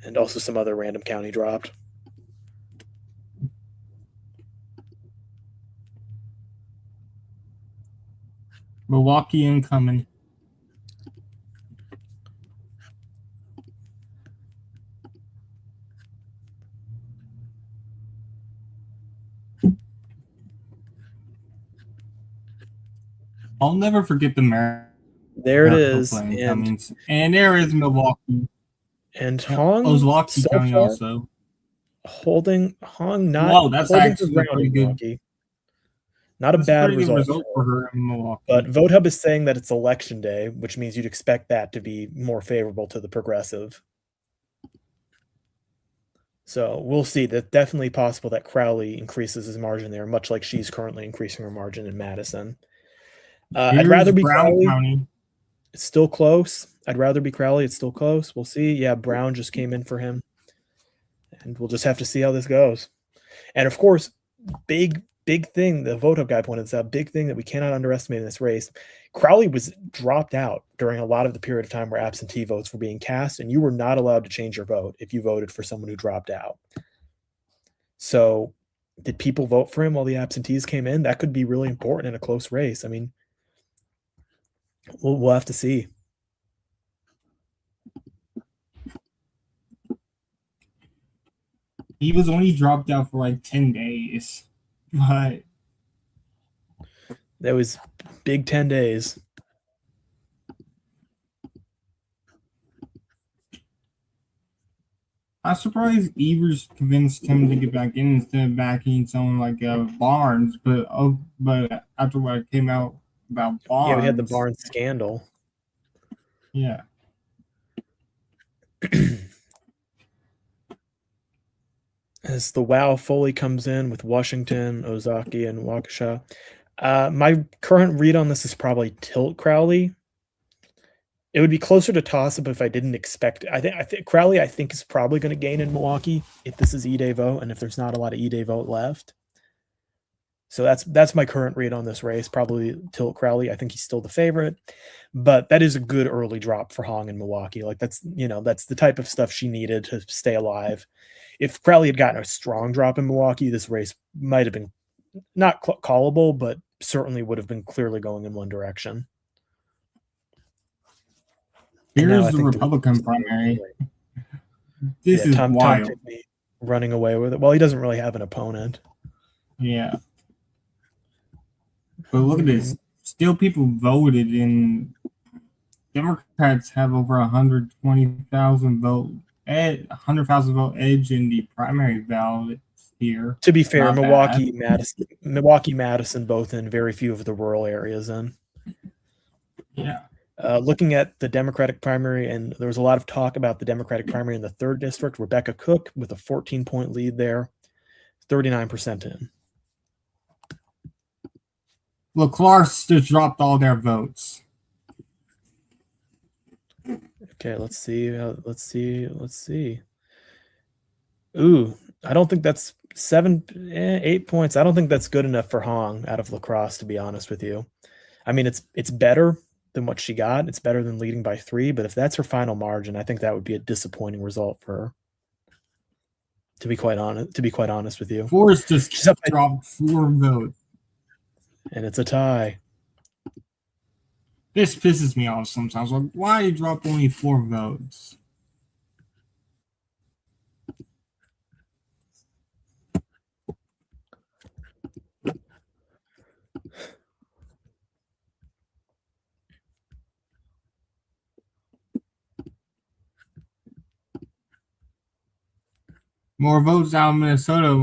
And also some other random county dropped. Milwaukee incoming. I'll never forget the There it is. And there is Milwaukee. And Hong Ozlocki County also. Holding Hong not Whoa, that's actually a pretty good. Not a bad result for her in Milwaukee. But Vote Hub is saying that it's election day, which means you'd expect that to be more favorable to the progressive. So we'll see. That's definitely possible that Crowley increases his margin there, much like she's currently increasing her margin in Madison. I'd rather be Crowley. County. It's still close. I'd rather be Crowley. It's still close. We'll see. Yeah, Brown just came in for him. And we'll just have to see how this goes. And of course, big thing, the Vote Hub guy pointed this out, big thing that we cannot underestimate in this race. Crowley was dropped out during a lot of the period of time where absentee votes were being cast, and you were not allowed to change your vote if you voted for someone who dropped out. So, did people vote for him while the absentees came in? That could be really important in a close race. I mean, we'll have to see. He was only dropped out for like 10 days, but That was big 10 days. I'm surprised Evers convinced him to get back in instead of backing someone like Barnes. But after what came out about Barnes, Yeah, we had the Barnes scandal. Yeah. As the WoW fully comes in with Washington, Ozaki, and Waukesha. My current read on this is probably Tilt Crowley. It would be closer to toss-up if I didn't expect. I think Crowley, I think, is probably going to gain in Milwaukee if this is E-Day vote and if there's not a lot of E-Day vote left. So that's my current read on this race. Probably Tilt Crowley. I think he's still the favorite, but that is a good early drop for Hong in Milwaukee. Like that's the type of stuff she needed to stay alive. If Crowley had gotten a strong drop in Milwaukee, this race might have been not callable, but certainly would have been clearly going in one direction. Here's the Republican primary. This is Tom wild. Tigney running away with it. Well, he doesn't really have an opponent. Yeah. But look at this. Still people voted, and Democrats have over 120,000 vote 100,000 vote edge in the primary ballots here. To be fair, Not Milwaukee, Madison, both in very few of the rural areas in. Yeah. Looking at the Democratic primary, and there was a lot of talk about the Democratic primary in the 3rd district. Rebecca Cook with a 14-point lead there, 39% in. LaClarce just dropped all their votes. Okay, let's see. Ooh, I don't think that's 8 points. I don't think that's good enough for Hong out of lacrosse, to be honest with you. I mean, it's better than what she got. It's better than leading by 3, but if that's her final margin, I think that would be a disappointing result for her. To be quite honest with you. Forrest just dropped 4 votes. And it's a tie. This pisses me off sometimes. Like, why drop only 4 votes? More votes out of Minnesota.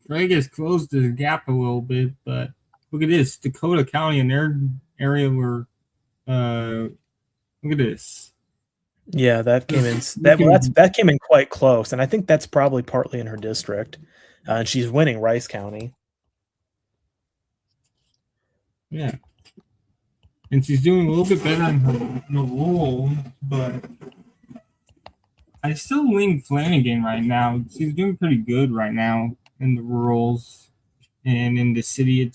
Vegas closed the gap a little bit, but look at this. Dakota County in their area were look at this. Yeah, that came in. That came in quite close, and I think that's probably partly in her district, and she's winning Rice County. Yeah, and she's doing a little bit better in her role, but I still lean Flanagan right now. She's doing pretty good right now in the rurals and in the city.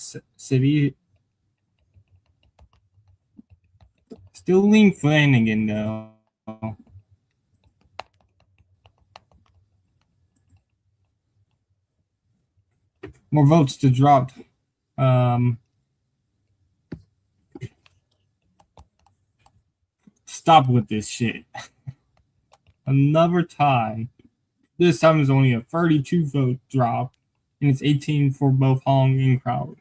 Still lean Flanagan though. More votes to drop. Stop with this shit. Another tie. This time is only a 32 vote drop, and it's 18 for both Hong and Crowley.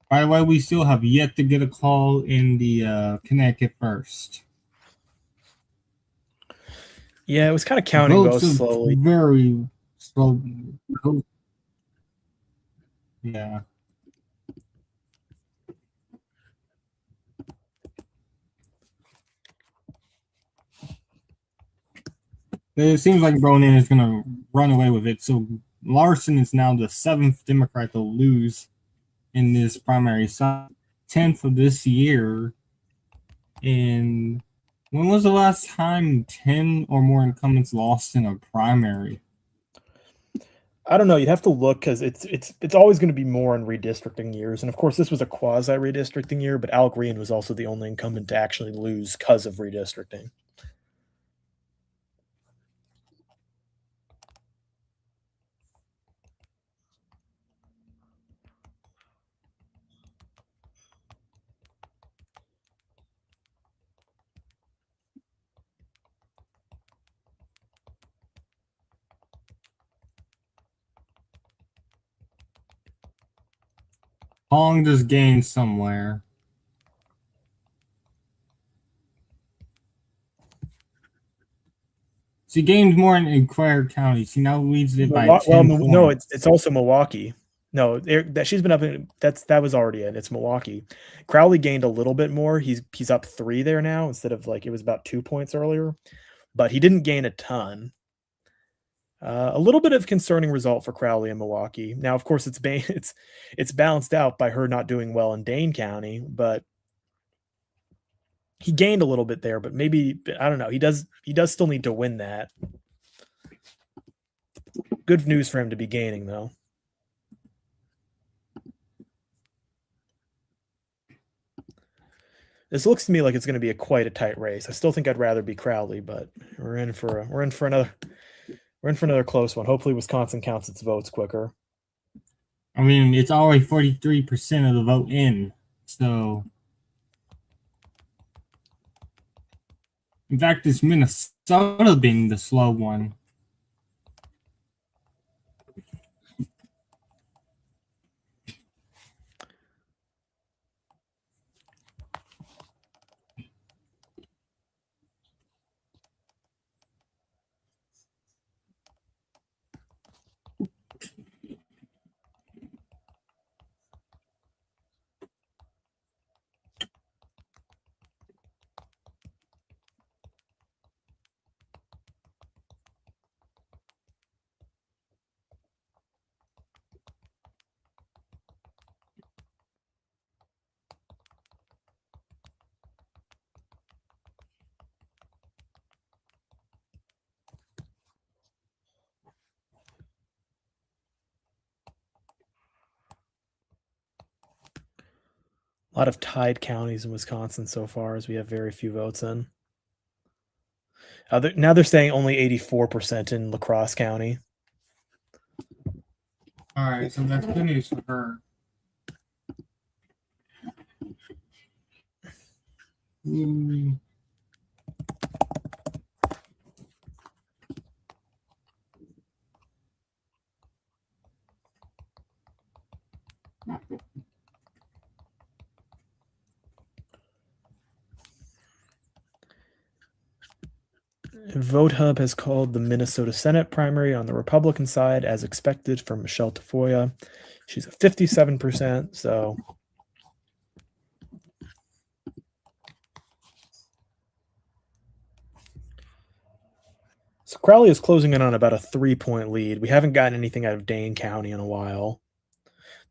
By the way, we still have yet to get a call in the Connecticut first. Yeah, it was kind of counting votes slowly. Very slow. Yeah. It seems like Bronin is going to run away with it. So Larson is now the 7th Democrat to lose in this primary side. 10th of this year. And when was the last time 10 or more incumbents lost in a primary? I don't know. You'd have to look because it's always going to be more in redistricting years, and of course, this was a quasi redistricting year. But Al Green was also the only incumbent to actually lose because of redistricting. Hong just gained somewhere. She gained more in Clare County. She now leads it by 10 points. No, it's also Milwaukee. No, that she's been up in that was already in. It's Milwaukee. Crowley gained a little bit more. He's up 3 there now instead of like it was about 2 points earlier, but he didn't gain a ton. A little bit of concerning result for Crowley and Milwaukee. Now, of course, it's balanced out by her not doing well in Dane County, but he gained a little bit there. But maybe I don't know. He does still need to win that. Good news for him to be gaining though. This looks to me like it's going to be quite a tight race. I still think I'd rather be Crowley, but we're in for another close one. Hopefully, Wisconsin counts its votes quicker. I mean, it's already 43% of the vote in. So, in fact, it's Minnesota being the slow one. A lot of tied counties in Wisconsin so far, as we have very few votes in. Now they're saying only 84% in La Crosse County. All right, so that's good news for her. VoteHub has called the Minnesota Senate primary on the Republican side as expected for Michelle Tafoya. She's at 57%, so Crowley is closing in on about a 3-point lead. We haven't gotten anything out of Dane County in a while.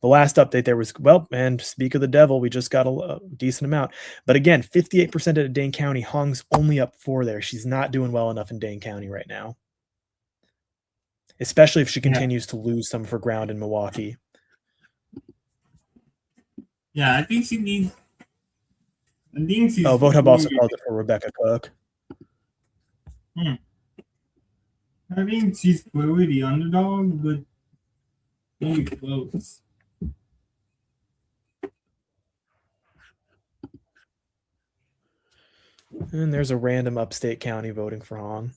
The last update there was, well, and speak of the devil, we just got a decent amount. But again, 58% of Dane County. Hong's only up 4 there. She's not doing well enough in Dane County right now, especially if she continues to lose some of her ground in Milwaukee. Yeah, I think she needs. VoteHub also called it for Rebecca Cook. I think she's clearly the underdog, but maybe close. And there's a random upstate county voting for Hong.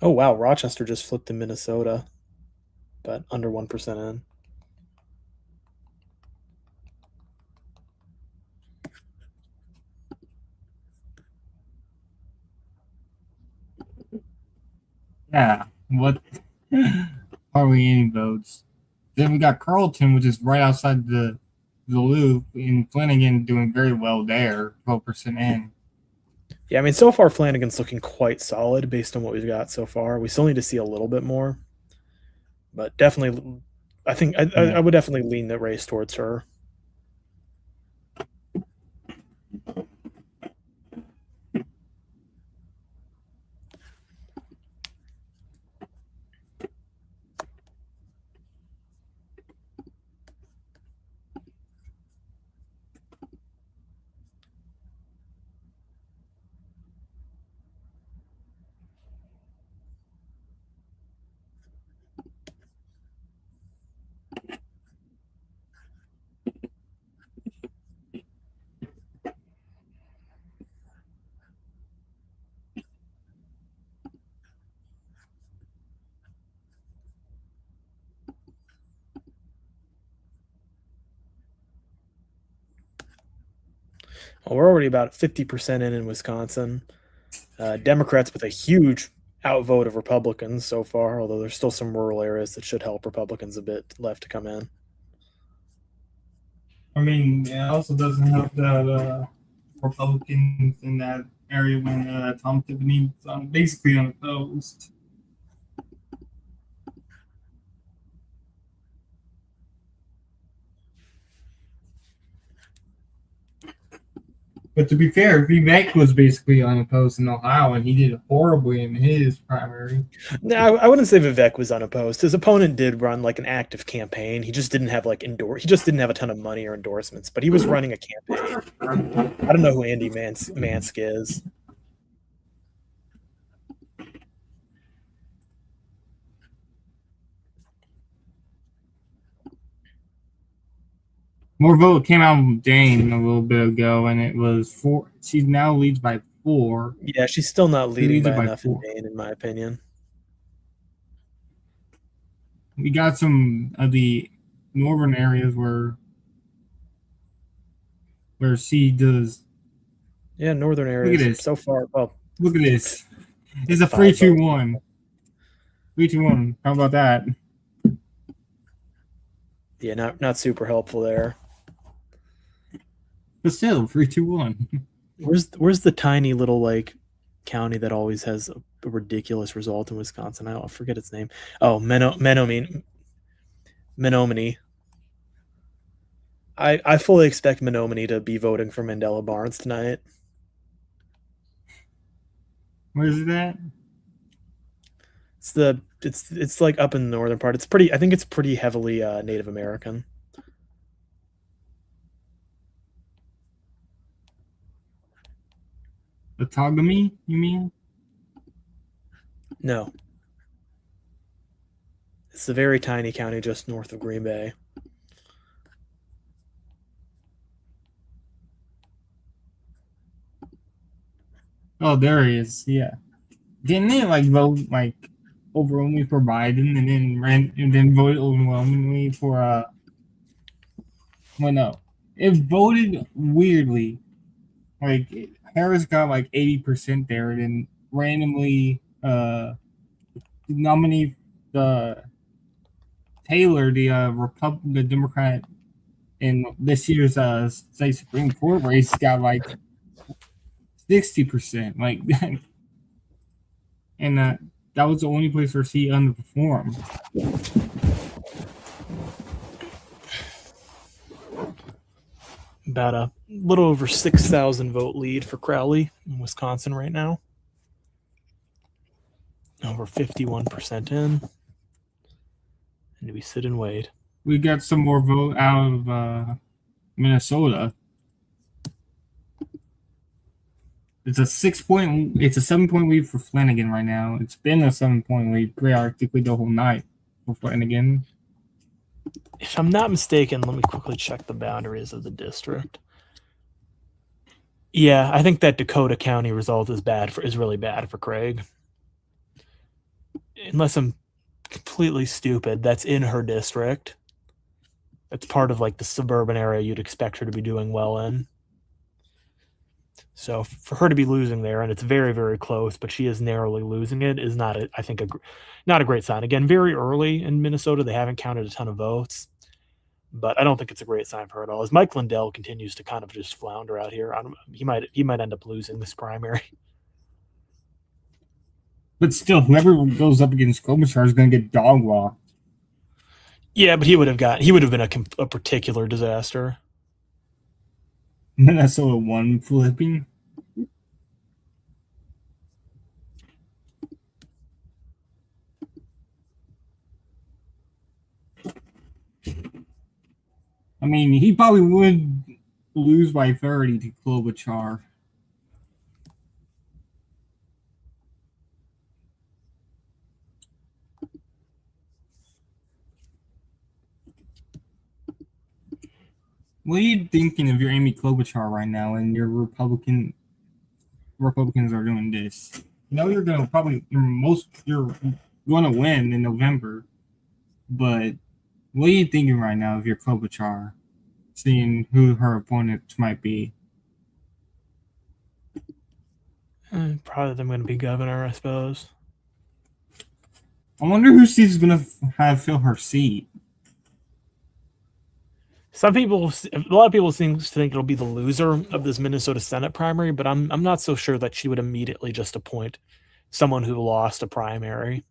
Oh wow, Rochester just flipped to Minnesota, but under 1% in. Yeah. What? Hardly any votes. Then we got Carlton, which is right outside the loop, in Flanagan doing very well there, 12% in. Yeah, I mean, so far Flanagan's looking quite solid based on what we've got so far. We still need to see a little bit more, but definitely, I think I would definitely lean the race towards her. Well, we're already about 50% in Wisconsin. Democrats with a huge outvote of Republicans so far, although there's still some rural areas that should help Republicans a bit left to come in. I mean, it also doesn't help that Republicans in that area when Tom Tiffany's basically unopposed. But to be fair, Vivek was basically unopposed in Ohio, and he did horribly in his primary. No, I wouldn't say Vivek was unopposed. His opponent did run like an active campaign. He just didn't have he just didn't have a ton of money or endorsements, but he was running a campaign. I don't know who Andy Mansk is. More vote came out of Dane a little bit ago, and it was 4. She now leads by 4. Yeah, she's still not leading leads by it by enough in 4. Maine, in my opinion. We got some of the northern areas where she does. Yeah, northern areas. Look at this. So far, well, Look at this. It's a 5 3-2-1. 3-2-1. How about that? Yeah, not super helpful there. But still, 3-2-1. Where's the tiny little like county that always has a ridiculous result in Wisconsin? I forget its name. Oh, Menominee. I fully expect Menominee to be voting for Mandela Barnes tonight. Where's it at? It's like up in the northern part. It's pretty. I think it's pretty heavily Native American. Outagamie, you mean? No, it's a very tiny county just north of Green Bay. Oh, there he is. Yeah. Didn't they like vote like overwhelmingly for Biden and then voted overwhelmingly for well, no, it voted weirdly. Like Harris got like 80% there, and then randomly nominee Taylor, the Democrat in this year's state Supreme Court race, got like 60%. Like and that was the only place where she underperformed. About a little over 6,000 vote lead for Crowley in Wisconsin right now. Over 51% in. And we sit and wait. We got some more vote out of Minnesota. It's a 7-point lead for Flanagan right now. It's been a 7-point lead practically the whole night for Flanagan. If I'm not mistaken, let me quickly check the boundaries of the district. Yeah, I think that Dakota County result is really bad for Craig. unless I'm completely stupid, that's in her district. It's part of like the suburban area you'd expect her to be doing well in. So for her to be losing there, and it's very, very close, but she is narrowly losing it, is not, I think, not a great sign. Again, very early in Minnesota, they haven't counted a ton of votes, but I don't think it's a great sign for her at all. As Mike Lindell continues to kind of just flounder out here, he might end up losing this primary. But still, whoever goes up against Klobuchar is going to get dog walked. Yeah, but he would have been a particular disaster. Minnesota won flipping. I mean, he probably would lose by 30 to Klobuchar. What are you thinking if you're Amy Klobuchar right now and your Republicans are doing this? You know you're gonna you're gonna win in November, but what are you thinking right now if you're Klobuchar, seeing who her opponents might be? Probably them going to be governor, I suppose. I wonder who she's gonna have fill her seat. A lot of people seem to think it'll be the loser of this Minnesota Senate primary, but I'm not so sure that she would immediately just appoint someone who lost a primary.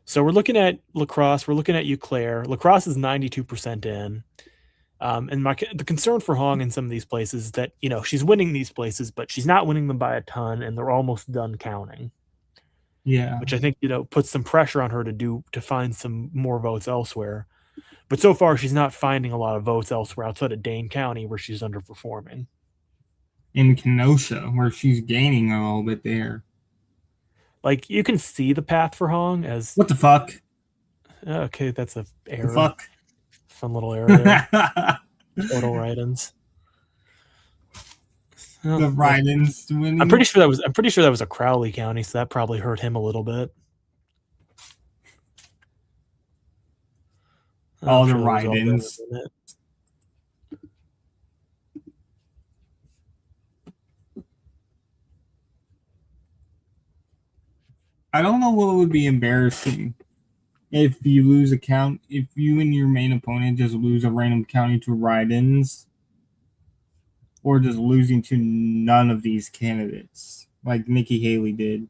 So we're looking at La Crosse, we're looking at Eau Claire. La Crosse is 92% in. And the concern for Hong in some of these places is that, she's winning these places, but she's not winning them by a ton, and they're almost done counting. Yeah. Which I think, puts some pressure on her to find some more votes elsewhere. But so far, she's not finding a lot of votes elsewhere outside of Dane County, where she's underperforming. In Kenosha, where she's gaining a little bit there. Like, you can see the path for Hong as... What the fuck? Okay, that's a error. The fuck? Fun little error there. Total write-ins. The write-ins winning. I'm pretty sure that was a Crowley County, so that probably hurt him a little bit. All the write-ins. I don't know what would be embarrassing if you lose a count. If you and your main opponent just lose a random county to write-ins, or just losing to none of these candidates, like Nikki Haley did.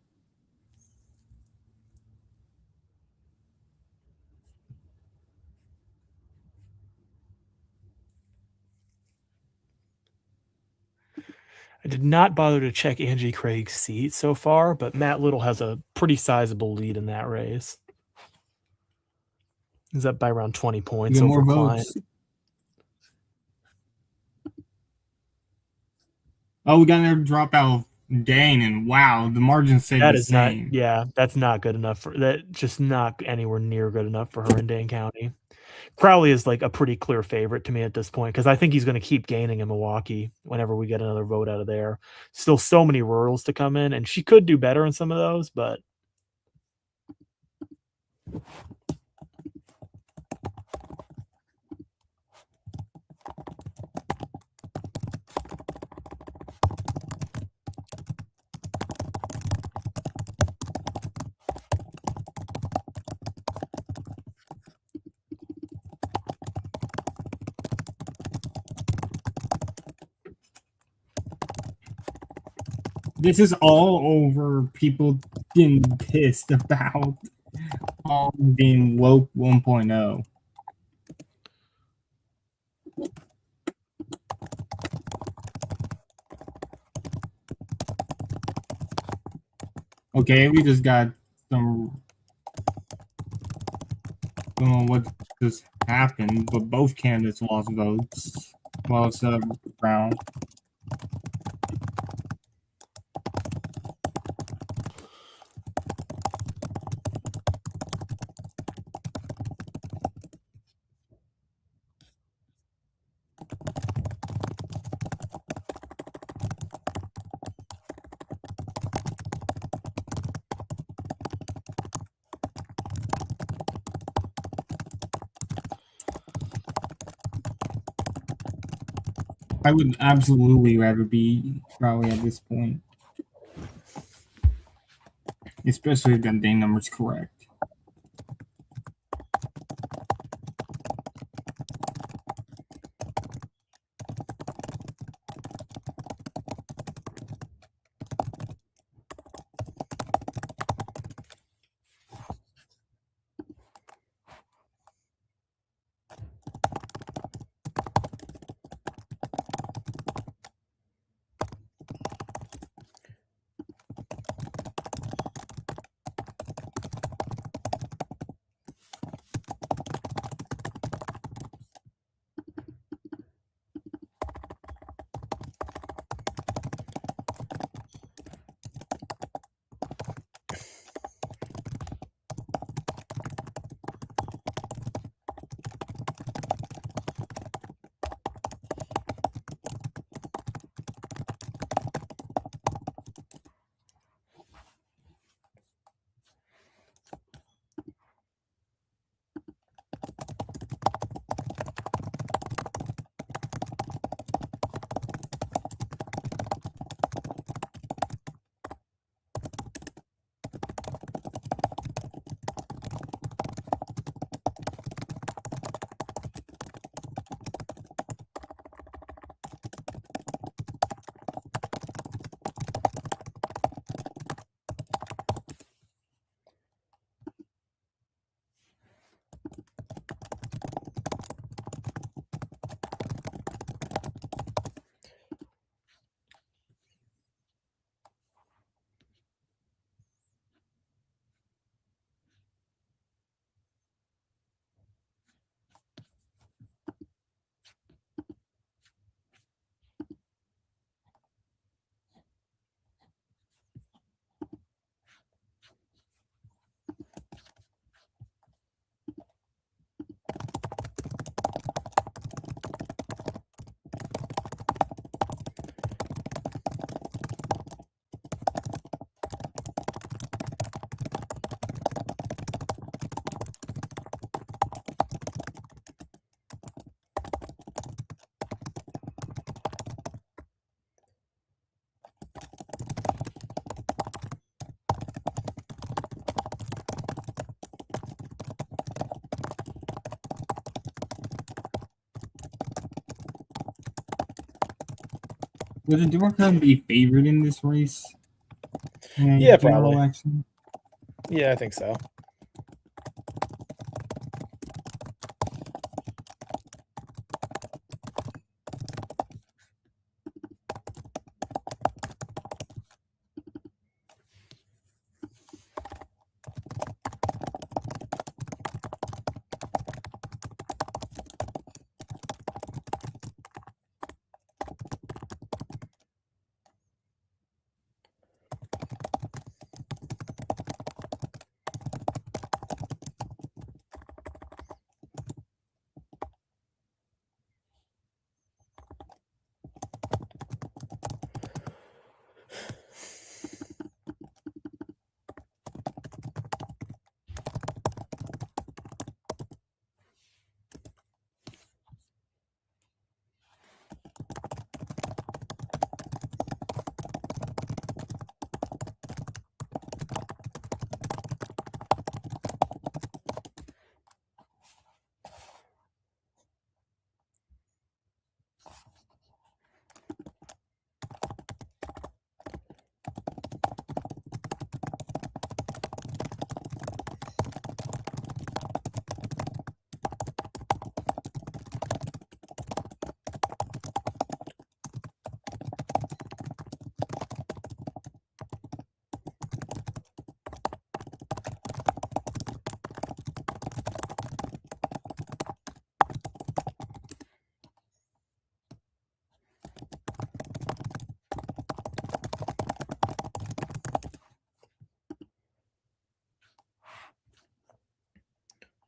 I did not bother to check Angie Craig's seat so far, but Matt Little has a pretty sizable lead in that race. He's up by around 20 points over Klein. Oh, we got another dropout of Dane, and wow, the margin stayed the same. That's not good enough just not anywhere near good enough for her in Dane County. Crowley is like a pretty clear favorite to me at this point, because I think he's going to keep gaining in Milwaukee whenever we get another vote out of there. Still so many rurals to come in, and she could do better in some of those, but this is all over people getting pissed about being woke 1.0. Okay, we just got some. I don't know what just happened, but both candidates lost votes. Well, it's a round. I would absolutely rather be Raleigh at this point, especially if that day number's correct. Would the Democrat be favored in this race? In a Yeah, general probably. election? Yeah, I think so.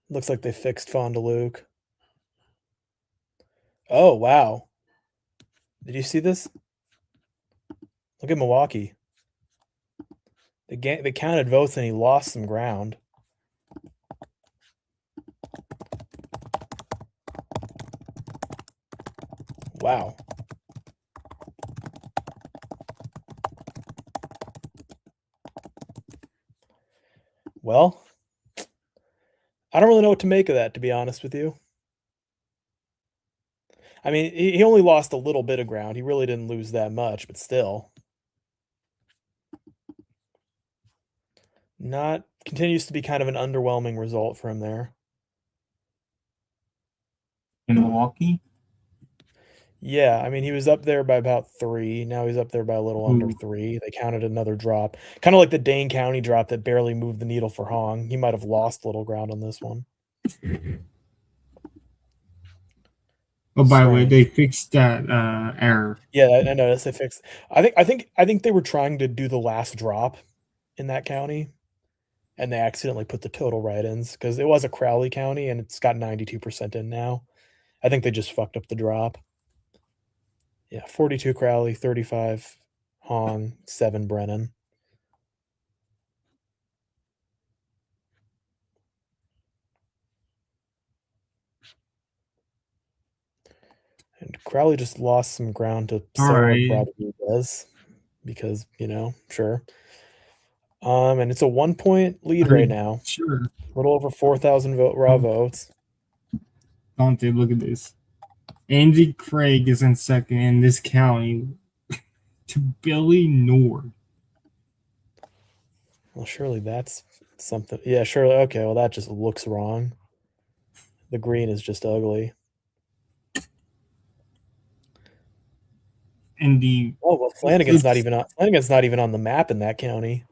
Looks like they fixed Fond du Lac. Oh, wow. Did you see this? Look at Milwaukee. They counted votes and he lost some ground. Wow. Well, I don't really know what to make of that, to be honest with you. I mean, he only lost a little bit of ground. He really didn't lose that much, but still. Not continues to be kind of an underwhelming result for him there. In Milwaukee. Yeah, I mean, he was up there by about 3. Now he's up there by a little under Ooh. 3. They counted another drop. Kind of like the Dane County drop that barely moved the needle for Hong. He might have lost a little ground on this one. Oh, by the way, Strange. they fixed that error. Yeah, I noticed they fixed. I think they were trying to do the last drop in that county, and they accidentally put the total write-ins because it was a Crowley County and it's got 92% in now. I think they just fucked up the drop. Yeah, 42 Crowley, 35 Hong, 7 Brennan. And Crowley just lost some ground to All Sarah right. Rodriguez because, sure. And it's a 1-point lead All right right. now. Sure. A little over 4,000 raw votes. Dante, look at this. Andy Craig is in second in this county to Billy Nord. Well, surely that's something. Yeah, surely. Okay, well, that just looks wrong. The green is just ugly. And the Oh well, Flanagan's not even on the map in that county.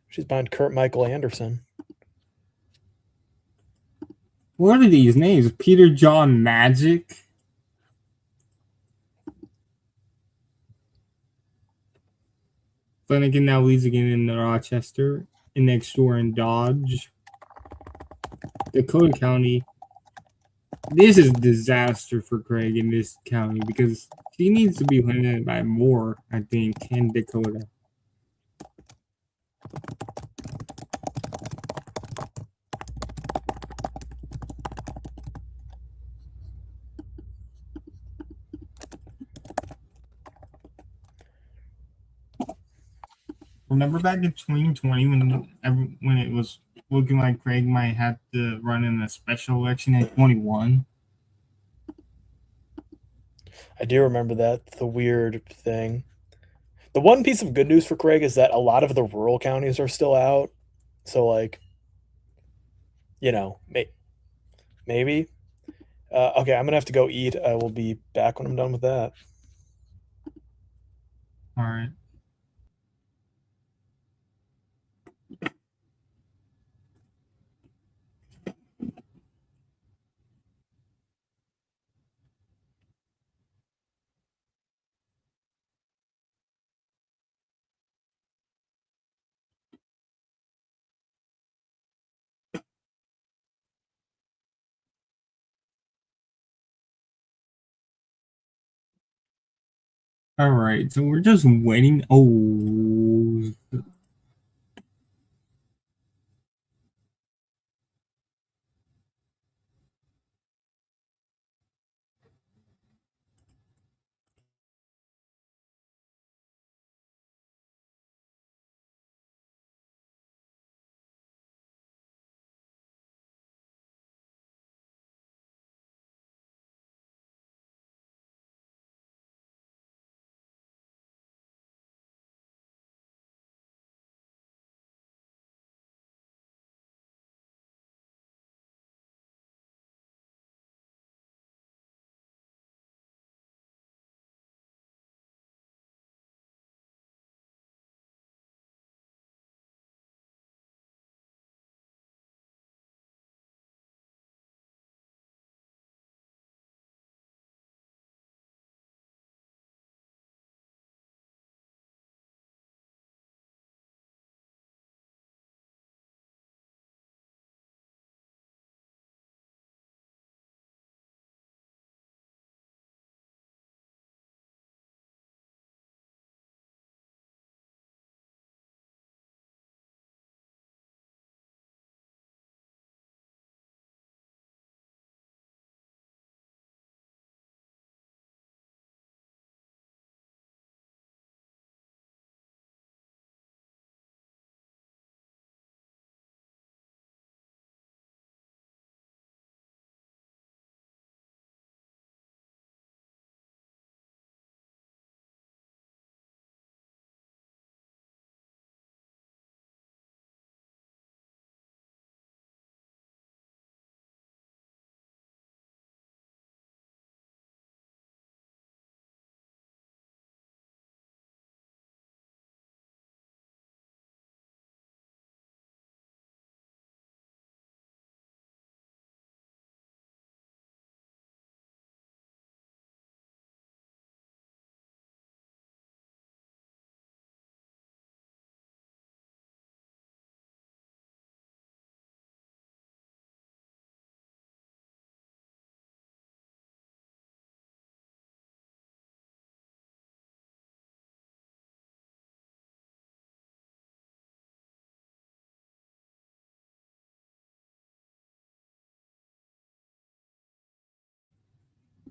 She's behind Kurt Michael Anderson. what are these names? Peter John Magic. Flanagan now leads again in Rochester, and next door in Dodge. Dakota County. This is a disaster for Craig in this county because he needs to be winning by more, I think, in Dakota. Remember back in 2020 when it was looking like Craig might have to run in a special election at 21? I do remember that, the weird thing. The one piece of good news for Craig is that a lot of the rural counties are still out. So, like, maybe. Okay, I'm gonna have to go eat. I will be back when I'm done with that. All right. All right. So we're just waiting. Oh,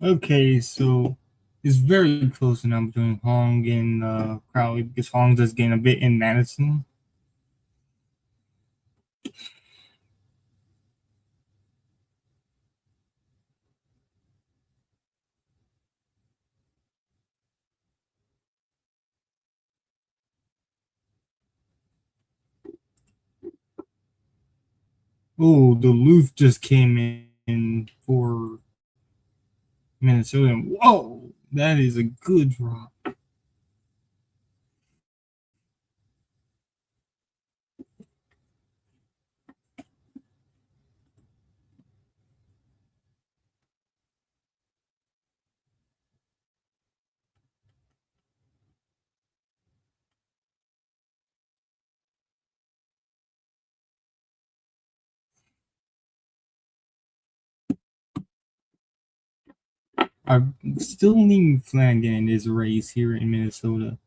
Okay, so it's very close now between Hong and Crowley because Hong does gain a bit in Madison. Oh, Duluth just came in for Minnesota. Whoa, that is a good drop. I'm still leaning Flanagan in his race here in Minnesota.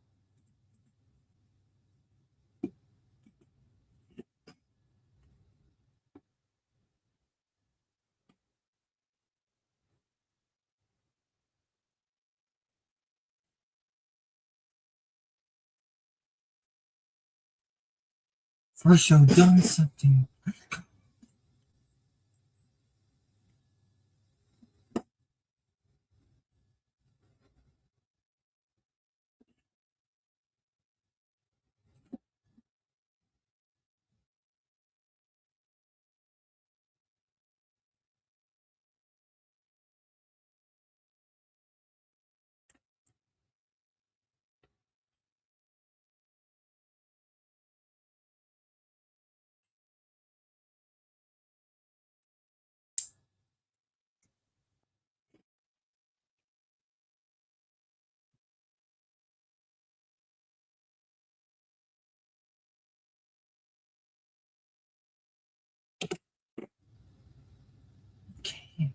First show done something. Okay.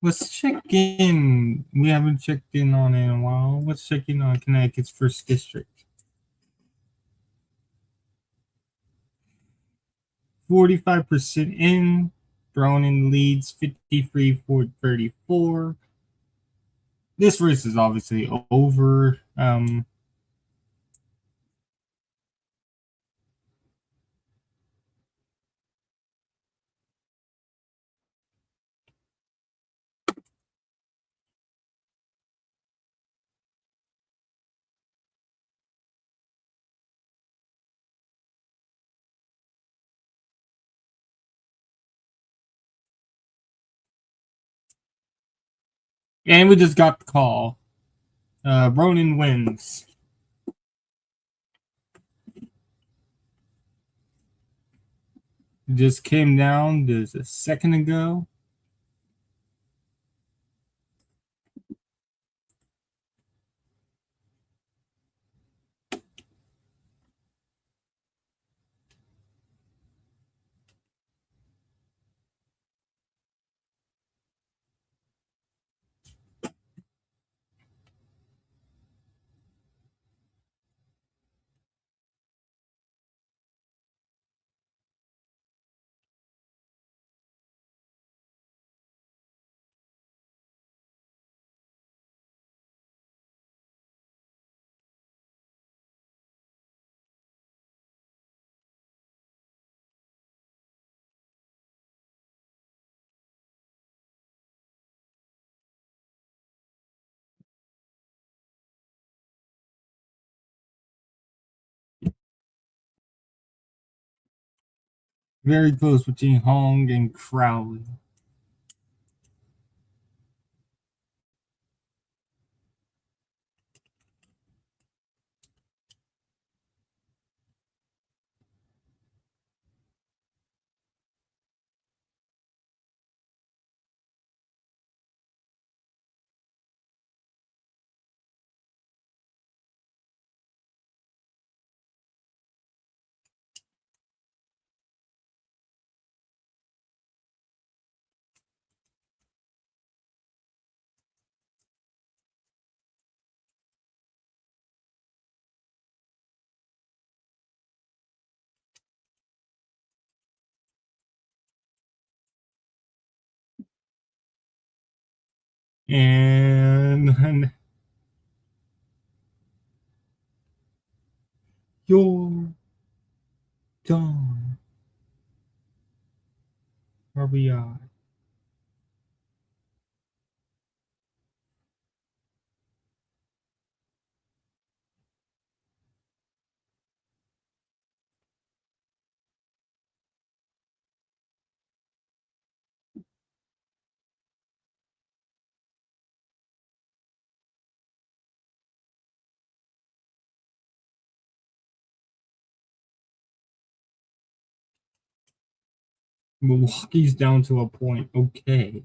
Let's check in. We haven't checked in on it in a while. Let's check in on Connecticut's first district. 45% in. Bronin leads 53-34. This race is obviously over. And we just got the call. Bronin wins. It just came down just a second ago. Very close between Hong and Crowley. And you're done. RBI. Milwaukee's down to a point. Okay.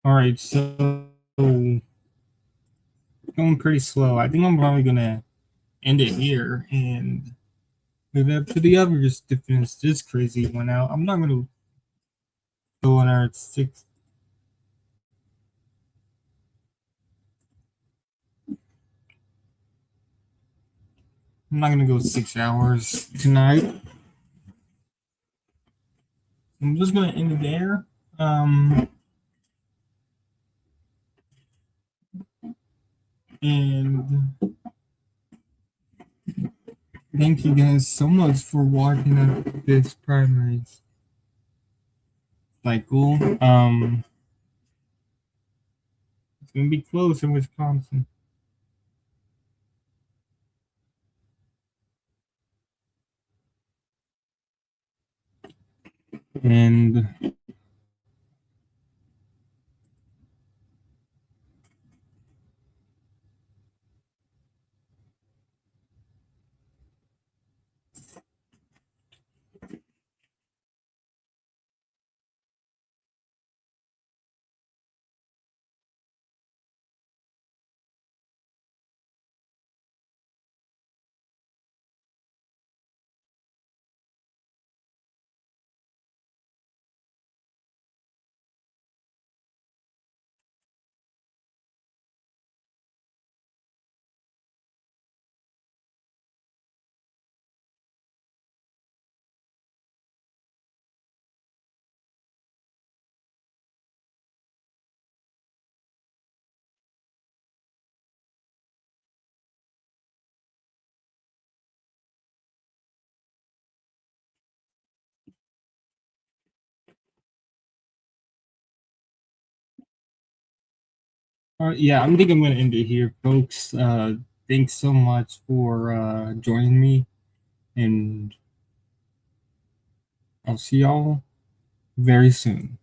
All right, so going pretty slow. I think I'm probably gonna end it here and move up to the others to finish this crazy one out. I'm not gonna go on our six I'm not gonna go 6 hours tonight. I'm just gonna end it there. And thank you guys so much for watching this primaries cycle. It's gonna be close in Wisconsin. And all right, yeah, I think I'm gonna end it here, folks. Thanks so much for joining me, and I'll see y'all very soon.